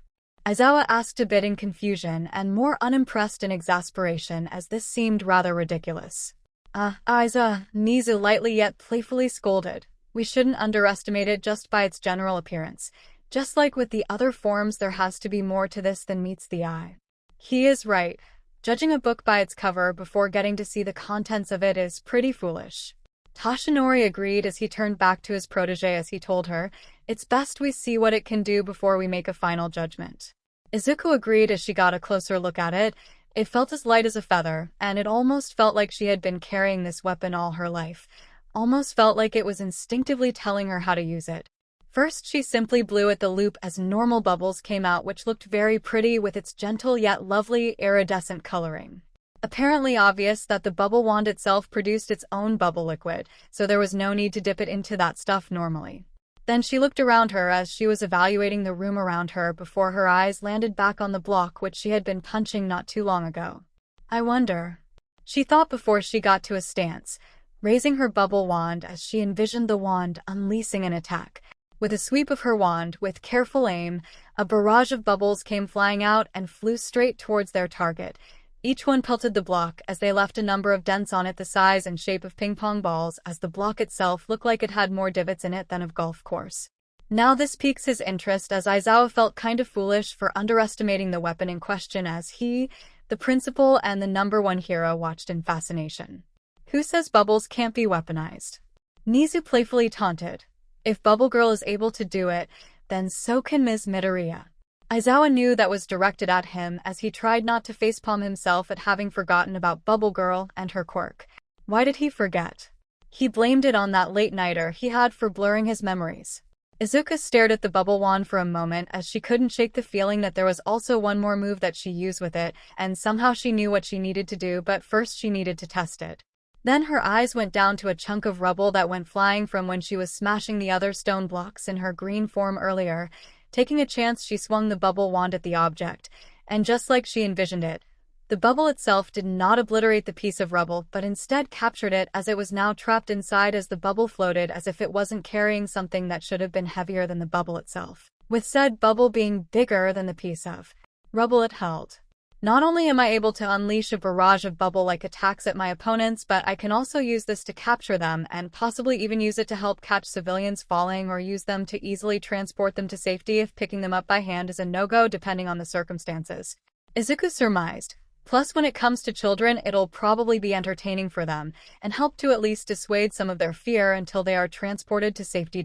Aizawa asked a bit in confusion and more unimpressed in exasperation, as this seemed rather ridiculous. 𝐒𝐫𝐽𝐲 lightly yet playfully scolded. We shouldn't underestimate it just by its general appearance. Just like with the other forms, there has to be more to this than meets the eye. He is right. Judging a book by its cover before getting to see the contents of it is pretty foolish. Toshinori agreed as he turned back to his protege as he told her, "It's best we see what it can do before we make a final judgment." Izuku agreed as she got a closer look at it. It felt as light as a feather, and it almost felt like she had been carrying this weapon all her life. Almost felt like it was instinctively telling her how to use it. First, she simply blew at the loop as normal bubbles came out, which looked very pretty with its gentle yet lovely iridescent coloring. Apparently obvious that the bubble wand itself produced its own bubble liquid, so there was no need to dip it into that stuff normally. Then she looked around her as she was evaluating the room around her before her eyes landed back on the block which she had been punching not too long ago. I wonder, she thought before she got to a stance, raising her bubble wand as she envisioned the wand unleashing an attack. With a sweep of her wand, with careful aim, a barrage of bubbles came flying out and flew straight towards their target. Each one pelted the block as they left a number of dents on it the size and shape of ping-pong balls, as the block itself looked like it had more divots in it than of golf course. Now this piques his interest as Aizawa felt kind of foolish for underestimating the weapon in question as he, the principal and the #1 hero watched in fascination. Who says bubbles can't be weaponized? Nizu playfully taunted. If Bubble Girl is able to do it, then so can Ms. Midoriya. Aizawa knew that was directed at him as he tried not to facepalm himself at having forgotten about Bubble Girl and her quirk. Why did he forget? He blamed it on that late-nighter he had for blurring his memories. Izuku stared at the bubble wand for a moment as she couldn't shake the feeling that there was also one more move that she used with it, and somehow she knew what she needed to do, but first she needed to test it. Then her eyes went down to a chunk of rubble that went flying from when she was smashing the other stone blocks in her green form earlier. Taking a chance, she swung the bubble wand at the object, and just like she envisioned it, the bubble itself did not obliterate the piece of rubble, but instead captured it as it was now trapped inside as the bubble floated as if it wasn't carrying something that should have been heavier than the bubble itself, with said bubble being bigger than the piece of rubble it held. Not only am I able to unleash a barrage of bubble-like attacks at my opponents, but I can also use this to capture them and possibly even use it to help catch civilians falling or use them to easily transport them to safety if picking them up by hand is a no-go depending on the circumstances. Izuku surmised. Plus, when it comes to children, it'll probably be entertaining for them and help to at least dissuade some of their fear until they are transported to safety.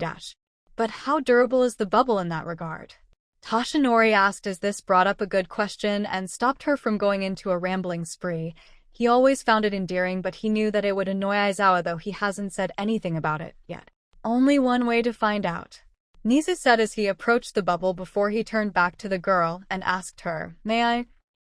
But how durable is the bubble in that regard? Toshinori asked as this brought up a good question and stopped her from going into a rambling spree. He always found it endearing, but he knew that it would annoy Aizawa, though he hasn't said anything about it yet. Only one way to find out, Nizu said as he approached the bubble before he turned back to the girl and asked her, "May I?"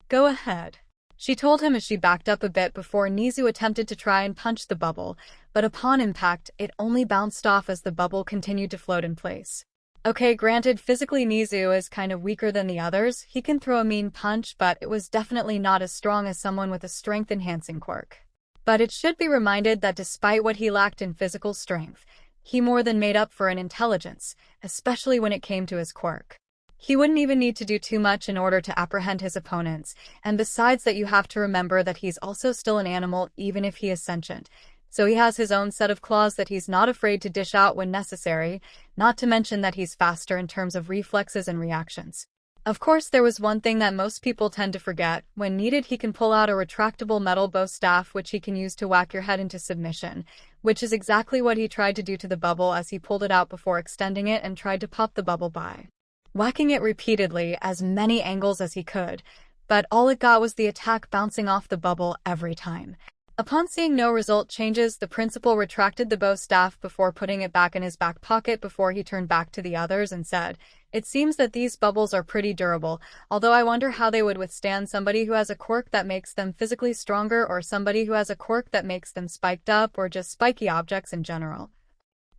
"Go ahead," she told him as she backed up a bit before Nizu attempted to try and punch the bubble, but upon impact, it only bounced off as the bubble continued to float in place. Okay, granted, physically Nizu is kind of weaker than the others. He can throw a mean punch, but it was definitely not as strong as someone with a strength-enhancing quirk. But it should be reminded that despite what he lacked in physical strength, he more than made up for in intelligence, especially when it came to his quirk. He wouldn't even need to do too much in order to apprehend his opponents, and besides that, you have to remember that he's also still an animal even if he is sentient. So he has his own set of claws that he's not afraid to dish out when necessary, not to mention that he's faster in terms of reflexes and reactions. Of course, there was one thing that most people tend to forget. When needed, he can pull out a retractable metal bow staff which he can use to whack your head into submission, which is exactly what he tried to do to the bubble as he pulled it out before extending it and tried to pop the bubble by whacking it repeatedly as many angles as he could, but all it got was the attack bouncing off the bubble every time. Upon seeing no result changes, the principal retracted the bow staff before putting it back in his back pocket before he turned back to the others and said, "It seems that these bubbles are pretty durable, although I wonder how they would withstand somebody who has a quirk that makes them physically stronger or somebody who has a quirk that makes them spiked up or just spiky objects in general.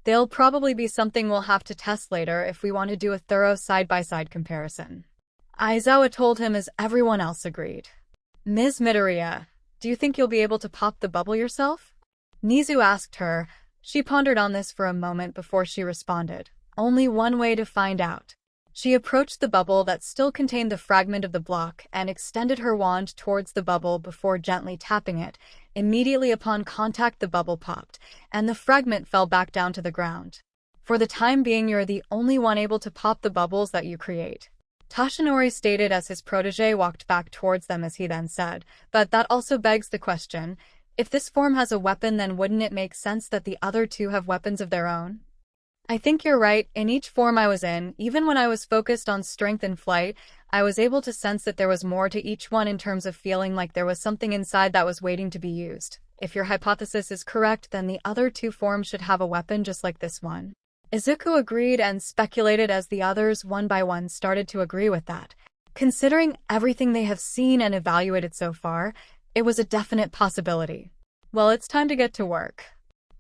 They'll probably be something we'll have to test later if we want to do a thorough side-by-side comparison." Aizawa told him as everyone else agreed. "Ms. Midoriya, do you think you'll be able to pop the bubble yourself?" Nizu asked her. She pondered on this for a moment before she responded. "Only one way to find out." She approached the bubble that still contained the fragment of the block and extended her wand towards the bubble before gently tapping it. Immediately upon contact, the bubble popped, and the fragment fell back down to the ground. For the time being, you're the only one able to pop the bubbles that you create, Toshinori stated as his protege walked back towards them, as he then said, but that also begs the question, if this form has a weapon, then wouldn't it make sense that the other two have weapons of their own? I think you're right. In each form I was in, even when I was focused on strength and flight, I was able to sense that there was more to each one in terms of feeling like there was something inside that was waiting to be used. If your hypothesis is correct, then the other two forms should have a weapon just like this one. Izuku agreed and speculated as the others one by one started to agree with that. Considering everything they have seen and evaluated so far, it was a definite possibility. Well, it's time to get to work.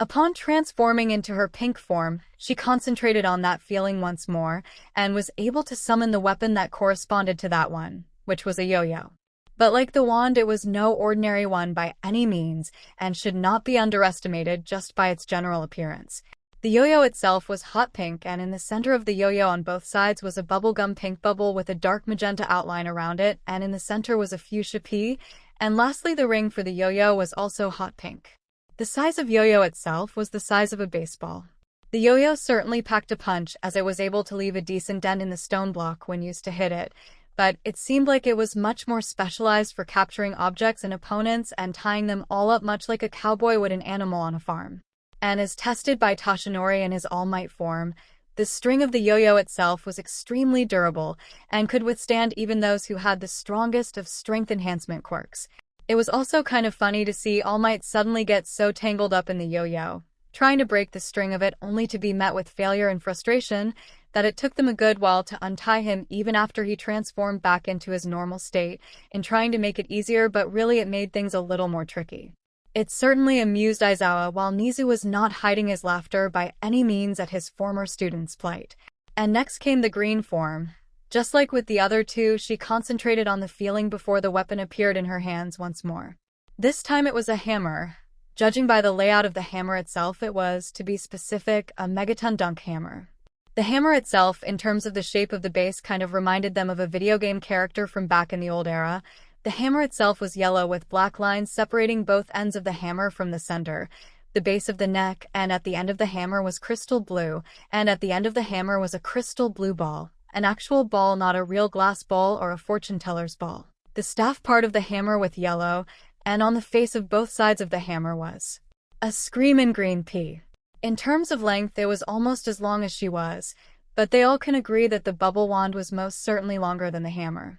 Upon transforming into her pink form, she concentrated on that feeling once more, and was able to summon the weapon that corresponded to that one, which was a yo-yo. But like the wand, it was no ordinary one by any means, and should not be underestimated just by its general appearance. The yo-yo itself was hot pink, and in the center of the yo-yo on both sides was a bubblegum pink bubble with a dark magenta outline around it, and in the center was a fuchsia pea, and lastly the ring for the yo-yo was also hot pink. The size of yo-yo itself was the size of a baseball. The yo-yo certainly packed a punch, as it was able to leave a decent dent in the stone block when used to hit it, but it seemed like it was much more specialized for capturing objects and opponents and tying them all up, much like a cowboy would an animal on a farm. And as tested by Toshinori in his All Might form, the string of the yo-yo itself was extremely durable and could withstand even those who had the strongest of strength enhancement quirks. It was also kind of funny to see All Might suddenly get so tangled up in the yo-yo, trying to break the string of it only to be met with failure and frustration, that it took them a good while to untie him even after he transformed back into his normal state, in trying to make it easier, but really it made things a little more tricky. It certainly amused Aizawa, while Nizu was not hiding his laughter by any means at his former student's plight. And next came the green form. Just like with the other two, she concentrated on the feeling before the weapon appeared in her hands once more. This time it was a hammer. Judging by the layout of the hammer itself, it was, to be specific, a megaton dunk hammer. The hammer itself, in terms of the shape of the base, kind of reminded them of a video game character from back in the old era. The hammer itself was yellow with black lines separating both ends of the hammer from the center, the base of the neck, and at the end of the hammer was crystal blue, and at the end of the hammer was a crystal blue ball. An actual ball, not a real glass ball or a fortune teller's ball. The staff part of the hammer with yellow, and on the face of both sides of the hammer was a 𝗧𝗵𝗲 green pea. In terms of length, it was almost as long as she was, but they all can agree that the bubble wand was most certainly longer than the hammer.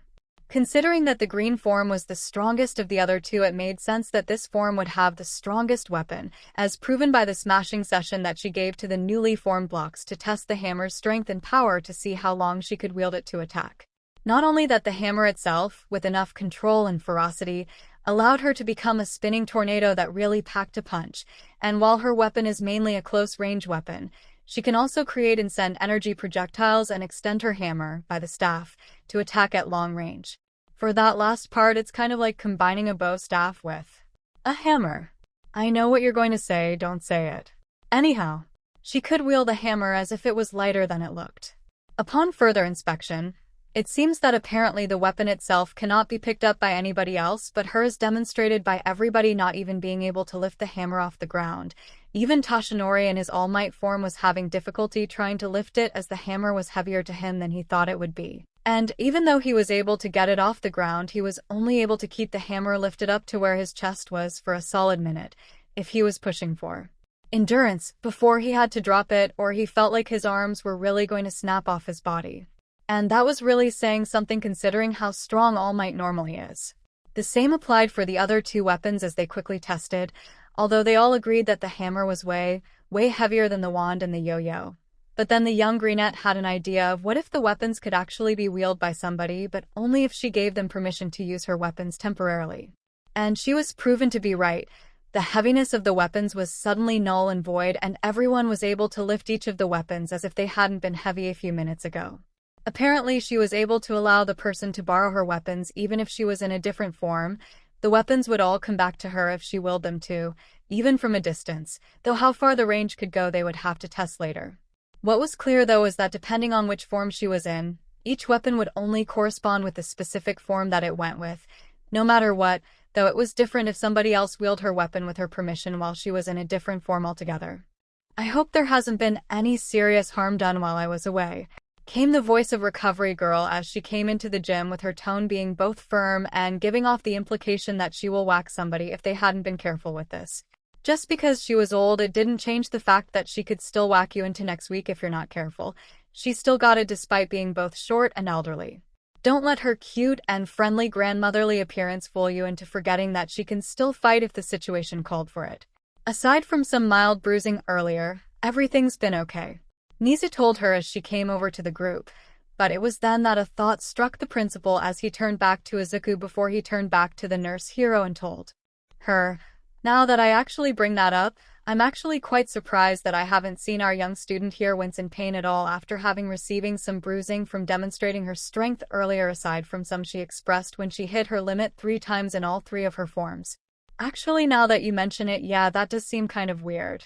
Considering that the green form was the strongest of the other two, it made sense that this form would have the strongest weapon, as proven by the smashing session that she gave to the newly formed blocks to test the hammer's strength and power to see how long she could wield it to attack. Not only that, the hammer itself, with enough control and ferocity, allowed her to become a spinning tornado that really packed a punch, and while her weapon is mainly a close-range weapon, she can also create and send energy projectiles and extend her hammer, by the staff, to attack at long range. For that last part, it's kind of like combining a bow staff with a hammer. I know what you're going to say, don't say it. Anyhow, she could wield a hammer as if it was lighter than it looked. Upon further inspection, it seems that apparently the weapon itself cannot be picked up by anybody else but her, as demonstrated by everybody not even being able to lift the hammer off the ground. Even Toshinori in his All Might form was having difficulty trying to lift it, as the hammer was heavier to him than he thought it would be. And even though he was able to get it off the ground, he was only able to keep the hammer lifted up to where his chest was for a solid minute, if he was pushing for endurance, before he had to drop it, or he felt like his arms were really going to snap off his body. And that was really saying something considering how strong All Might normally is. The same applied for the other two weapons as they quickly tested, although they all agreed that the hammer was way heavier than the wand and the yo-yo. But then the young greenette had an idea of what if the weapons could actually be wielded by somebody, but only if she gave them permission to use her weapons temporarily. And she was proven to be right. The heaviness of the weapons was suddenly null and void, and everyone was able to lift each of the weapons as if they hadn't been heavy a few minutes ago. Apparently, she was able to allow the person to borrow her weapons even if she was in a different form. The weapons would all come back to her if she willed them to, even from a distance, though how far the range could go they would have to test later. What was clear though is that depending on which form she was in, Each weapon would only correspond with the specific form that it went with, no matter what, though it was different if somebody else wielded her weapon with her permission while she was in a different form altogether. I hope there hasn't been any serious harm done while I was away, came the voice of Recovery Girl as she came into the gym, with her tone being both firm and giving off the implication that she will whack somebody if they hadn't been careful with this. Just because she was old, it didn't change the fact that she could still whack you into next week if you're not careful. She still got it despite being both short and elderly. Don't let her cute and friendly grandmotherly appearance fool you into forgetting that she can still fight if the situation called for it. Aside from some mild bruising earlier, everything's been okay, 𝗎𝗓 told her as she came over to the group, but it was then that a thought struck the principal as he turned back to Izuku before he turned back to the nurse hero and told her, "Now that I actually bring that up, I'm actually quite surprised that I haven't seen our young student here wince in pain at all after having receiving some bruising from demonstrating her strength earlier, aside from some she expressed when she hit her limit 3 times in all 3 of her forms. Actually, now that you mention it, yeah, that does seem kind of weird."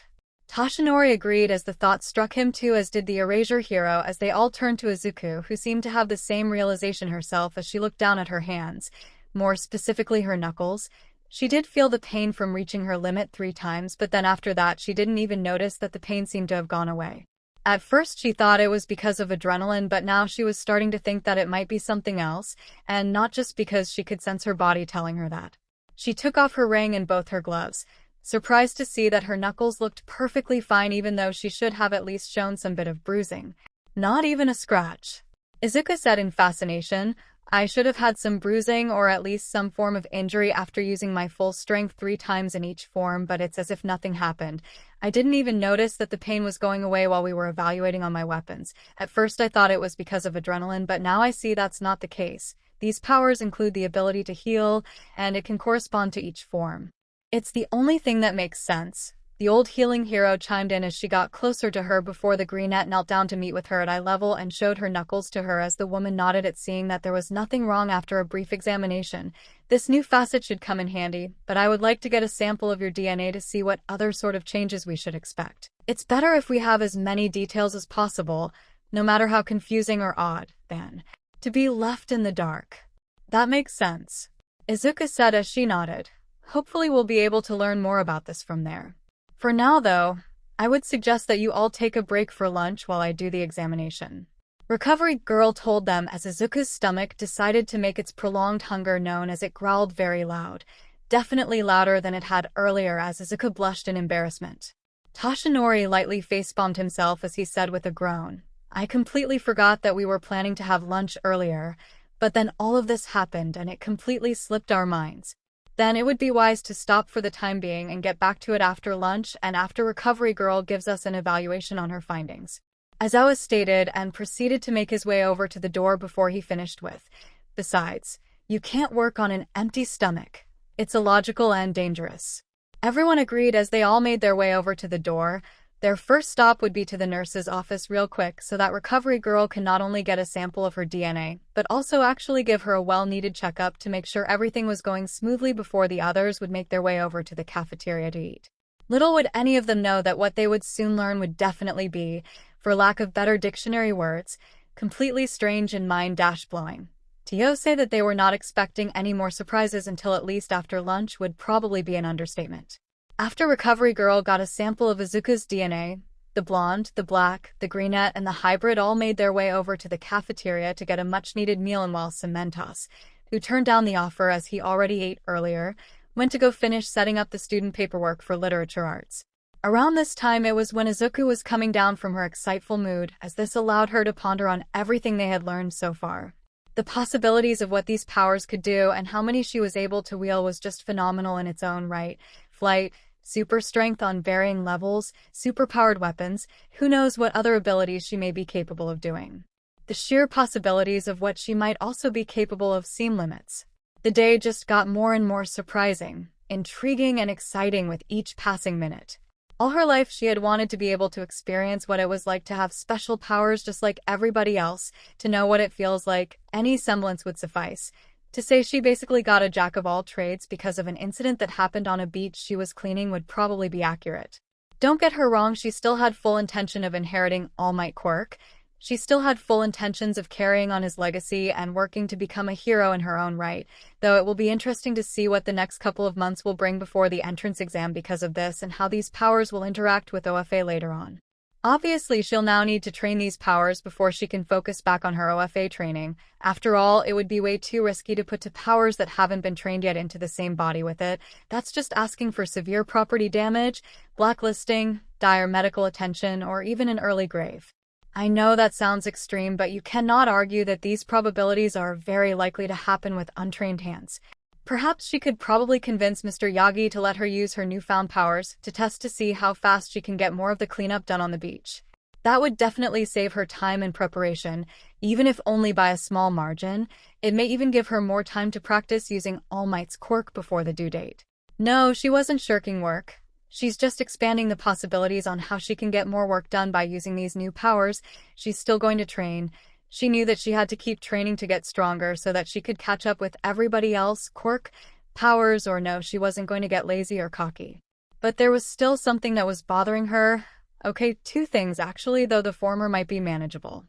Toshinori agreed as the thought struck him too, as did the Erasure hero, as they all turned to Izuku, who seemed to have the same realization herself as she looked down at her hands, more specifically her knuckles. She did feel the pain from reaching her limit 3 times, but then after that she didn't even notice that the pain seemed to have gone away. At first she thought it was because of adrenaline, but now she was starting to think that it might be something else, and not just because she could sense her body telling her that. She took off her ring and both her gloves, surprised to see that her knuckles looked perfectly fine, even though she should have at least shown some bit of bruising. Not even a scratch. Izuku said in fascination, "I should have had some bruising or at least some form of injury after using my full strength 3 times in each form, but it's as if nothing happened. I didn't even notice that the pain was going away while we were evaluating on my weapons. At first I thought it was because of adrenaline, but now I see that's not the case. These powers include the ability to heal, and it can correspond to each form. It's the only thing that makes sense." The old healing hero chimed in as she got closer to her before the greenette knelt down to meet with her at eye level and showed her knuckles to her as the woman nodded at seeing that there was nothing wrong after a brief examination. "This new facet should come in handy, but I would like to get a sample of your DNA to see what other sort of changes we should expect. It's better if we have as many details as possible, no matter how confusing or odd, than to be left in the dark." "That makes sense," Izuku said as she nodded. "Hopefully we'll be able to learn more about this from there. For now, though, I would suggest that you all take a break for lunch while I do the examination." Recovery Girl told them as Izuku's stomach decided to make its prolonged hunger known as it growled very loud, definitely louder than it had earlier, as Izuku blushed in embarrassment. Toshinori lightly facepalmed himself as he said with a groan, "I completely forgot that we were planning to have lunch earlier, but then all of this happened and it completely slipped our minds. Then it would be wise to stop for the time being and get back to it after lunch and after Recovery Girl gives us an evaluation on her findings." Aizawa stated and proceeded to make his way over to the door before he finished with, "Besides, you can't work on an empty stomach. It's illogical and dangerous." Everyone agreed as they all made their way over to the door. Their first stop would be to the nurse's office real quick so that Recovery Girl can not only get a sample of her DNA, but also actually give her a well-needed checkup to make sure everything was going smoothly before the others would make their way over to the cafeteria to eat. Little would any of them know that what they would soon learn would definitely be, for lack of better dictionary words, completely strange and mind-blowing. To say that they were not expecting any more surprises until at least after lunch would probably be an understatement. After Recovery Girl got a sample of Izuku's DNA, the blonde, the black, the greenette, and the hybrid all made their way over to the cafeteria to get a much-needed meal, and while 𝗵𝗲𝗧, who turned down the offer as he already ate earlier, went to go finish setting up the student paperwork for literature arts. Around this time it was when Izuku was coming down from her exciteful mood, as this allowed her to ponder on everything they had learned so far. The possibilities of what these powers could do and how many she was able to wield was just phenomenal in its own right. Flight, super strength on varying levels, superpowered weapons, who knows what other abilities she may be capable of doing. The sheer possibilities of what she might also be capable of seem limitless. The day just got more and more surprising, intriguing, and exciting with each passing minute. All her life she had wanted to be able to experience what it was like to have special powers just like everybody else, to know what it feels like. Any semblance would suffice. To say she basically got a jack of all trades because of an incident that happened on a beach she was cleaning would probably be accurate. Don't get her wrong, she still had full intention of inheriting All Might quirk. She still had full intentions of carrying on his legacy and working to become a hero in her own right, though it will be interesting to see what the next couple of months will bring before the entrance exam because of this and how these powers will interact with OFA later on. Obviously, she'll now need to train these powers before she can focus back on her OFA training. After all, it would be way too risky to put two powers that haven't been trained yet into the same body with it. That's just asking for severe property damage, blacklisting, dire medical attention, or even an early grave. I know that sounds extreme, but you cannot argue that these probabilities are very likely to happen with untrained hands. Perhaps she could probably convince Mr. Yagi to let her use her newfound powers to test to see how fast she can get more of the cleanup done on the beach. That would definitely save her time and preparation, even if only by a small margin. It may even give her more time to practice using All Might's quirk before the due date. No, she wasn't shirking work. She's just expanding the possibilities on how she can get more work done by using these new powers. She's still going to train. She knew that she had to keep training to get stronger so that she could catch up with everybody else, quirk, powers or no, she wasn't going to get lazy or cocky. But there was still something that was bothering her. Okay, two things actually, though the former might be manageable.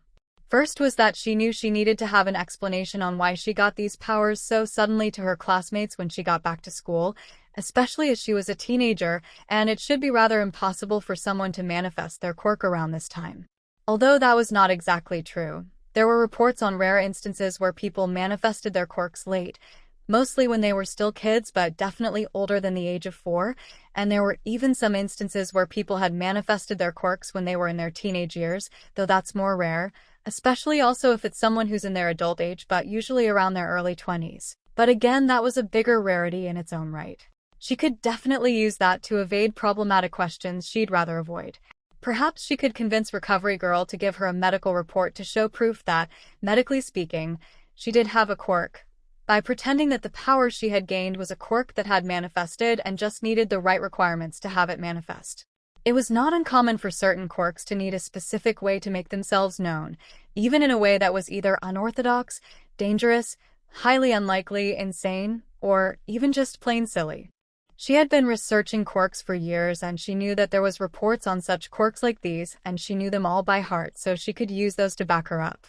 First was that she knew she needed to have an explanation on why she got these powers so suddenly to her classmates when she got back to school, especially as she was a teenager, and it should be rather impossible for someone to manifest their quirk around this time. Although that was not exactly true. There were reports on rare instances where people manifested their quirks late, mostly when they were still kids but definitely older than the age of 4, and there were even some instances where people had manifested their quirks when they were in their teenage years, though that's more rare, especially also if it's someone who's in their adult age but usually around their early 20s. But again, that was a bigger rarity in its own right. She could definitely use that to evade problematic questions she'd rather avoid. Perhaps she could convince Recovery Girl to give her a medical report to show proof that, medically speaking, she did have a quirk, by pretending that the power she had gained was a quirk that had manifested and just needed the right requirements to have it manifest. It was not uncommon for certain quirks to need a specific way to make themselves known, even in a way that was either unorthodox, dangerous, highly unlikely, insane, or even just plain silly. She had been researching quirks for years, and she knew that there was reports on such quirks like these, and she knew them all by heart, so she could use those to back her up.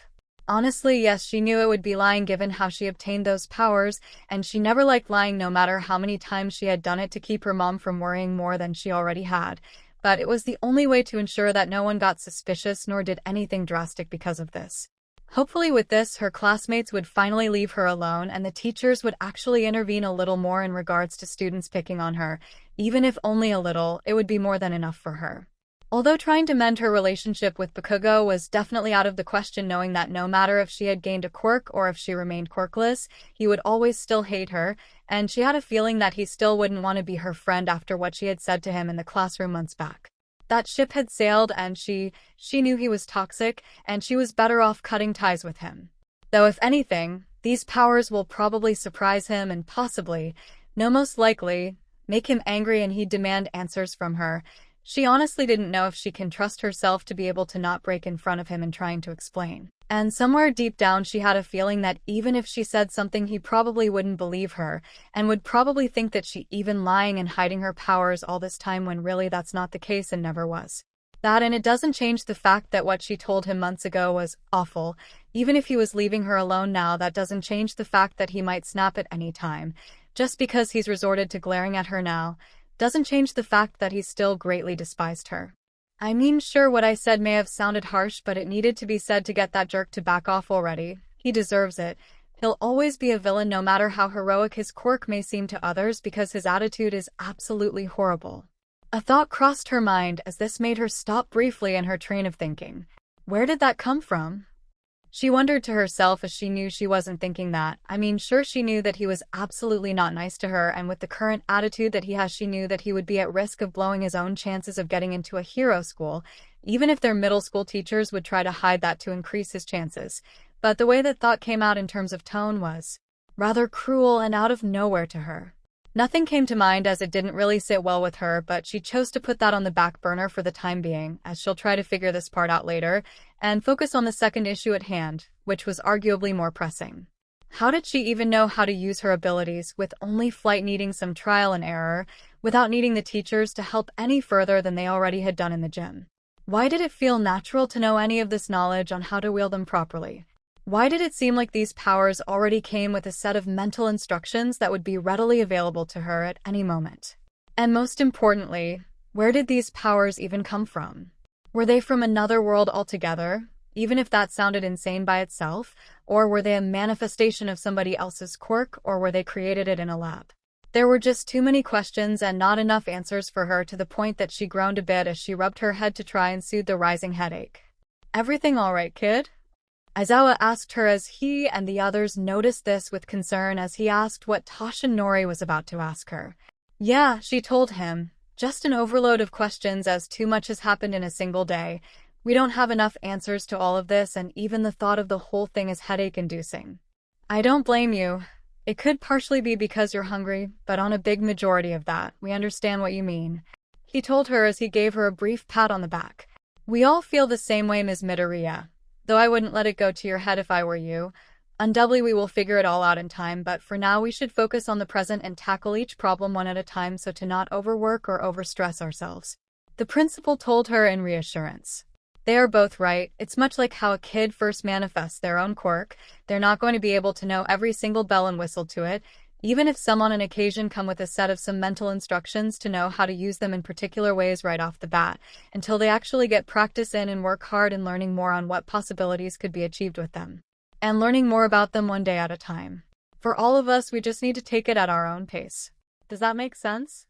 Honestly, yes, she knew it would be lying given how she obtained those powers, and she never liked lying no matter how many times she had done it to keep her mom from worrying more than she already had. But it was the only way to ensure that no one got suspicious nor did anything drastic because of this. Hopefully with this, her classmates would finally leave her alone and the teachers would actually intervene a little more in regards to students picking on her. Even if only a little, it would be more than enough for her. Although trying to mend her relationship with 𝗵𝗃𝗀 was definitely out of the question, knowing that no matter if she had gained a quirk or if she remained quirkless, he would always still hate her, and she had a feeling that he still wouldn't want to be her friend after what she had said to him in the classroom months back. That ship had sailed and she knew he was toxic and she was better off cutting ties with him. Though if anything, these powers will probably surprise him and possibly, no most likely, make him angry and he'd demand answers from her. She honestly didn't know if she can trust herself to be able to not break in front of him in trying to explain. And somewhere deep down she had a feeling that even if she said something he probably wouldn't believe her, and would probably think that she even lying and hiding her powers all this time when really that's not the case and never was. That, and it doesn't change the fact that what she told him months ago was awful. Even if he was leaving her alone now, that doesn't change the fact that he might snap at any time. Just because he's resorted to glaring at her now, doesn't change the fact that he still greatly despised her. I mean, sure, what I said may have sounded harsh, but it needed to be said to get that jerk to back off already. He deserves it. He'll always be a villain no matter how heroic his quirk may seem to others because his attitude is absolutely horrible. A thought crossed her mind as this made her stop briefly in her train of thinking. Where did that come from? She wondered to herself as she knew she wasn't thinking that. I mean, sure, she knew that he was absolutely not nice to her, and with the current attitude that he has, she knew that he would be at risk of blowing his own chances of getting into a hero school, even if their middle school teachers would try to hide that to increase his chances. But the way that thought came out in terms of tone was rather cruel and out of nowhere to her. Nothing came to mind as it didn't really sit well with her, but she chose to put that on the back burner for the time being, as she'll try to figure this part out later, and focus on the second issue at hand, which was arguably more pressing. How did she even know how to use her abilities, with only flight needing some trial and error, without needing the teachers to help any further than they already had done in the gym? Why did it feel natural to know any of this knowledge on how to wield them properly? Why did it seem like these powers already came with a set of mental instructions that would be readily available to her at any moment? And most importantly, where did these powers even come from? Were they from another world altogether, even if that sounded insane by itself, or were they a manifestation of somebody else's quirk, or were they created it in a lab? There were just too many questions and not enough answers for her, to the point that she groaned a bit as she rubbed her head to try and soothe the rising headache. "Everything all right, kid?" Aizawa asked her, as he and the others noticed this with concern as he asked what Toshinori was about to ask her. "Yeah," she told him, "just an overload of questions, as too much has happened in a single day. We don't have enough answers to all of this, and even the thought of the whole thing is headache-inducing." "I don't blame you. It could partially be because you're hungry, but on a big majority of that, we understand what you mean," he told her as he gave her a brief pat on the back. "We all feel the same way, Ms. Midoriya. Though I wouldn't let it go to your head if I were you. Undoubtedly we will figure it all out in time, but for now we should focus on the present and tackle each problem one at a time so to not overwork or overstress ourselves," the principal told her in reassurance. They are both right. It's much like how a kid first manifests their own quirk. They're not going to be able to know every single bell and whistle to it, even if some on an occasion come with a set of some mental instructions to know how to use them in particular ways right off the bat, until they actually get practice in and work hard in learning more on what possibilities could be achieved with them. And learning more about them one day at a time. For all of us, we just need to take it at our own pace. Does that make sense?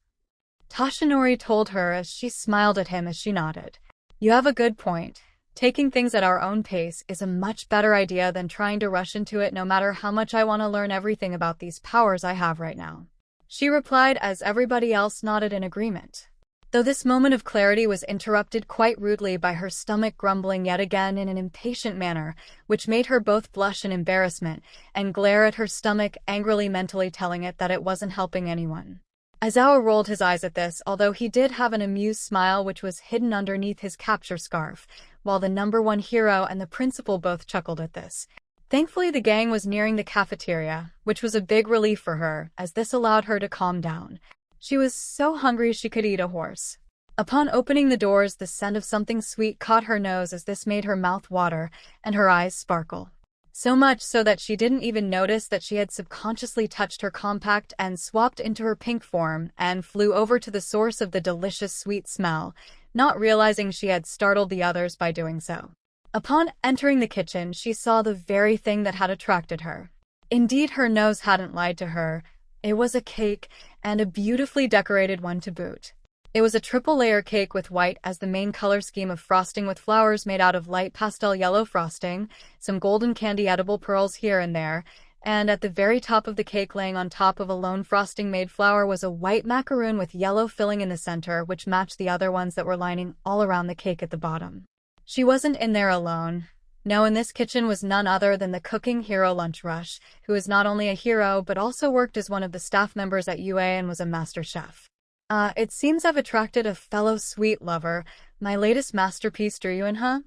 Toshinori told her as she smiled at him as she nodded. "You have a good point. Taking things at our own pace is a much better idea than trying to rush into it, no matter how much I want to learn everything about these powers I have right now," she replied as everybody else nodded in agreement. Though this moment of clarity was interrupted quite rudely by her stomach grumbling yet again in an impatient manner, which made her both blush in embarrassment and glare at her stomach angrily, mentally telling it that it wasn't helping anyone. Aizawa rolled his eyes at this, although he did have an amused smile which was hidden underneath his capture scarf, while the #1 hero and the principal both chuckled at this. Thankfully, the gang was nearing the cafeteria, which was a big relief for her, as this allowed her to calm down. She was so hungry she could eat a horse. Upon opening the doors, the scent of something sweet caught her nose, as this made her mouth water and her eyes sparkle. So much so that she didn't even notice that she had subconsciously touched her compact and swapped into her pink form and flew over to the source of the delicious sweet smell, not realizing she had startled the others by doing so. Upon entering the kitchen, she saw the very thing that had attracted her. Indeed, her nose hadn't lied to her. It was a cake, and a beautifully decorated one to boot. It was a triple-layer cake with white as the main color scheme of frosting, with flowers made out of light pastel yellow frosting, some golden candy edible pearls here and there, and at the very top of the cake, laying on top of a lone frosting-made flower, was a white macaroon with yellow filling in the center, which matched the other ones that were lining all around the cake at the bottom. She wasn't in there alone. No, in this kitchen was none other than the cooking hero Lunch Rush, who is not only a hero but also worked as one of the staff members at UA and was a master chef. It seems I've attracted a fellow sweet lover. My latest masterpiece drew you in, huh?"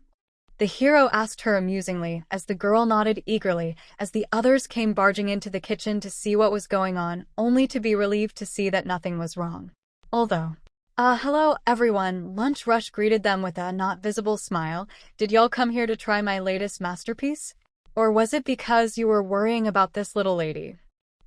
the hero asked her amusingly, as the girl nodded eagerly as the others came barging into the kitchen to see what was going on, only to be relieved to see that nothing was wrong. Although, hello everyone," Lunch Rush greeted them with a not visible smile. "Did y'all come here to try my latest masterpiece? Or was it because you were worrying about this little lady?"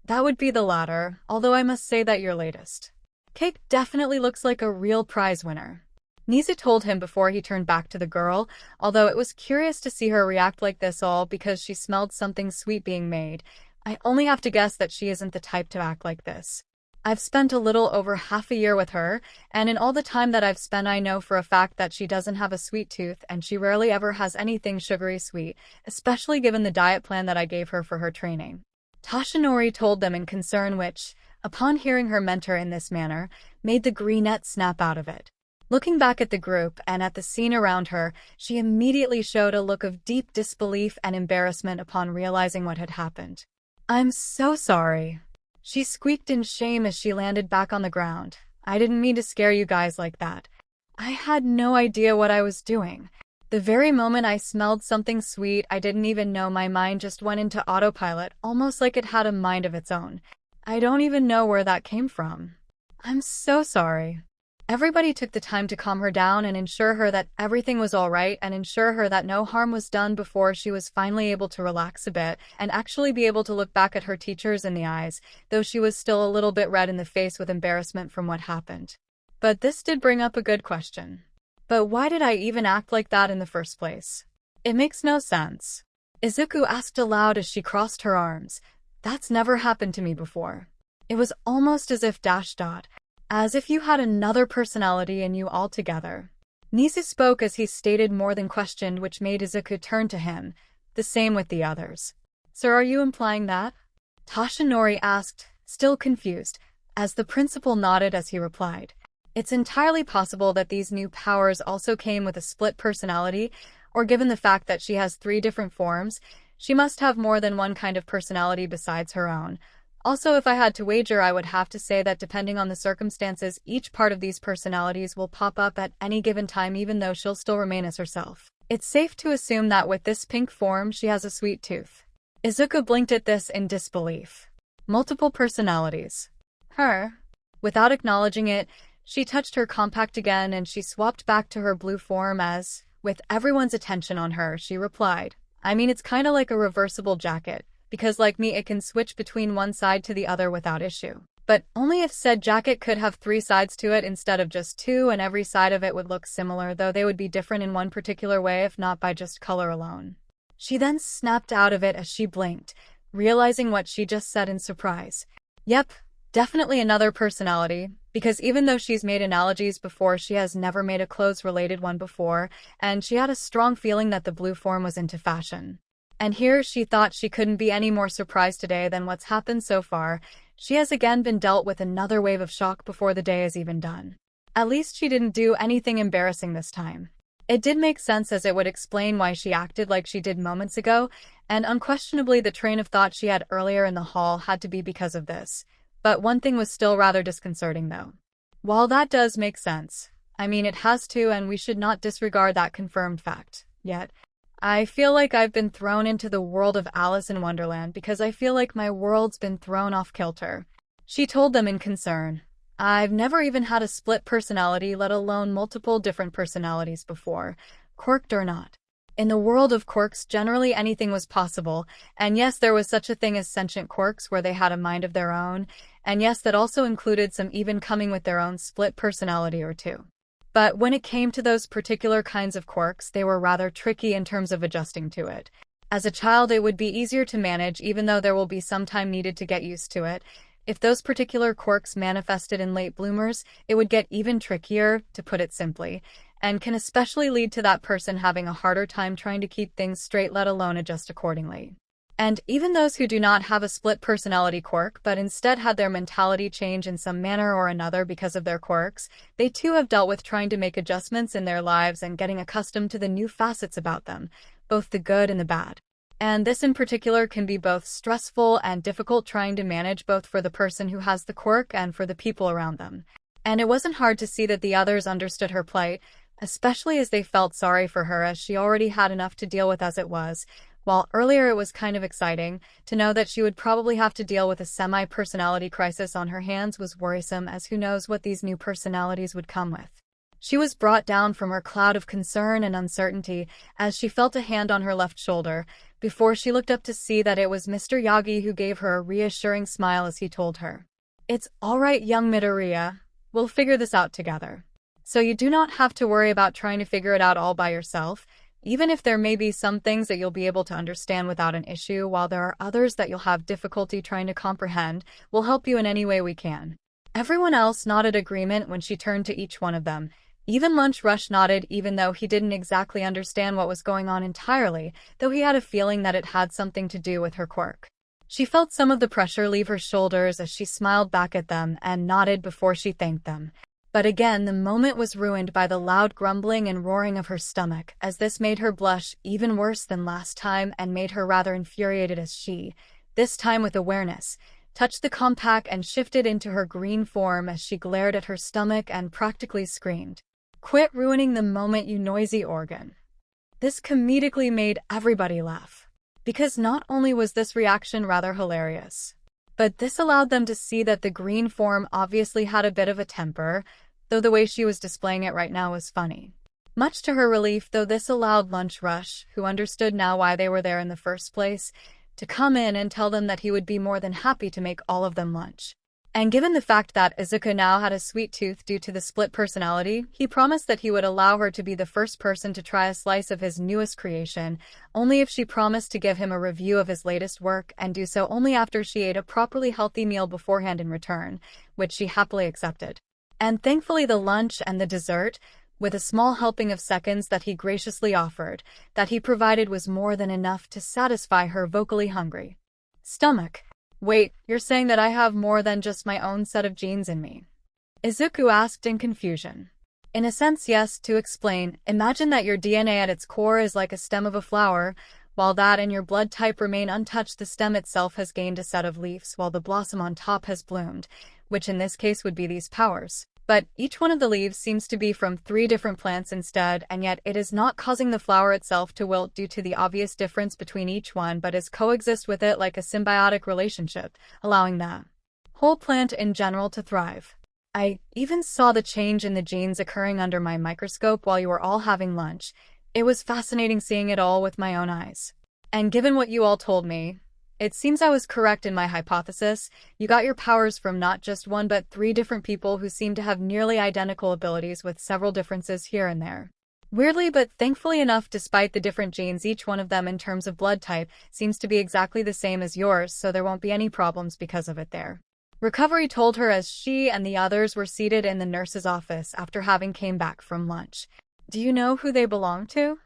"That would be the latter, although I must say that your latest cake definitely looks like a real prize winner," 𝗧𝗎 told him before he turned back to the girl, although it was curious to see her react like this, all because she smelled something sweet being made. "I only have to guess that she isn't the type to act like this. I've spent a little over half a year with her, and in all the time that I've spent, I know for a fact that she doesn't have a sweet tooth, and she rarely ever has anything sugary sweet, especially given the diet plan that I gave her for her training," Toshinori told them in concern, which, upon hearing her mentor in this manner, made the greenette snap out of it. Looking back at the group and at the scene around her, she immediately showed a look of deep disbelief and embarrassment upon realizing what had happened. "I'm so sorry," she squeaked in shame as she landed back on the ground. "I didn't mean to scare you guys like that. I had no idea what I was doing. The very moment I smelled something sweet, I didn't even know, my mind just went into autopilot, almost like it had a mind of its own. I don't even know where that came from. I'm so sorry." Everybody took the time to calm her down and ensure her that everything was alright and ensure her that no harm was done before she was finally able to relax a bit and actually be able to look back at her teachers in the eyes, though she was still a little bit red in the face with embarrassment from what happened. But this did bring up a good question. But why did I even act like that in the first place? It makes no sense. Izuku asked aloud as she crossed her arms. That's never happened to me before. It was almost as if as if you had another personality in you altogether. Ниzi spoke as he stated more than questioned, which made Izuku turn to him. The same with the others. Sir, are you implying that? Toshinori asked, still confused, as the principal nodded as he replied. It's entirely possible that these new powers also came with a split personality, or given the fact that she has 3 different forms, she must have more than one kind of personality besides her own. Also, if I had to wager, I would have to say that depending on the circumstances, each part of these personalities will pop up at any given time even though she'll still remain as herself. It's safe to assume that with this pink form, she has a sweet tooth. Izuku blinked at this in disbelief. Multiple personalities. Her. Without acknowledging it, she touched her compact again and she swapped back to her blue form as, with everyone's attention on her, she replied, I mean, it's kinda like a reversible jacket. Because like me, it can switch between one side to the other without issue. But only if said jacket could have 3 sides to it instead of just 2, and every side of it would look similar, though they would be different in one particular way if not by just color alone. She then snapped out of it as she blinked, realizing what she just said in surprise. Yep, definitely another personality, because even though she's made analogies before, she has never made a clothes-related one before, and she had a strong feeling that the blue form was into fashion. And here she thought she couldn't be any more surprised today than what's happened so far. She has again been dealt with another wave of shock before the day is even done. At least she didn't do anything embarrassing this time. It did make sense as it would explain why she acted like she did moments ago, and unquestionably the train of thought she had earlier in the hall had to be because of this. But one thing was still rather disconcerting though. While that does make sense, I mean it has to, and we should not disregard that confirmed fact. Yet, I feel like I've been thrown into the world of Alice in Wonderland because I feel like my world's been thrown off kilter. She told them in concern. I've never even had a split personality, let alone multiple different personalities before, quirked or not. In the world of quirks, generally anything was possible, and yes, there was such a thing as sentient quirks where they had a mind of their own, and yes, that also included some even coming with their own split personality or 2. But when it came to those particular kinds of quirks, they were rather tricky in terms of adjusting to it. As a child, it would be easier to manage, even though there will be some time needed to get used to it. If those particular quirks manifested in late bloomers, it would get even trickier, to put it simply, and can especially lead to that person having a harder time trying to keep things straight, let alone adjust accordingly. And even those who do not have a split personality quirk but instead had their mentality change in some manner or another because of their quirks, they too have dealt with trying to make adjustments in their lives and getting accustomed to the new facets about them, both the good and the bad. And this in particular can be both stressful and difficult, trying to manage both for the person who has the quirk and for the people around them. And it wasn't hard to see that the others understood her plight, especially as they felt sorry for her as she already had enough to deal with as it was. While earlier it was kind of exciting, to know that she would probably have to deal with a semi-personality crisis on her hands was worrisome, as who knows what these new personalities would come with. She was brought down from her cloud of concern and uncertainty as she felt a hand on her left shoulder, before she looked up to see that it was Mr. Yagi, who gave her a reassuring smile as he told her, "It's all right, young Midoriya. We'll figure this out together. So you do not have to worry about trying to figure it out all by yourself. Even if there may be some things that you'll be able to understand without an issue, while there are others that you'll have difficulty trying to comprehend, we'll help you in any way we can." Everyone else nodded agreement when she turned to each one of them. Even Lunch Rush nodded, even though he didn't exactly understand what was going on entirely, though he had a feeling that it had something to do with her quirk. She felt some of the pressure leave her shoulders as she smiled back at them and nodded before she thanked them. But again, the moment was ruined by the loud grumbling and roaring of her stomach, as this made her blush even worse than last time and made her rather infuriated as she, this time with awareness, touched the compact and shifted into her green form as she glared at her stomach and practically screamed, "Quit ruining the moment, you noisy organ." This comedically made everybody laugh, because not only was this reaction rather hilarious, but this allowed them to see that the green form obviously had a bit of a temper, though the way she was displaying it right now was funny. Much to her relief, though, this allowed Lunch Rush, who understood now why they were there in the first place, to come in and tell them that he would be more than happy to make all of them lunch. And given the fact that Izuku now had a sweet tooth due to the split personality, he promised that he would allow her to be the first person to try a slice of his newest creation, only if she promised to give him a review of his latest work, and do so only after she ate a properly healthy meal beforehand in return, which she happily accepted. And thankfully the lunch and the dessert, with a small helping of seconds that he graciously offered, that he provided was more than enough to satisfy her vocally hungry stomach. Wait, you're saying that I have more than just my own set of genes in me? Izuku asked in confusion. In a sense, yes. To explain, imagine that your DNA at its core is like a stem of a flower. While that and your blood type remain untouched, the stem itself has gained a set of leaves while the blossom on top has bloomed, which in this case would be these powers. But each one of the leaves seems to be from 3 different plants instead, and yet it is not causing the flower itself to wilt due to the obvious difference between each one, but is coexist with it like a symbiotic relationship, allowing the whole plant in general to thrive. I even saw the change in the genes occurring under my microscope while you were all having lunch. It was fascinating seeing it all with my own eyes. And given what you all told me, it seems I was correct in my hypothesis. You got your powers from not just 1 but 3 different people who seem to have nearly identical abilities with several differences here and there. Weirdly but thankfully enough, despite the different genes, each one of them in terms of blood type seems to be exactly the same as yours, so there won't be any problems because of it there. Recovery told her as she and the others were seated in the nurse's office after having came back from lunch. Do you know who they belong to?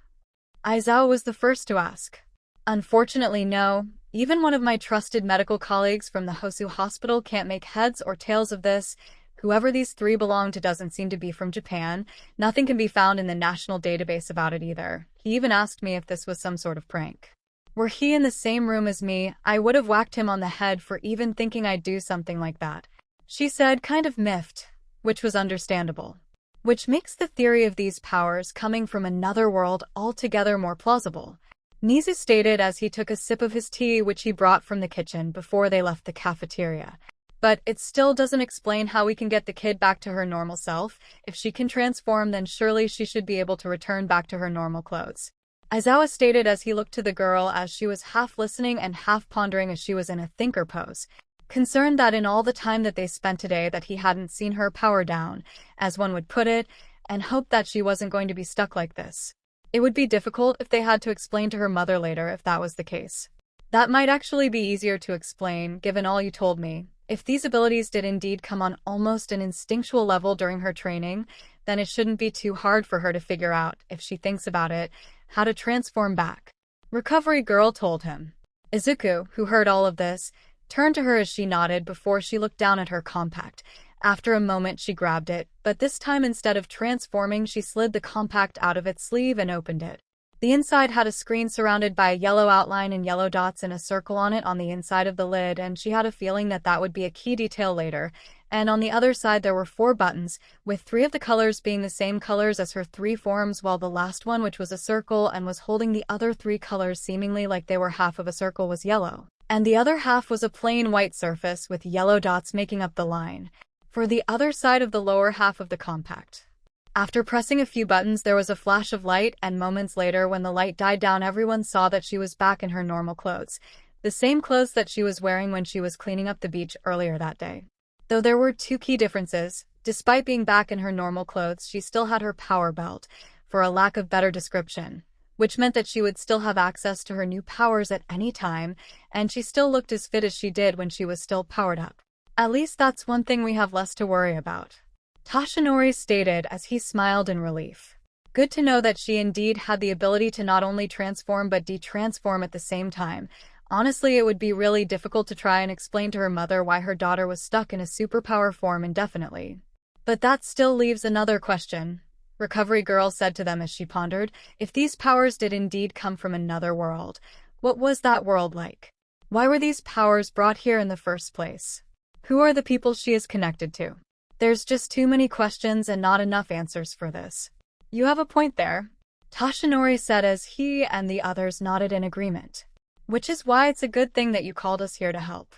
Aizawa was the first to ask. Unfortunately, no. Even one of my trusted medical colleagues from the Hosu hospital can't make heads or tails of this. Whoever these 3 belong to doesn't seem to be from Japan. Nothing can be found in the national database about it either. He even asked me if this was some sort of prank. Were he in the same room as me, I would have whacked him on the head for even thinking I'd do something like that. She said, kind of miffed, which was understandable. Which makes the theory of these powers coming from another world altogether more plausible. Nizu stated as he took a sip of his tea which he brought from the kitchen before they left the cafeteria. But it still doesn't explain how we can get the kid back to her normal self. If she can transform, then surely she should be able to return back to her normal clothes. Aizawa stated as he looked to the girl as she was half listening and half pondering as she was in a thinker pose, concerned that in all the time that they spent today that he hadn't seen her power down, as one would put it, and hoped that she wasn't going to be stuck like this. It would be difficult if they had to explain to her mother later if that was the case. That might actually be easier to explain, given all you told me. If these abilities did indeed come on almost an instinctual level during her training, then it shouldn't be too hard for her to figure out, if she thinks about it, how to transform back. Recovery Girl told him. Izuku, who heard all of this, turned to her as she nodded before she looked down at her compact. After a moment she grabbed it, but this time instead of transforming she slid the compact out of its sleeve and opened it. The inside had a screen surrounded by a yellow outline and yellow dots and a circle on it on the inside of the lid, and she had a feeling that that would be a key detail later. And on the other side there were 4 buttons, with 3 of the colors being the same colors as her 3 forms, while the last one, which was a circle and was holding the other 3 colors seemingly like they were half of a circle, was yellow. And the other half was a plain white surface with yellow dots making up the line for the other side of the lower half of the compact. After pressing a few buttons there was a flash of light, and moments later when the light died down everyone saw that she was back in her normal clothes. The same clothes that she was wearing when she was cleaning up the beach earlier that day. Though there were 2 key differences. Despite being back in her normal clothes, she still had her power belt, for a lack of better description, which meant that she would still have access to her new powers at any time, and she still looked as fit as she did when she was still powered up. At least that's one thing we have less to worry about. Toshinori stated as he smiled in relief. Good to know that she indeed had the ability to not only transform but de-transform at the same time. Honestly, it would be really difficult to try and explain to her mother why her daughter was stuck in a superpower form indefinitely. But that still leaves another question. Recovery Girl said to them as she pondered, if these powers did indeed come from another world, what was that world like? Why were these powers brought here in the first place? Who are the people she is connected to? There's just too many questions and not enough answers for this. You have a point there, Toshinori said as he and the others nodded in agreement. Which is why it's a good thing that you called us here to help.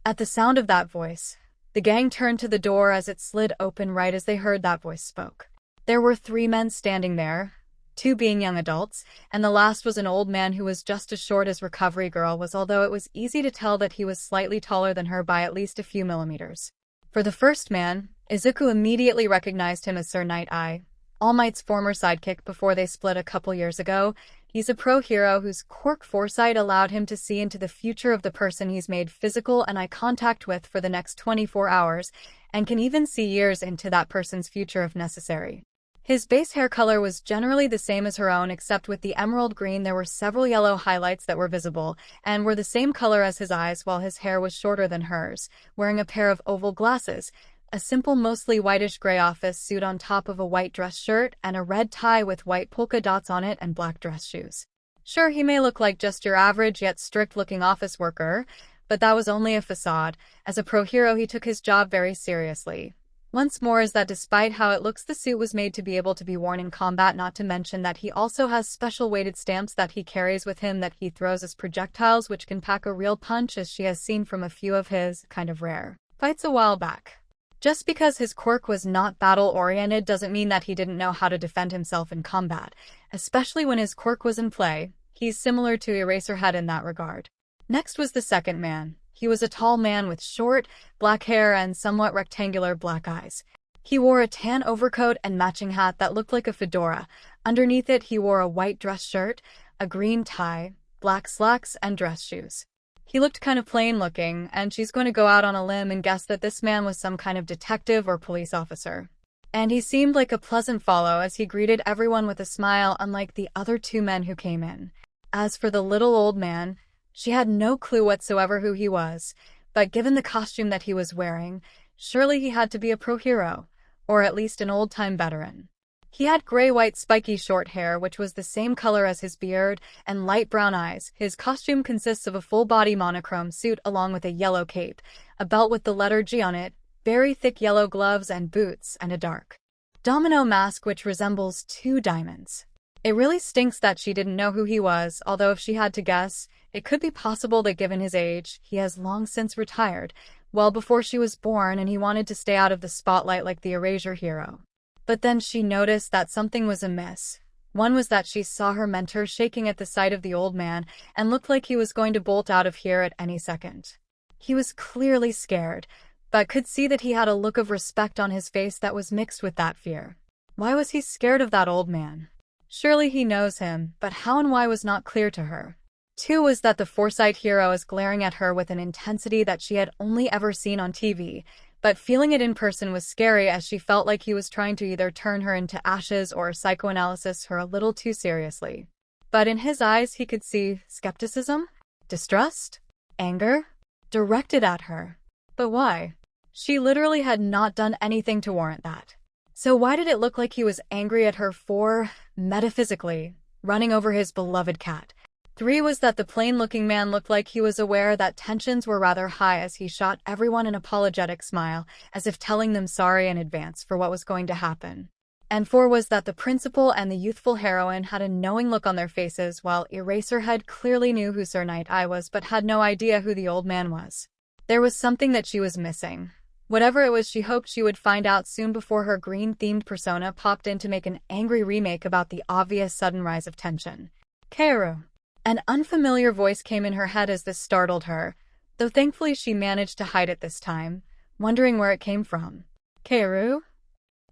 At the sound of that voice, The gang turned to the door as it slid open right as they heard that voice spoke. There were 3 men standing there, 2 being young adults, and the last was an old man who was just as short as Recovery Girl was, although it was easy to tell that he was slightly taller than her by at least a few millimeters. For the first man, Izuku immediately recognized him as Sir Night-Eye, All Might's former sidekick before they split a couple years ago. He's a pro hero whose quirk Foresight allowed him to see into the future of the person he's made physical and eye contact with for the next 24 hours, and can even see years into that person's future if necessary. His base hair color was generally the same as her own, except with the emerald green there were several yellow highlights that were visible, and were the same color as his eyes, while his hair was shorter than hers, wearing a pair of oval glasses, a simple mostly whitish-gray office suit on top of a white dress shirt, and a red tie with white polka dots on it and black dress shoes. Sure, he may look like just your average yet strict-looking office worker, but that was only a facade. As a pro hero, he took his job very seriously. Once more is that despite how it looks, the suit was made to be able to be worn in combat, not to mention that he also has special weighted stamps that he carries with him that he throws as projectiles, which can pack a real punch, as she has seen from a few of his kind of rare fights a while back. Just because his quirk was not battle-oriented doesn't mean that he didn't know how to defend himself in combat, especially when his quirk was in play. He's similar to Eraserhead in that regard. Next was the second man. He was a tall man with short, black hair and somewhat rectangular black eyes. He wore a tan overcoat and matching hat that looked like a fedora. Underneath it, he wore a white dress shirt, a green tie, black slacks, and dress shoes. He looked kind of plain-looking, and she's going to go out on a limb and guess that this man was some kind of detective or police officer. And he seemed like a pleasant follow as he greeted everyone with a smile, unlike the other 2 men who came in. As for the little old man, she had no clue whatsoever who he was, but given the costume that he was wearing, surely he had to be a pro hero, or at least an old-time veteran. He had gray-white spiky short hair, which was the same color as his beard, and light brown eyes. His costume consists of a full-body monochrome suit along with a yellow cape, a belt with the letter G on it, very thick yellow gloves and boots, and a dark domino mask which resembles 2 diamonds. It really stinks that she didn't know who he was, although if she had to guess, it could be possible that given his age, he has long since retired, well before she was born, and he wanted to stay out of the spotlight like the Erasure hero. But then she noticed that something was amiss. One was that she saw her mentor shaking at the sight of the old man and looked like he was going to bolt out of here at any second. He was clearly scared, but could see that he had a look of respect on his face that was mixed with that fear. Why was he scared of that old man? Surely he knows him, but how and why was not clear to her. 2 was that the Foresight hero is glaring at her with an intensity that she had only ever seen on TV, but feeling it in person was scary as she felt like he was trying to either turn her into ashes or psychoanalysis her a little too seriously. But in his eyes he could see skepticism, distrust, anger, directed at her. But why? She literally had not done anything to warrant that. So why did it look like he was angry at her for, metaphysically, running over his beloved cat? 3 was that the plain-looking man looked like he was aware that tensions were rather high as he shot everyone an apologetic smile, as if telling them sorry in advance for what was going to happen. And 4 was that the principal and the youthful heroine had a knowing look on their faces, while Eraserhead clearly knew who Sir Night-Eye was but had no idea who the old man was. There was something that she was missing. Whatever it was, she hoped she would find out soon before her green-themed persona popped in to make an angry remake about the obvious sudden rise of tension. Kaoru. An unfamiliar voice came in her head as this startled her, though thankfully she managed to hide it this time, wondering where it came from. Kaoru?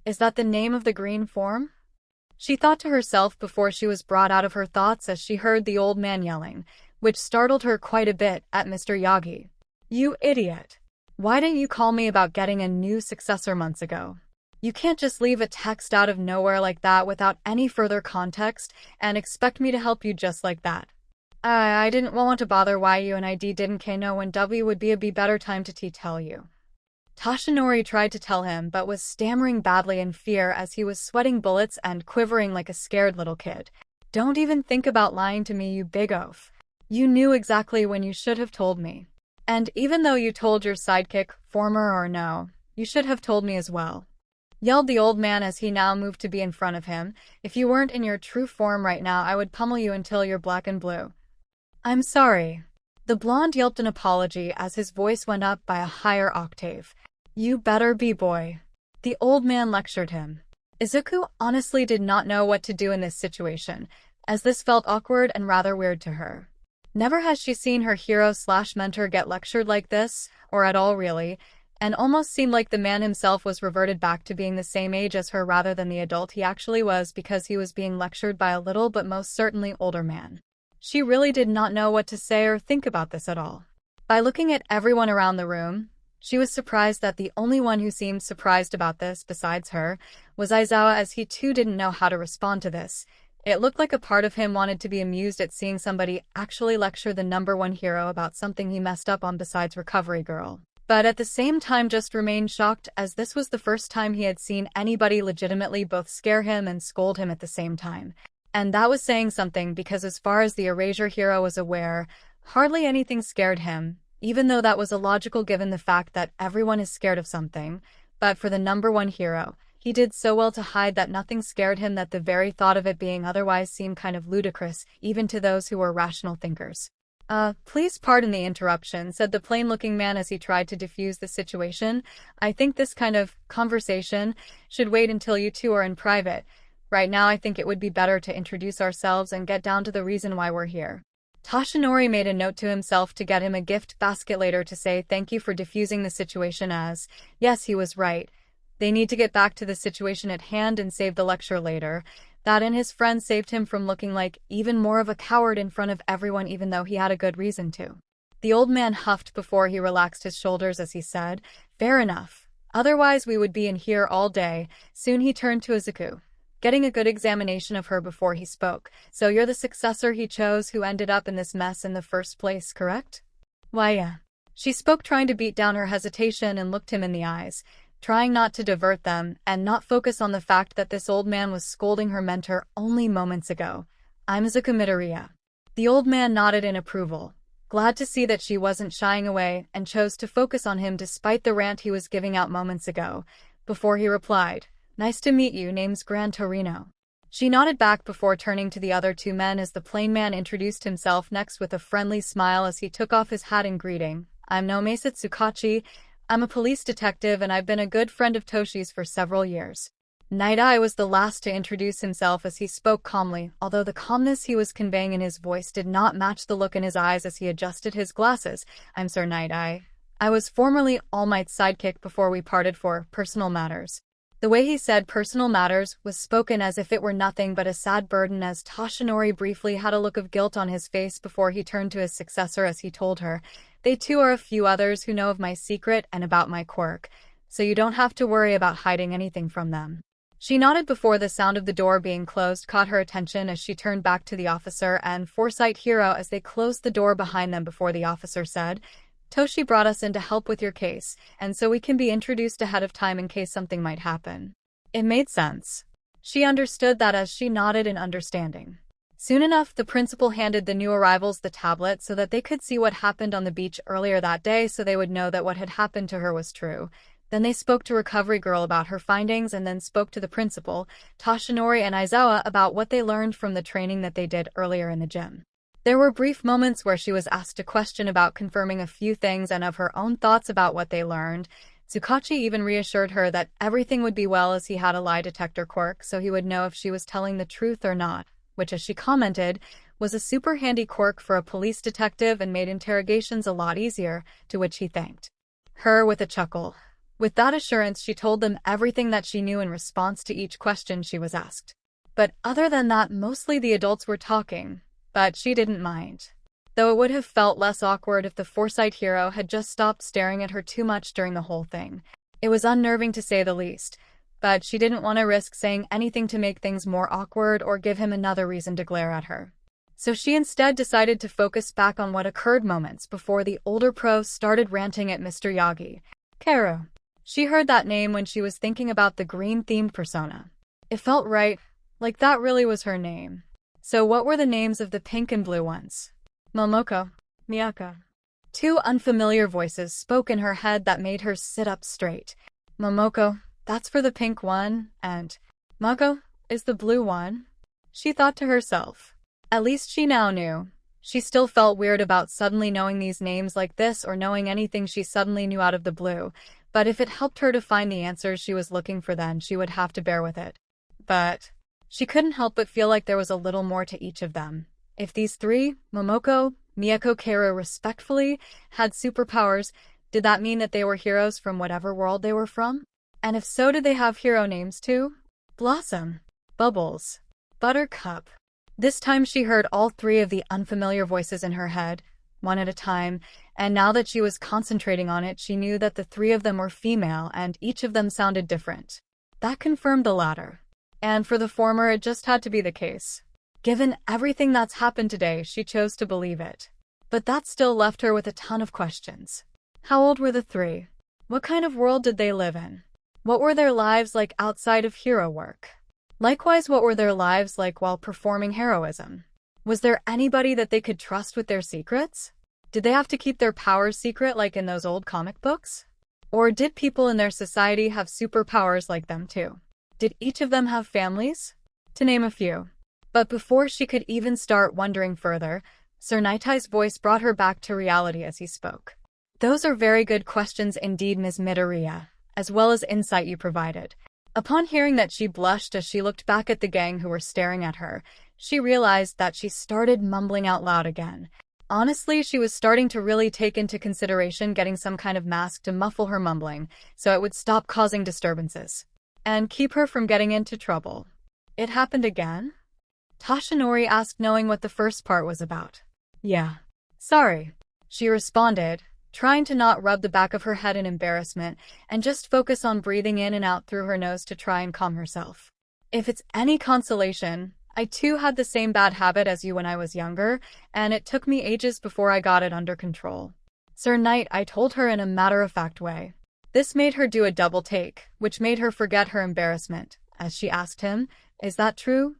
Is that the name of the green form? She thought to herself before she was brought out of her thoughts as she heard the old man yelling, which startled her quite a bit, at Mr. Yagi. You idiot! Why didn't you call me about getting a new successor months ago? You can't just leave a text out of nowhere like that without any further context and expect me to help you just like that. I didn't want to bother you and I didn't know when W would be a better time to tell you. Toshinori tried to tell him but was stammering badly in fear as he was sweating bullets and quivering like a scared little kid. Don't even think about lying to me, you big oaf. You knew exactly when you should have told me. And even though you told your sidekick, former or no, you should have told me as well. Yelled the old man as he now moved to be in front of him. If you weren't in your true form right now, I would pummel you until you're black and blue. I'm sorry. The blonde yelped an apology as his voice went up by a higher octave. You better be, boy. The old man lectured him. Izuku honestly did not know what to do in this situation, as this felt awkward and rather weird to her. Never has she seen her hero/mentor get lectured like this, or at all really, and almost seemed like the man himself was reverted back to being the same age as her rather than the adult he actually was because he was being lectured by a little but most certainly older man. She really did not know what to say or think about this at all. By looking at everyone around the room, she was surprised that the only one who seemed surprised about this, besides her, was Aizawa, as he too didn't know how to respond to this. It looked like a part of him wanted to be amused at seeing somebody actually lecture the #1 hero about something he messed up on besides Recovery Girl. But at the same time just remained shocked, as this was the first time he had seen anybody legitimately both scare him and scold him at the same time. And that was saying something, because as far as the Erasure hero was aware, hardly anything scared him, even though that was illogical given the fact that everyone is scared of something. But for the #1 hero, he did so well to hide that nothing scared him that the very thought of it being otherwise seemed kind of ludicrous, even to those who were rational thinkers. Please pardon the interruption," said the plain-looking man as he tried to defuse the situation. "I think this kind of conversation should wait until you two are in private. Right now I think it would be better to introduce ourselves and get down to the reason why we're here." Toshinori made a note to himself to get him a gift basket later to say thank you for diffusing the situation, as, yes, he was right. They need to get back to the situation at hand and save the lecture later. That and his friend saved him from looking like even more of a coward in front of everyone, even though he had a good reason to. The old man huffed before he relaxed his shoulders as he said, "Fair enough. Otherwise we would be in here all day." Soon he turned to Izuku, getting a good examination of her before he spoke. "So you're the successor he chose who ended up in this mess in the first place, correct?" "Why, yeah." She spoke, trying to beat down her hesitation, and looked him in the eyes, trying not to divert them and not focus on the fact that this old man was scolding her mentor only moments ago. "I'm Izuku Midoriya." The old man nodded in approval, glad to see that she wasn't shying away, and chose to focus on him despite the rant he was giving out moments ago. Before he replied, "Nice to meet you, name's Gran Torino." She nodded back before turning to the other two men as the plain man introduced himself next with a friendly smile as he took off his hat in greeting. "I'm Nomiya Tsukachi. I'm a police detective and I've been a good friend of Toshi's for several years." Night-Eye was the last to introduce himself as he spoke calmly, although the calmness he was conveying in his voice did not match the look in his eyes as he adjusted his glasses. "I'm Sir Night-Eye. I was formerly All Might's sidekick before we parted for personal matters." The way he said personal matters was spoken as if it were nothing but a sad burden, as Toshinori briefly had a look of guilt on his face before he turned to his successor as he told her, "They too are a few others who know of my secret and about my quirk, so you don't have to worry about hiding anything from them." She nodded before the sound of the door being closed caught her attention as she turned back to the officer and Foresight hero as they closed the door behind them before the officer said, "Toshi brought us in to help with your case, and so we can be introduced ahead of time in case something might happen." It made sense. She understood that as she nodded in understanding. Soon enough, the principal handed the new arrivals the tablet so that they could see what happened on the beach earlier that day, so they would know that what had happened to her was true. Then they spoke to Recovery Girl about her findings and then spoke to the principal, Toshinori and Aizawa, about what they learned from the training that they did earlier in the gym. There were brief moments where she was asked a question about confirming a few things and of her own thoughts about what they learned. Tsukachi even reassured her that everything would be well as he had a lie detector quirk, so he would know if she was telling the truth or not, which, as she commented, was a super handy quirk for a police detective and made interrogations a lot easier, to which he thanked her with a chuckle. With that assurance, she told them everything that she knew in response to each question she was asked. But other than that, mostly the adults were talking. But she didn't mind. Though it would have felt less awkward if the Foresight hero had just stopped staring at her too much during the whole thing. It was unnerving to say the least, but she didn't want to risk saying anything to make things more awkward or give him another reason to glare at her. So she instead decided to focus back on what occurred moments before the older pro started ranting at Mr. 𝐒𝐩𝐢𝐳. She heard that name when she was thinking about the green-themed persona. It felt right, like that really was her name. So what were the names of the pink and blue ones? Momoko, Miyako. Two unfamiliar voices spoke in her head that made her sit up straight. Momoko, that's for the pink one, and Mako is the blue one, she thought to herself. At least she now knew. She still felt weird about suddenly knowing these names like this or knowing anything she suddenly knew out of the blue, But if it helped her to find the answers she was looking for, then she would have to bear with it. But she couldn't help but feel like there was a little more to each of them. If these three, Momoko, Miyako, Kaoru, respectfully, had superpowers, did that mean that they were heroes from whatever world they were from? And if so, did they have hero names too? Blossom, Bubbles, Buttercup. This time she heard all three of the unfamiliar voices in her head, one at a time, and now that she was concentrating on it, she knew that the three of them were female and each of them sounded different. That confirmed the latter. And for the former, it just had to be the case. Given everything that's happened today, she chose to believe it. But that still left her with a ton of questions. How old were the three? What kind of world did they live in? What were their lives like outside of hero work? Likewise, what were their lives like while performing heroism? Was there anybody that they could trust with their secrets? Did they have to keep their powers secret like in those old comic books? Or did people in their society have superpowers like them too? Did each of them have families? To name a few. But before she could even start wondering further, 𝗧𝗏𝗍's voice brought her back to reality as he spoke. Those are very good questions indeed, Ms. Midoriya, as well as insight you provided. Upon hearing that, she blushed as she looked back at the gang who were staring at her. She realized that she started mumbling out loud again. Honestly, she was starting to really take into consideration getting some kind of mask to muffle her mumbling, so it would stop causing disturbances and keep her from getting into trouble. It happened again? Toshinori asked, knowing what the first part was about. Yeah. Sorry, she responded, trying to not rub the back of her head in embarrassment and just focus on breathing in and out through her nose to try and calm herself. If it's any consolation, I too had the same bad habit as you when I was younger, and it took me ages before I got it under control. 𝗧𝗏, told her in a matter-of-fact way. This made her do a double take, which made her forget her embarrassment, as she asked him, "Is that true?"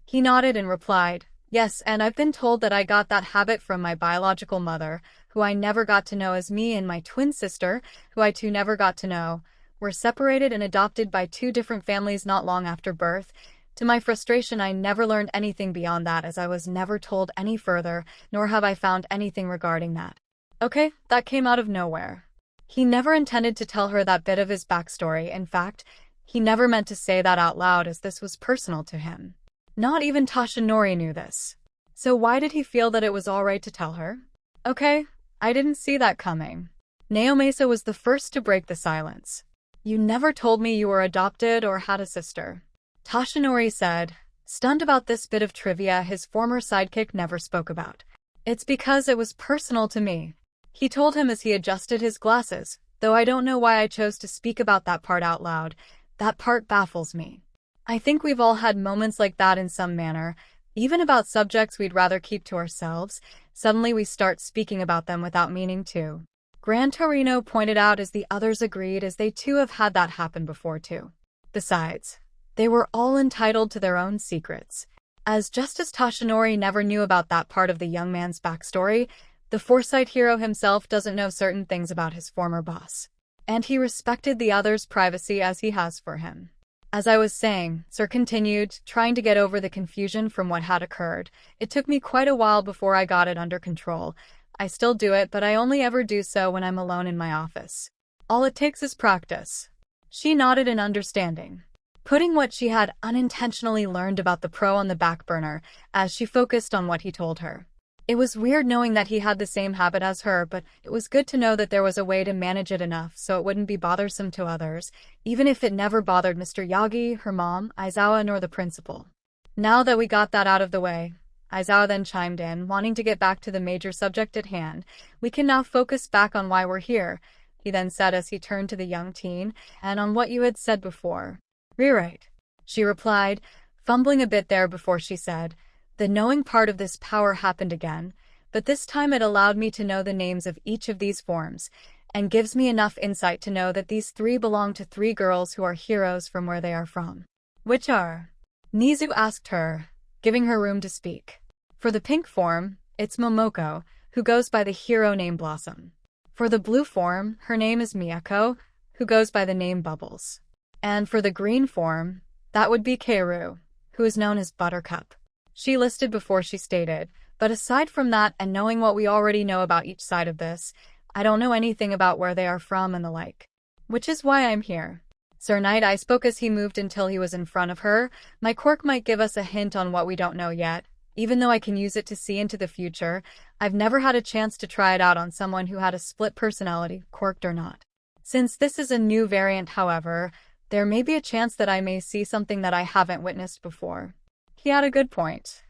He nodded and replied, "Yes, and I've been told that I got that habit from my biological mother, who I never got to know, as me and my twin sister, who I too never got to know, were separated and adopted by two different families not long after birth. To my frustration, I never learned anything beyond that, as I was never told any further, nor have I found anything regarding that." Okay, that came out of nowhere. He never intended to tell her that bit of his backstory. In fact, he never meant to say that out loud, as this was personal to him. Not even Toshinori knew this. So why did he feel that it was alright to tell her? Okay, I didn't see that coming. Naomasa was the first to break the silence. You never told me you were adopted or had a sister, Toshinori said, stunned about this bit of trivia his former sidekick never spoke about. It's because it was personal to me, he told him as he adjusted his glasses, though I don't know why I chose to speak about that part out loud. That part baffles me. I think we've all had moments like that in some manner, even about subjects we'd rather keep to ourselves. Suddenly we start speaking about them without meaning to. Gran Torino pointed out as the others agreed, as they too have had that happen before too. Besides, they were all entitled to their own secrets. As just as Toshinori never knew about that part of the young man's backstory, the Foresight hero himself doesn't know certain things about his former boss. And he respected the other's privacy as he has for him. As I was saying, Sir continued, trying to get over the confusion from what had occurred. It took me quite a while before I got it under control. I still do it, but I only ever do so when I'm alone in my office. All it takes is practice. She nodded in understanding, putting what she had unintentionally learned about the pro on the back burner as she focused on what he told her. It was weird knowing that he had the same habit as her, but it was good to know that there was a way to manage it enough so it wouldn't be bothersome to others, even if it never bothered Mr. Yagi, her mom, Aizawa, nor the principal. Now that we got that out of the way, Aizawa then chimed in, wanting to get back to the major subject at hand. We can now focus back on why we're here, he then said as he turned to the young teen, and on what you had said before. Right, she replied, fumbling a bit there before she said, the knowing part of this power happened again, but this time it allowed me to know the names of each of these forms, and gives me enough insight to know that these three belong to three girls who are heroes from where they are from. Which are? Nizu asked her, giving her room to speak. For the pink form, it's Momoko, who goes by the hero name Blossom. For the blue form, her name is Miyako, who goes by the name Bubbles. And for the green form, that would be Kaoru, who is known as Buttercup. She listed before she stated, but aside from that and knowing what we already know about each side of this, I don't know anything about where they are from and the like. Which is why I'm here. Sir Knight, I spoke as he moved until he was in front of her. My quirk might give us a hint on what we don't know yet. Even though I can use it to see into the future, I've never had a chance to try it out on someone who had a split personality, quirked or not. Since this is a new variant, however, there may be a chance that I may see something that I haven't witnessed before. He had a good point.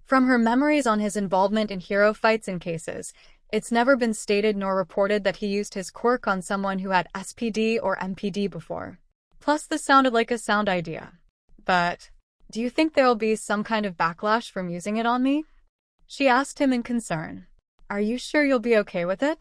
From her memories on his involvement in hero fights and cases, it's never been stated nor reported that he used his quirk on someone who had SPD or MPD before. Plus, this sounded like a sound idea. But do you think there'll be some kind of backlash from using it on me? She asked him in concern. Are you sure you'll be okay with it?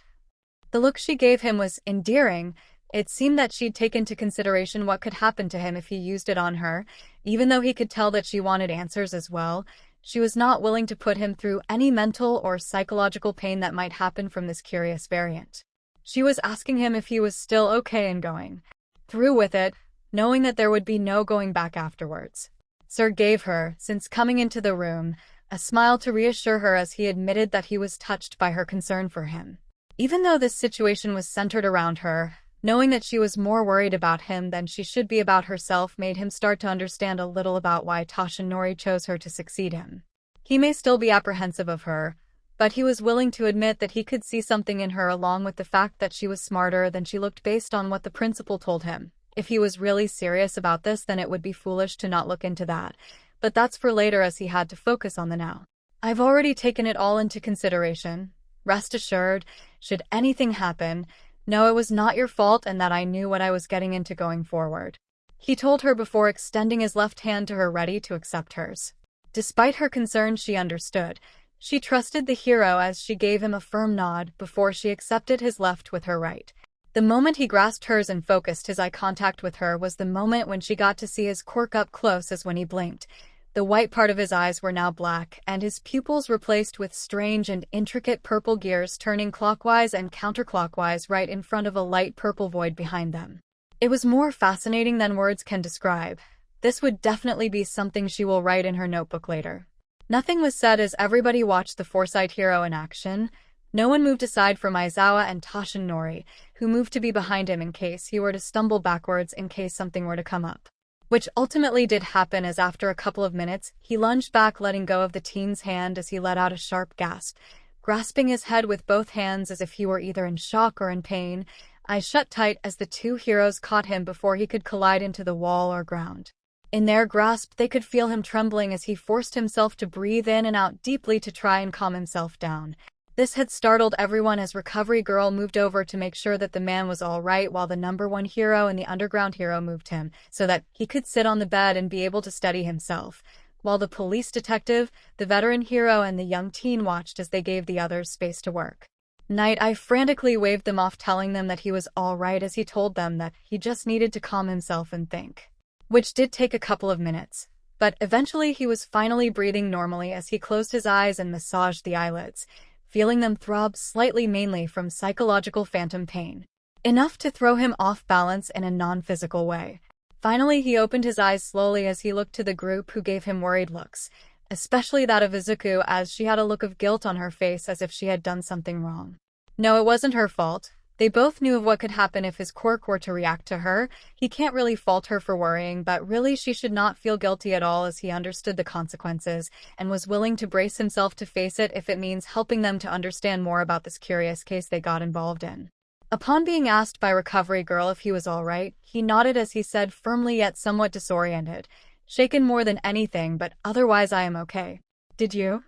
The look she gave him was endearing. It seemed that she'd taken into consideration what could happen to him if he used it on her. Even though he could tell that she wanted answers as well, she was not willing to put him through any mental or psychological pain that might happen from this curious variant. She was asking him if he was still okay and going through with it, knowing that there would be no going back afterwards. Sir gave her, since coming into the room, a smile to reassure her as he admitted that he was touched by her concern for him. Even though this situation was centered around her, knowing that she was more worried about him than she should be about herself made him start to understand a little about why Toshinori chose her to succeed him. He may still be apprehensive of her, but he was willing to admit that he could see something in her along with the fact that she was smarter than she looked based on what the principal told him. If he was really serious about this, then it would be foolish to not look into that. But that's for later, as he had to focus on the now. I've already taken it all into consideration. Rest assured, should anything happen, no, it was not your fault and that I knew what I was getting into going forward. He told her before extending his left hand to her, ready to accept hers. Despite her concern, she understood. She trusted the hero as she gave him a firm nod before she accepted his left with her right. The moment he grasped hers and focused his eye contact with her was the moment when she got to see his quirk up close, as when he blinked. The white part of his eyes were now black, and his pupils replaced with strange and intricate purple gears turning clockwise and counterclockwise right in front of a light purple void behind them. It was more fascinating than words can describe. This would definitely be something she will write in her notebook later. Nothing was said as everybody watched the Foresight hero in action. No one moved aside from Aizawa and Toshinori, who moved to be behind him in case he were to stumble backwards in case something were to come up. Which ultimately did happen, as after a couple of minutes, he lunged back, letting go of the teen's hand as he let out a sharp gasp, grasping his head with both hands as if he were either in shock or in pain, eyes shut tight as the two heroes caught him before he could collide into the wall or ground. In their grasp, they could feel him trembling as he forced himself to breathe in and out deeply to try and calm himself down. This had startled everyone as Recovery Girl moved over to make sure that the man was all right, while the #1 hero and the underground hero moved him so that he could sit on the bed and be able to steady himself, while the police detective, the veteran hero, and the young teen watched as they gave the others space to work. Night Eye frantically waved them off, telling them that he was all right, as he told them that he just needed to calm himself and think. Which did take a couple of minutes, but eventually he was finally breathing normally as he closed his eyes and massaged the eyelids, feeling them throb slightly, mainly from psychological phantom pain. Enough to throw him off balance in a non-physical way. Finally, he opened his eyes slowly as he looked to the group, who gave him worried looks, especially that of Izuku, as she had a look of guilt on her face as if she had done something wrong. No, it wasn't her fault. They both knew of what could happen if his quirk were to react to her. He can't really fault her for worrying, but really she should not feel guilty at all, as he understood the consequences and was willing to brace himself to face it if it means helping them to understand more about this curious case they got involved in. Upon being asked by Recovery Girl if he was all right, he nodded as he said firmly yet somewhat disoriented, "Shaken more than anything, but otherwise I am okay." "Did you?"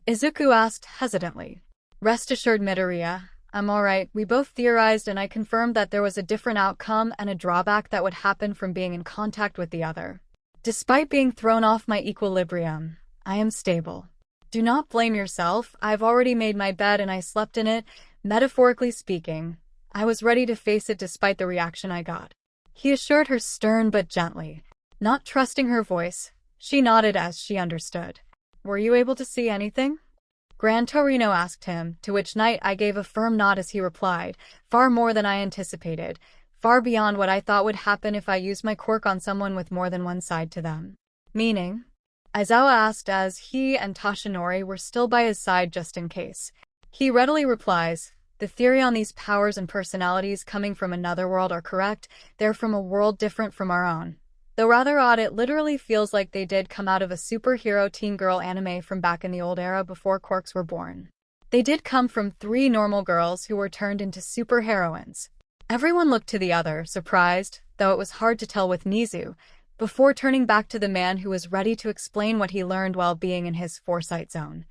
Izuku asked hesitantly. "Rest assured, Midoriya, I'm alright." We both theorized, and I confirmed that there was a different outcome and a drawback that would happen from being in contact with the other. Despite being thrown off my equilibrium, I am stable. Do not blame yourself. I've already made my bed and I slept in it. Metaphorically speaking, I was ready to face it despite the reaction I got. He assured her, stern but gently. Not trusting her voice, she nodded as she understood. "Were you able to see anything?" Gran Torino asked him, to which Night Eye gave a firm nod as he replied, "Far more than I anticipated, far beyond what I thought would happen if I used my quirk on someone with more than one side to them." "Meaning?" Aizawa asked, as he and Toshinori were still by his side just in case. He readily replies, The theory on these powers and personalities coming from another world are correct. They're from a world different from our own. Though rather odd, it literally feels like they did come out of a superhero teen girl anime from back in the old era before quirks were born. They did come from 3 normal girls who were turned into superheroines. Everyone looked to the other, surprised, though it was hard to tell with Nizu, before turning back to the man who was ready to explain what he learned while being in his Foresight zone.